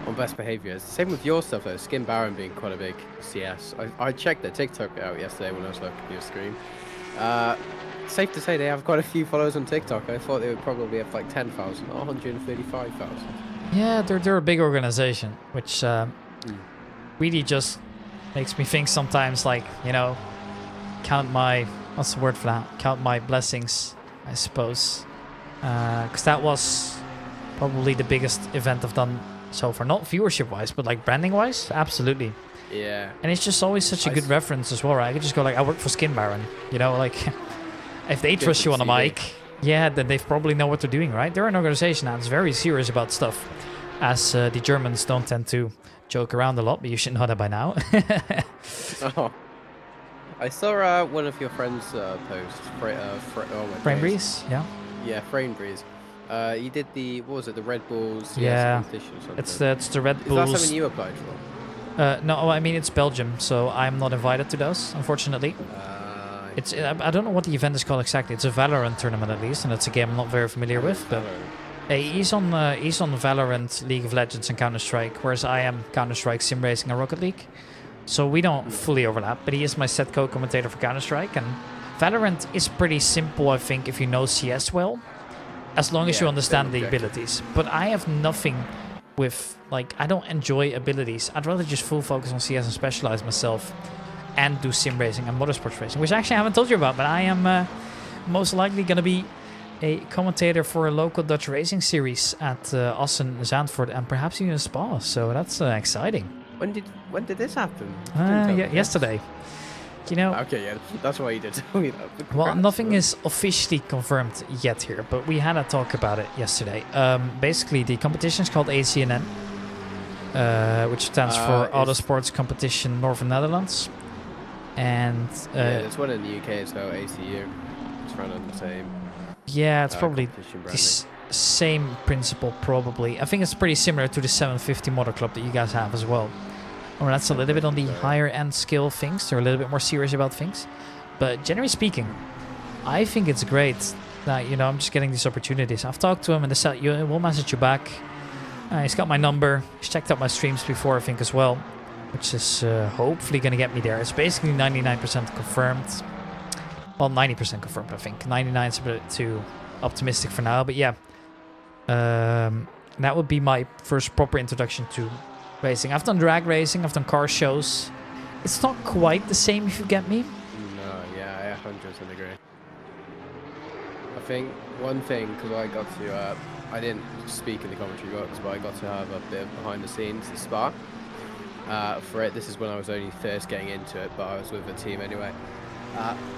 on best behavior. Same with your stuff though, Skin Baron being quite a big CS. I checked their TikTok out yesterday when I was looking at your screen. Safe to say they have quite a few followers on TikTok. I thought they would probably have like 10,000 or 135,000. Yeah, they're a big organization, which really just makes me think sometimes, like, you know, count my, what's the word for that? Count my blessings, I suppose. Because that was probably the biggest event I've done so far. Not viewership-wise, but like branding-wise, absolutely. Yeah. And it's just always such a good reference as well, right? I could just go like, I work for Skin Baron, you know, like, if they trust you on a mic, yeah, then they probably know what they're doing, right? They're an organization that's very serious about stuff, as the Germans don't tend to joke around a lot, but you should know that by now. Oh. I saw one of your friends post, Frame Breeze, yeah. Yeah, Frame Breeze. You did the, what was it, the Red Bulls CS Yeah, competition or something. it's the Red Is that Bulls. something you applied for? No, I mean, it's Belgium, so I'm not invited to those, unfortunately. It's I don't know what the event is called exactly. It's a Valorant tournament at least, and it's a game I'm not very familiar with. But he's on Valorant, League of Legends, and Counter Strike, whereas I am Counter Strike, Sim Racing, and Rocket League. So we don't fully overlap. But he is my set co-commentator for Counter Strike, and Valorant is pretty simple, I think, if you know CS well, as long as you understand the abilities. But I have nothing with, like, I don't enjoy abilities. I'd rather just full focus on CS and specialize myself and do sim racing and motorsports racing, which actually I haven't told you about, but I am most likely going to be a commentator for a local Dutch racing series at Assen, Zandvoort, and perhaps even Spa. So that's exciting. When did this happen? You didn't tell me this. Yesterday. You know, Okay, yeah, that's why you did tell me that. well, Congrats, nothing man. is officially confirmed yet here, but we had a talk about it yesterday. Basically, the competition is called ACNN, which stands for Autosports Competition Northern Netherlands. And Yeah, there's one in the UK as well, ACU. It's run on the same. yeah, it's probably competition the branding. same principle, probably. I think it's pretty similar to the 750 Motor Club that you guys have as well. Or that's a little bit on the higher end scale of things. They're a little bit more serious about things. But generally speaking, I think it's great that, you know, I'm just getting these opportunities. I've talked to him and we'll message you back. He's got my number. He's checked out my streams before, I think, as well, which is hopefully going to get me there. It's basically 99% confirmed. Well, 90% confirmed, I think. 99 is a bit too optimistic for now, but yeah. That would be my first proper introduction to racing. I've done drag racing, I've done car shows. It's not quite the same, if you get me. No, yeah, I 100% agree. I think one thing, because I got to, I didn't speak in the commentary box, but I got to have a bit of behind the scenes at Spa. For it, this is when I was only first getting into it, but I was with a team anyway.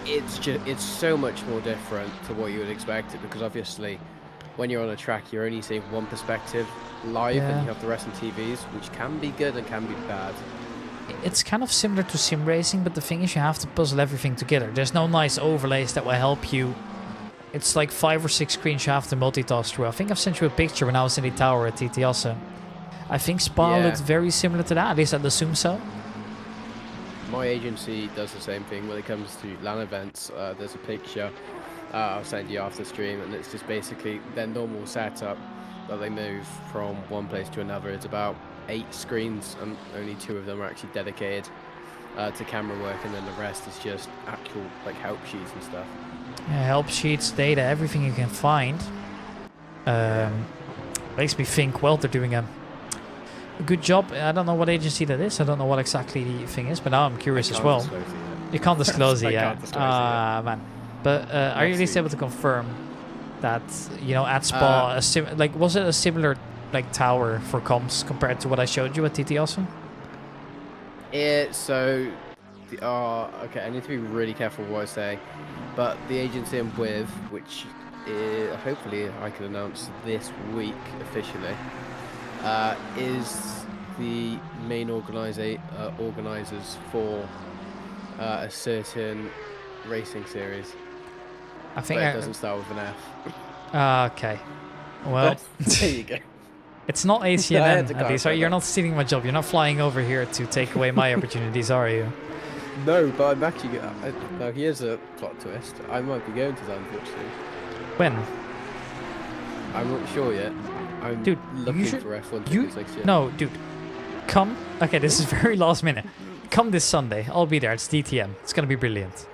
It's so much more different to what you would expect it, because obviously when you're on a track you're only seeing one perspective live, and you have the rest on TVs, which can be good and can be bad. It's kind of similar to sim racing, but the thing is you have to puzzle everything together. There's no nice overlays that will help you. It's like 5 or 6 screens you have to multitask through. I think I've sent you a picture when I was in the tower at TT Assen. I think Spa Yeah. looked very similar to that, at least I'd assume so. My agency does the same thing when it comes to LAN events. There's a picture I'll send you after stream, and it's just basically their normal setup that they move from one place to another. It's about 8 screens, and only 2 of them are actually dedicated to camera work, and then the rest is just actual like help sheets and stuff. Yeah, help sheets, data, everything you can find. Makes me think, well, they're doing a good job. I don't know what agency that is. I don't know what exactly the thing is, but now I'm curious as well. You can't disclose it I yet. can't disclose it yet. Man. But are you at least able to confirm that, you know, at Spa, was it a similar like tower for comms compared to what I showed you at TT also? Okay, I need to be really careful what I say, but the agency I'm with, which hopefully I can announce this week officially, is the main organisers for a certain racing series. I think But it doesn't start with an F. Okay. Well, There you go. it's not I had ACNN, to at least. clarify You're that. not stealing my job. You're not flying over here to take away my opportunities, are you? No, but I'm actually. Now here's a plot twist. I might be going to Zandvoort soon. When? I'm not sure yet. I'm Dude, looking you should- for F1 you- tickets next year. No, dude. Come. Okay, this is very last minute. Come this Sunday. I'll be there. It's DTM. It's gonna be brilliant.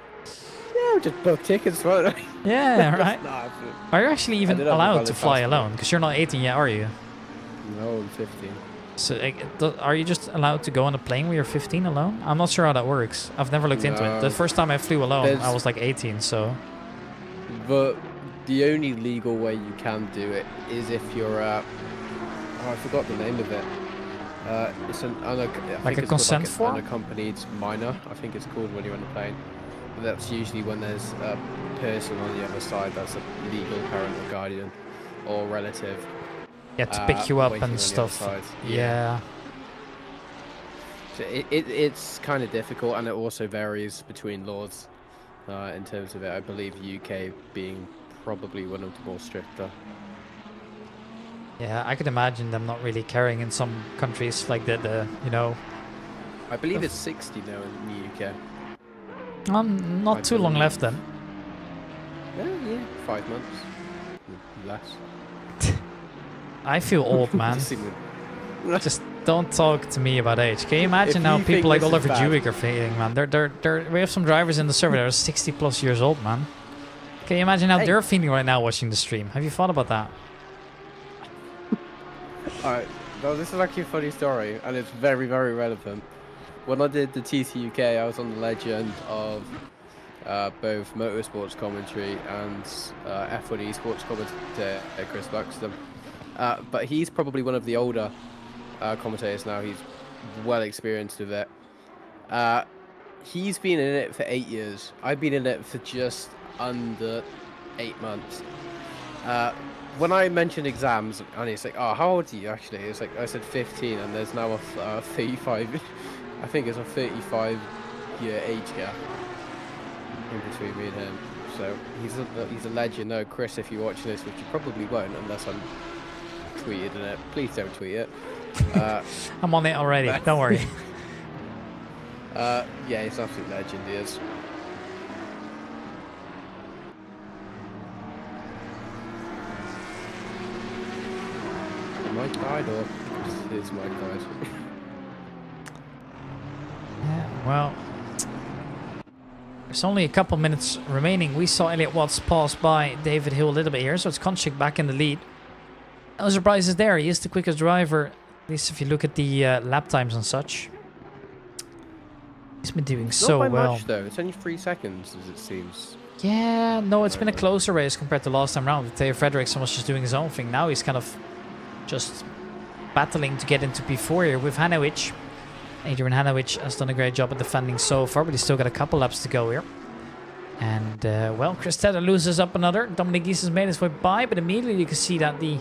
Yeah, just book tickets, right? Yeah, right. Nah, Are you actually even did have a allowed valid to fly passport. alone? Because you're not 18 yet, are you? no, I'm 15. So, are you just allowed to go on a plane when you're 15 alone? I'm not sure how that works. I've never looked into it. No. The first time I flew alone, I There's- was like 18, so... But the only legal way you can do it is if you're I forgot the name of it. It's an I think Like a it's called consent an form? unaccompanied minor, I think it's called when you're on the plane. But that's usually when there's a person on the other side that's a legal parent or guardian or relative. Yeah, to pick you up waiting on and the other stuff. side. Yeah. So it's kind of difficult, and it also varies between laws in terms of it. I believe UK being probably one of the more stricter. Yeah, I could imagine them not really caring in some countries like the you know... I believe it's 60 now in the UK. Not I too long believe. left then. Yeah, 5 months. Less. I feel old, man. Just even- Just don't talk to me about age. Can you imagine If now you people think like this is Oliver bad- Jewick are feeling, man? We have some drivers in the server that are 60 plus years old, man. Can you imagine how Hey. they're feeling right now watching the stream? Have you thought about that? Alright, no, this is actually a funny story, and it's very, very relevant. When I did the TT UK, I was on the legend of both motorsports commentary and F1 esports commentator Chris Buxton. But he's probably one of the older commentators now. He's well experienced with it. He's been in it for 8 years. I've been in it for just under 8 months. When I mentioned exams, and he's like, "Oh, how old are you actually?" It's like I said 15, and there's now a 35. I think it's a 35-year age gap in between me and him. So he's a legend. No, Chris, if you're watching this, which you probably won't, unless I'm tweeted in it. Please don't tweet it. I'm on it already. Don't worry. Yeah, he's an absolute legend. He is. Mike died, or is Mike died? Yeah, well, there's only a couple minutes remaining. We saw Elliot Watts pass by David Hill a little bit here, so it's Konchik back in the lead. No surprises there. He is the quickest driver, at least if you look at the lap times and such. He's been doing so Not by well. much, though. It's only 3 seconds, as it seems. Yeah, no, it's been a closer race compared to last time round. Theo Fredriksson was just doing his own thing. Now he's kind of just battling to get into P4 here with Hanowich. Adrian Hanowich has done a great job at defending so far, but he's still got a couple laps to go here. And, well, Chris Tedder loses up another. Dominic Gies has made his way by, but immediately you can see that the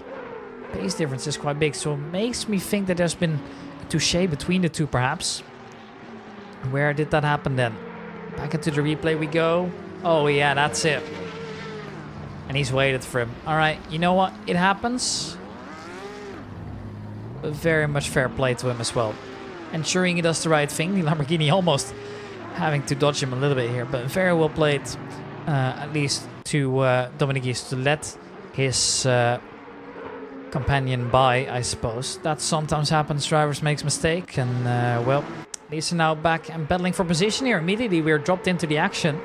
pace difference is quite big. So it makes me think that there's been a touche between the two, perhaps. Where did that happen then? Back into the replay we go. Oh, yeah, that's it. And he's waited for him. All right, you know what? It happens. But very much fair play to him as well. Ensuring he does the right thing. The Lamborghini almost having to dodge him a little bit here. But very well played, at least to Dominic Gies, to let his companion by, I suppose. That sometimes happens. Drivers make mistakes. And, well, these are now back and battling for position here. Immediately we're dropped into the action.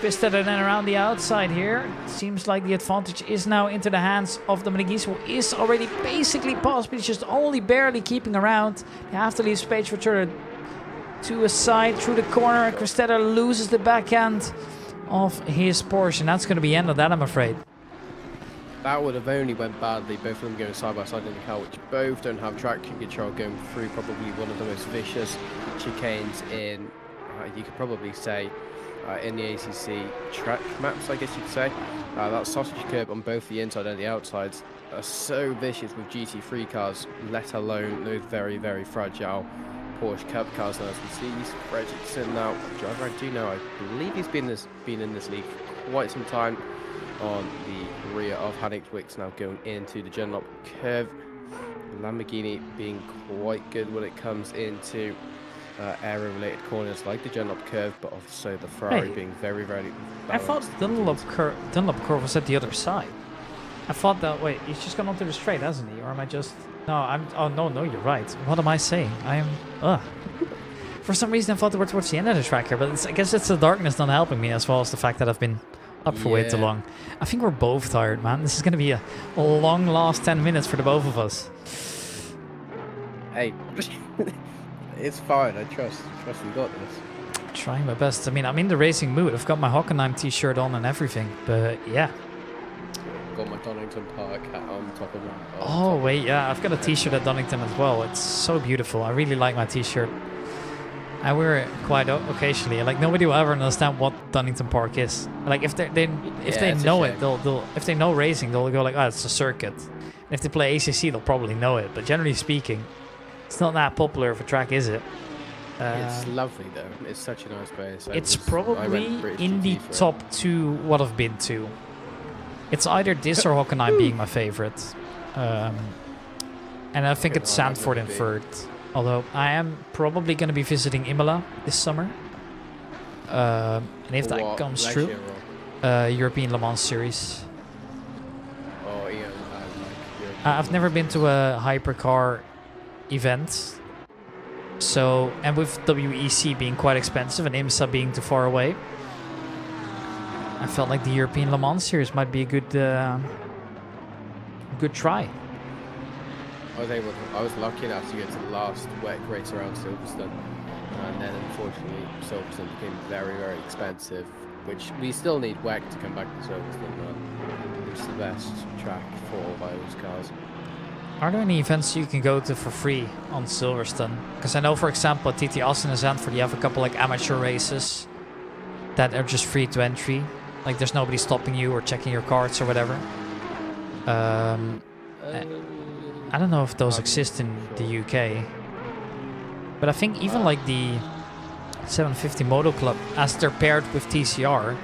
Chris Tedder then around the outside here. Seems like the advantage is now into the hands of Dominic Gies, who is already basically past, but he's just only barely keeping around. They have to leave space for Turner to a side through the corner. Chris Tedder loses the backhand of his Porsche, and that's going to be the end of that, I'm afraid. That would have only went badly, both of them going side by side in the car, which both don't have traction control, going through probably one of the most vicious chicanes in, you could probably say, in the ACC track maps, I guess you could say. That sausage curb on both the inside and the outsides are so vicious with GT3 cars, let alone those very, very fragile Porsche Cup cars. And as we see, Fredriksson now, a driver I do know, I believe he's been in this league for quite some time, on the rear of Hanwicks, now going into the Genlop curve. Lamborghini being quite good when it comes into aero-related corners like the Genlop curve, but also the Ferrari being very, very balanced. I thought Dunlop curve was at the other side. I thought that, wait, he's just gone onto the straight, hasn't he? Or am I just... No, oh, no, you're right. What am I saying? I am... For some reason I thought they were towards the end of the track here, but I guess it's the darkness not helping me, as well as the fact that I've been up for way too long. I think we're both tired, man. This is going to be a long last 10 minutes for the both of us. Hey, it's fine. I trust we got this. Trying my best. I mean, I'm in the racing mood. I've got my Hockenheim t-shirt on and everything, but yeah. Got my Donington Park hat on top of that. Oh, wait, yeah. I've got a t-shirt at Donington as well. It's so beautiful. I really like my t-shirt. I wear it quite occasionally. Like, nobody will ever understand what Donington Park is. Like, if they know it, if they know racing, they'll go like, oh, it's a circuit. And if they play ACC, they'll probably know it. But generally speaking, it's not that popular of a track, is it? It's lovely though. It's such a nice place. It's probably in the top 2 what I've been to. It's either this or Hockenheim being my favorite. And I think it's Zandvoort in third. Although I am probably going to be visiting Imola this summer. And if that comes true, European Le Mans Series. Oh, yeah. I've never been to a hypercar event. So, and with WEC being quite expensive and IMSA being too far away, I felt like the European Le Mans Series might be a good try. I was lucky enough to get to the last wet race around Silverstone and then unfortunately Silverstone became very, very expensive, which we still need WEC to come back to Silverstone, but it's the best track for all those cars. Are there any events you can go to for free on Silverstone? Because I know, for example, at TT Austin and Zandvoort, you have a couple like amateur races that are just free to entry. Like there's nobody stopping you or checking your cards or whatever. I don't know if those exist in the UK. But I think even like the 750 Moto Club, as they're paired with TCR,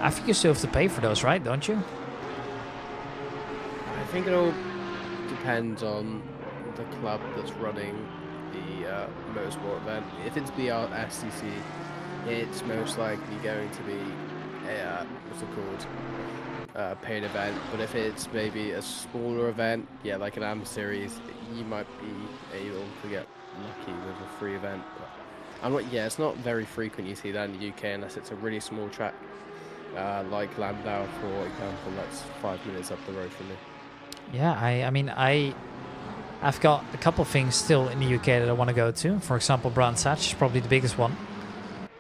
I think you still have to pay for those, right? Don't you? I think it all depends on the club that's running the motorsport event. If it's BRSCC, it's most likely going to be a what's it called, paid event. But if it's maybe a smaller event, yeah, like an AM series, you might be able to get lucky with a free event. But I'm not. Yeah, it's not very frequent you see that in the UK unless it's a really small track, like Landau, for example. That's 5 minutes up the road from me. Yeah, I mean, I've got a couple things still in the UK that I want to go to. For example, Brands Hatch is probably the biggest one.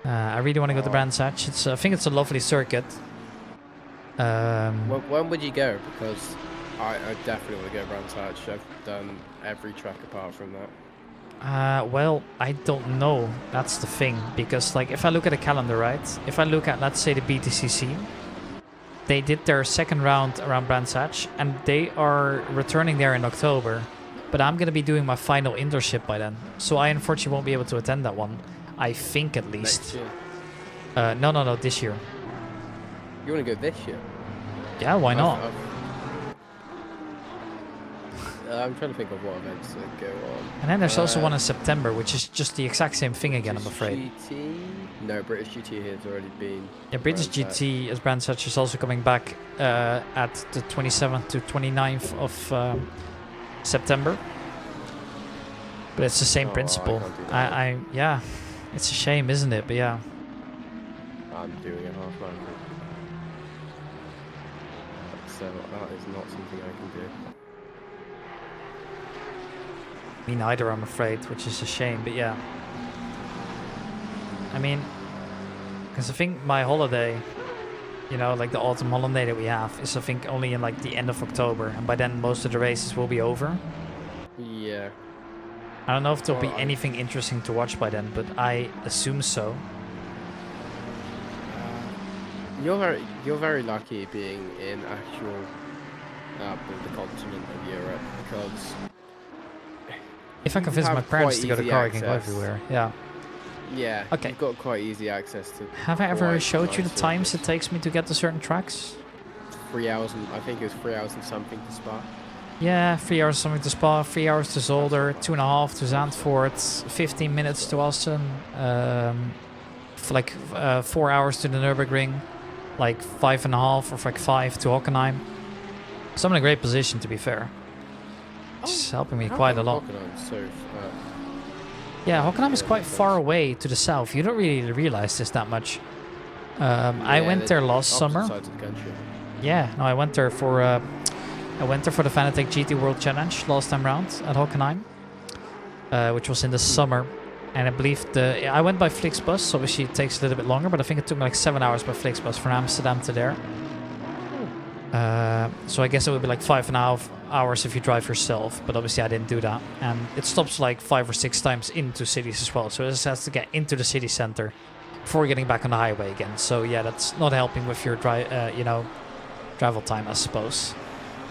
I really want to go to Brands Hatch. I think it's a lovely circuit. When would you go? Because I definitely want to go Brands Hatch. I've done every track apart from that. Well, I don't know. That's the thing. Because, like, if I look at the calendar, right? If I look at, let's say, the BTCC, they did their second round around Brands Hatch, and they are returning there in October. But I'm going to be doing my final internship by then. So I unfortunately won't be able to attend that one. I think, at least. Next year. No, this year. You want to go this year? Yeah, why not? I'm trying to think of what events that go on. And then there's also one in September, which is just the exact same thing again, I'm afraid. GT? No, British GT has already been. Yeah, British GT as Brands Hatch is also coming back at the 27th to 29th of September. But it's the same principle. Yeah, it's a shame, isn't it? But yeah. I'm doing a half marathon. So that is not something I can do. Me neither, I'm afraid, which is a shame, but yeah. I mean, because I think my holiday, you know, like the autumn holiday that we have, is I think only in like the end of October, and by then most of the races will be over. Yeah. I don't know if there'll be anything interesting to watch by then, but I assume so. You're very lucky being in actual the continent of Europe, because if I can visit my parents to go to car, I can go everywhere. Yeah. Yeah. Okay. You've got quite easy access to. Have I ever showed you the times it takes me to get to certain tracks? 3 hours and I think it was 3 hours and something to Spa. Yeah, 3 hours something to Spa, 3 hours to Zolder, 2.5 to Zandvoort, 15 minutes to Austin, for like 4 hours to the Nurburgring, like 5.5 or like 5 to Hockenheim. So I'm in a great position, to be fair. It's helping me quite a lot. Yeah, Hockenheim is quite far away to the south. You don't really realize this that much. I went there last summer. Yeah, no, I went there for the Fanatec GT World Challenge last time round at Hockenheim, which was in the summer. And I believe I went by Flixbus, so obviously it takes a little bit longer, but I think it took me like 7 hours by Flixbus from Amsterdam to there. So I guess it would be like 5.5 hours if you drive yourself, but obviously I didn't do that. And it stops like 5 or 6 times into cities as well, so it just has to get into the city center before getting back on the highway again. So yeah, that's not helping with your travel time, I suppose.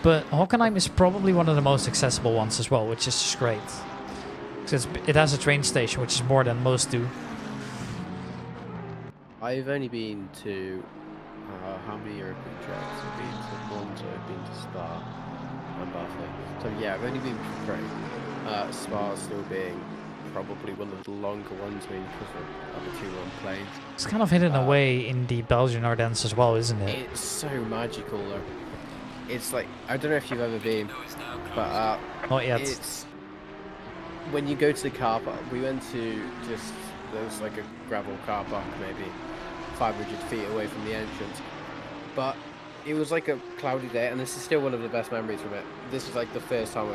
But Hockenheim is probably one of the most accessible ones as well, which is just great. Because it has a train station, which is more than most do. I've only been to how many European tracks? I've been to Monza, I've been to Spa and Barcelona. So yeah, I've only been to 3. Spa still being probably one of the longer ones, I mean, because of the 2-1 planes. It's kind of hidden away in the Belgian Ardennes as well, isn't it? It's so magical though. It's like, I don't know if you've ever been, but not yet. It's when you go to the car park. We went to there's like a gravel car park maybe 500 feet away from the entrance, but it was like a cloudy day, and this is still one of the best memories from it. This was like the first time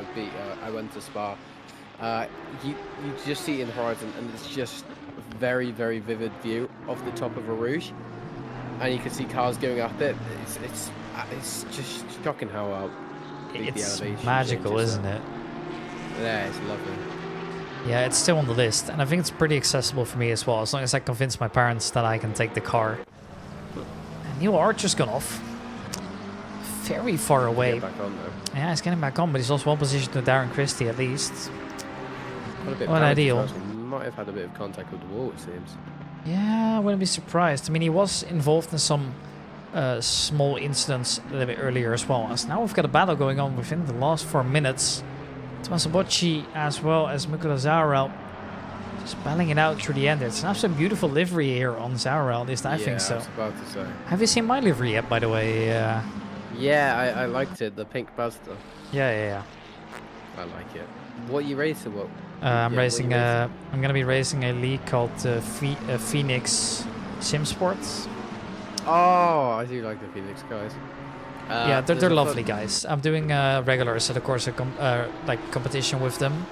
I went to Spa. You just see it in the horizon, and it's just very, very vivid view of the top of a Rouge, and you can see cars going up it. It's just shocking how big the It's elevation magical, changes isn't are. it? Yeah, it's lovely. Yeah, it's still on the list, and I think it's pretty accessible for me as well, as long as I convince my parents that I can take the car. And Neil Archer's gone off. Very far away. Get back on though. Yeah, he's getting back on, but he's also well positioned to Darren Christie at least. Got a bit Not balanced ideal. as well, so he might have had a bit of contact with the wall, it seems. Yeah, I wouldn't be surprised. I mean, he was involved in some small incidents a little bit earlier as well. As now we've got a battle going on within the last 4 minutes. Tommaso Bocci as well as Mikola Zaurel just battling it out through the end. It's an absolutely beautiful livery here on Zaurel, at least I think so. I was about to say. Have you seen my livery yet, by the way? Yeah, I liked it. The pink Buster. Yeah. I like it. What are you racing? What? I'm Yeah, racing. what are you I'm gonna be racing a league called Phoenix Sim Sports. Oh, I do like the Phoenix guys. Yeah, there's they're a lovely fun- guys. I'm doing regulars at, of course, like competition with them,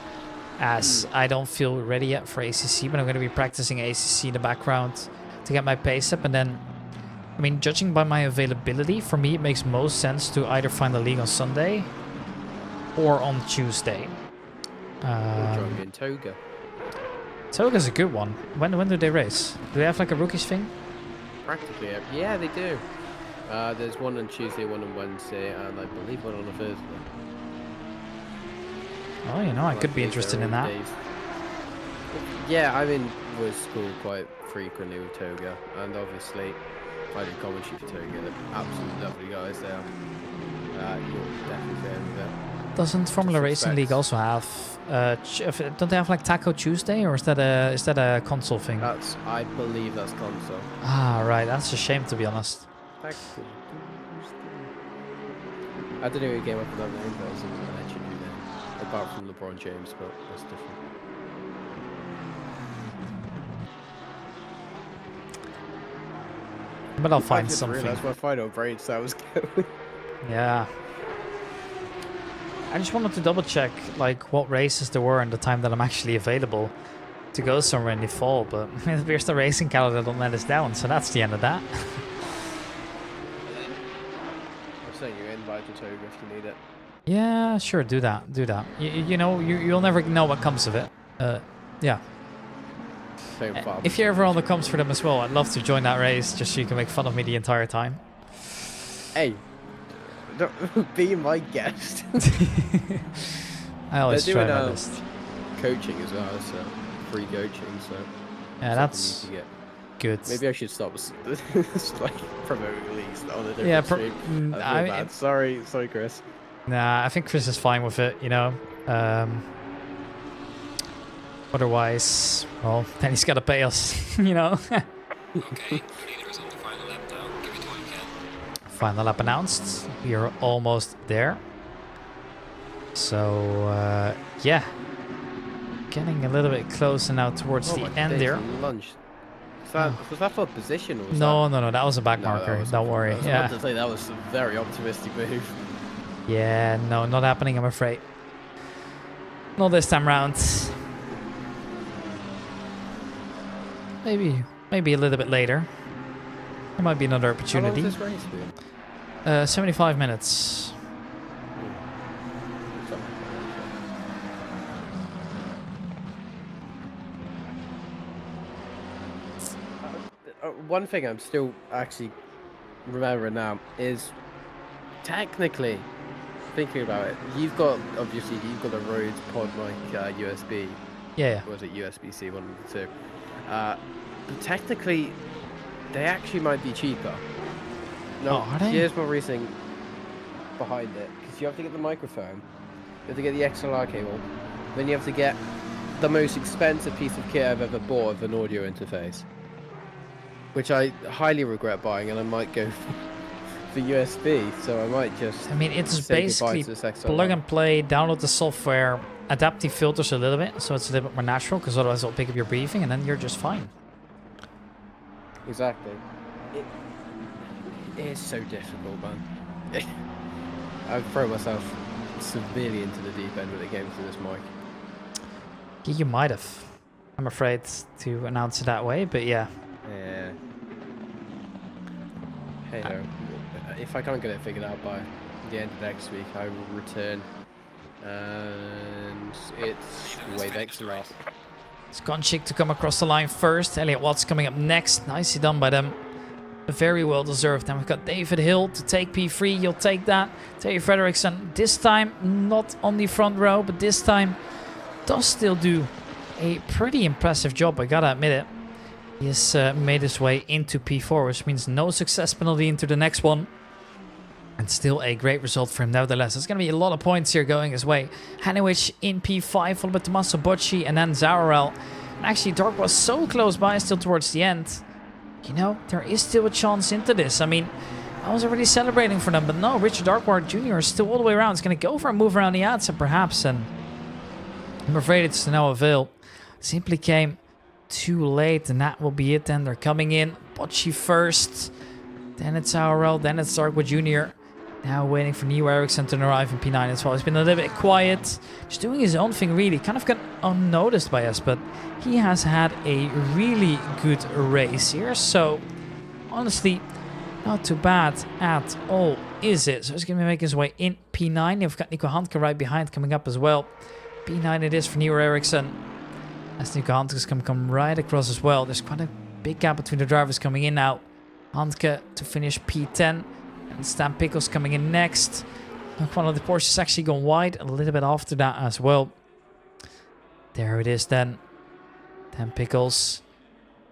as I don't feel ready yet for ACC, but I'm going to be practicing ACC in the background to get my pace up. And then, I mean, judging by my availability, for me, it makes most sense to either find the league on Sunday or on Tuesday. Join me in Toga. Toga's a good one. When do they race? Do they have like a rookies thing? Practically, yeah, they do. There's one on Tuesday, one on Wednesday, and I believe one on a Thursday. Oh, you know, I could be interested in that. Yeah, I'm in with school quite frequently with Toga, and obviously I do commentary for Toga. They're absolutely lovely guys there. You're definitely there with it. Doesn't Formula Racing League also have? Don't they have like Taco Tuesday, or is that a console thing? I believe that's console. Ah, right. That's a shame, to be honest. Taco Tuesday. I don't know who came up with that name, but it was a legendary name. Apart from LeBron James, but that's different. But I'll find something. That's my final brain cells going. Yeah. I just wanted to double check like what races there were and the time that I'm actually available to go somewhere in the fall, but it appears the racing calendar don't let us down, so that's the end of that. I'm saying you're invited to Toga if you need it. Yeah, sure, do that. You know, you'll never know what comes of it. Yeah. Same farm. If you're ever on the comms for them as well, I'd love to join that race just so you can make fun of me the entire time. Hey, don't be my guest. I always They're try doing, my best. coaching as well, so free coaching, so Yeah, that's something you can good. get. Maybe I should stop like promoting leagues on a different Yeah, stream. I feel bad. Sorry, Chris. Nah, I think Chris is fine with it, you know. Otherwise, well, then he's got to pay us, you know. Okay, leaders on the final lap now. Give it all you can. Final lap announced. We are almost there. So, yeah. Getting a little bit closer now towards the end there. Lunch. Was that for position or was No, that was a back that marker. was Don't worry. I was Yeah. about to say that was a very optimistic move. Yeah, no, not happening, I'm afraid. Not this time round. Maybe a little bit later. There might be another How long opportunity. has this race been? 75 minutes. One thing I'm still actually remembering now is technically thinking about it. You've got a Rhodes Pod mic USB. Yeah. Or was it USB-C, one of the two? But technically, they actually might be cheaper. No, Oh, are they? here's my reasoning behind it. Because you have to get the microphone, you have to get the XLR cable, then you have to get the most expensive piece of kit I've ever bought of an audio interface. Which I highly regret buying, and I might go for USB, so I might just I mean, it's say goodbye basically to this XLR. plug and play, download the software, adapt the filters a little bit, so it's a little bit more natural, because otherwise it'll pick up your breathing, and then you're just fine. Exactly. It is so difficult, man. I've thrown myself severely into the deep end when it came to this mic. Yeah, you might have. I'm afraid to announce it that way, but yeah. Yeah. Hey ho. If I can't get it figured out by the end of next week, I will return. And it's way back to last. It's Gonchik to come across the line first. Elliot Watts coming up next. Nicely done by them. Very well deserved. Then we've got David Hill to take P3. You'll take that. Terry Frederickson, this time not on the front row, but this time does still do a pretty impressive job. I gotta admit it. He has made his way into P4, which means no success penalty into the next one. And still a great result for him nevertheless. There's going to be a lot of points here going his way. Hanowich in P5, followed by Tommaso Bocci and then Zaurel. And actually, Dark was so close by still towards the end. You know, there is still a chance into this. I mean, I was already celebrating for them, but no, Richard Darkward Jr. is still all the way around. It's going to go for a move around the outside perhaps, and I'm afraid it's to no avail. Simply came too late, and that will be it then. They're coming in. Bocci first, then it's Zaurel, then it's Darkwood Jr. Now waiting for Neo Eriksson to arrive in P9 as well. He's been a little bit quiet, just doing his own thing really. Kind of got unnoticed by us, but he has had a really good race here. So, honestly, not too bad at all, is it? So he's going to be making his way in P9. We've got Nico Handke right behind coming up as well. P9 it is for Neo Eriksson. As Nico Handke is going to come right across as well. There's quite a big gap between the drivers coming in now. Handke to finish P10. And Stan Pickles coming in next. One of the Porsches actually gone wide a little bit after that as well. There it is then. 10 Pickles.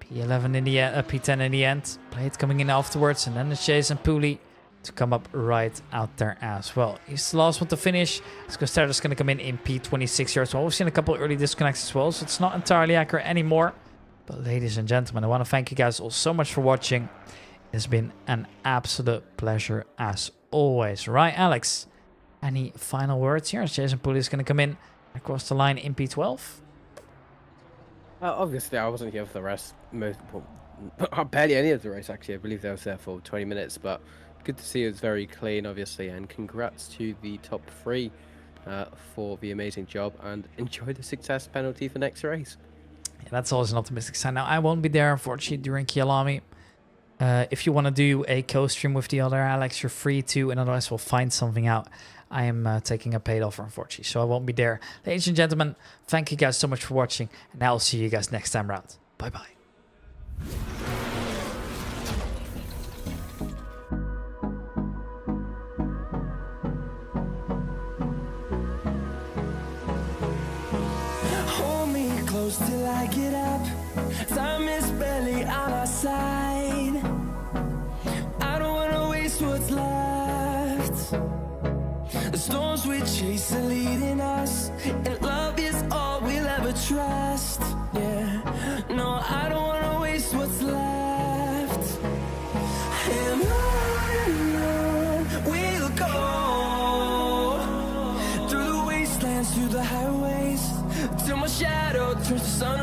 P11 in the end, P10 in the end. Blade coming in afterwards. And then it's Jason Pooley to come up right out there as well. He's the last one to finish. Scoster's going to come in P26 here as well. We've seen a couple of early disconnects as well, so it's not entirely accurate anymore. But ladies and gentlemen, I want to thank you guys all so much for watching. It's been an absolute pleasure as always. Right, Alex? Any final words here? Jason Pooley is going to come in across the line in P12. Obviously, I wasn't here for the rest. Barely any of the race, actually. I believe I was there for 20 minutes, but good to see it was very clean, obviously. And congrats to the top three for the amazing job, and enjoy the success penalty for next race. Yeah, that's always an optimistic sign. Now, I won't be there, unfortunately, during Kialami. If you want to do a co-stream with the other Alex, you're free to, and otherwise we'll find something out. I am taking a paid offer, unfortunately, so I won't be there. Ladies and gentlemen, thank you guys so much for watching, and I'll see you guys next time round. Bye-bye. Hold me close till I get up. Time is barely on our side. I don't wanna waste what's left. The storms we chase are leading us, and love is all we'll ever trust. Yeah, no, I don't wanna waste what's left. And on we'll go, through the wastelands, through the highways, till my shadow turns to sun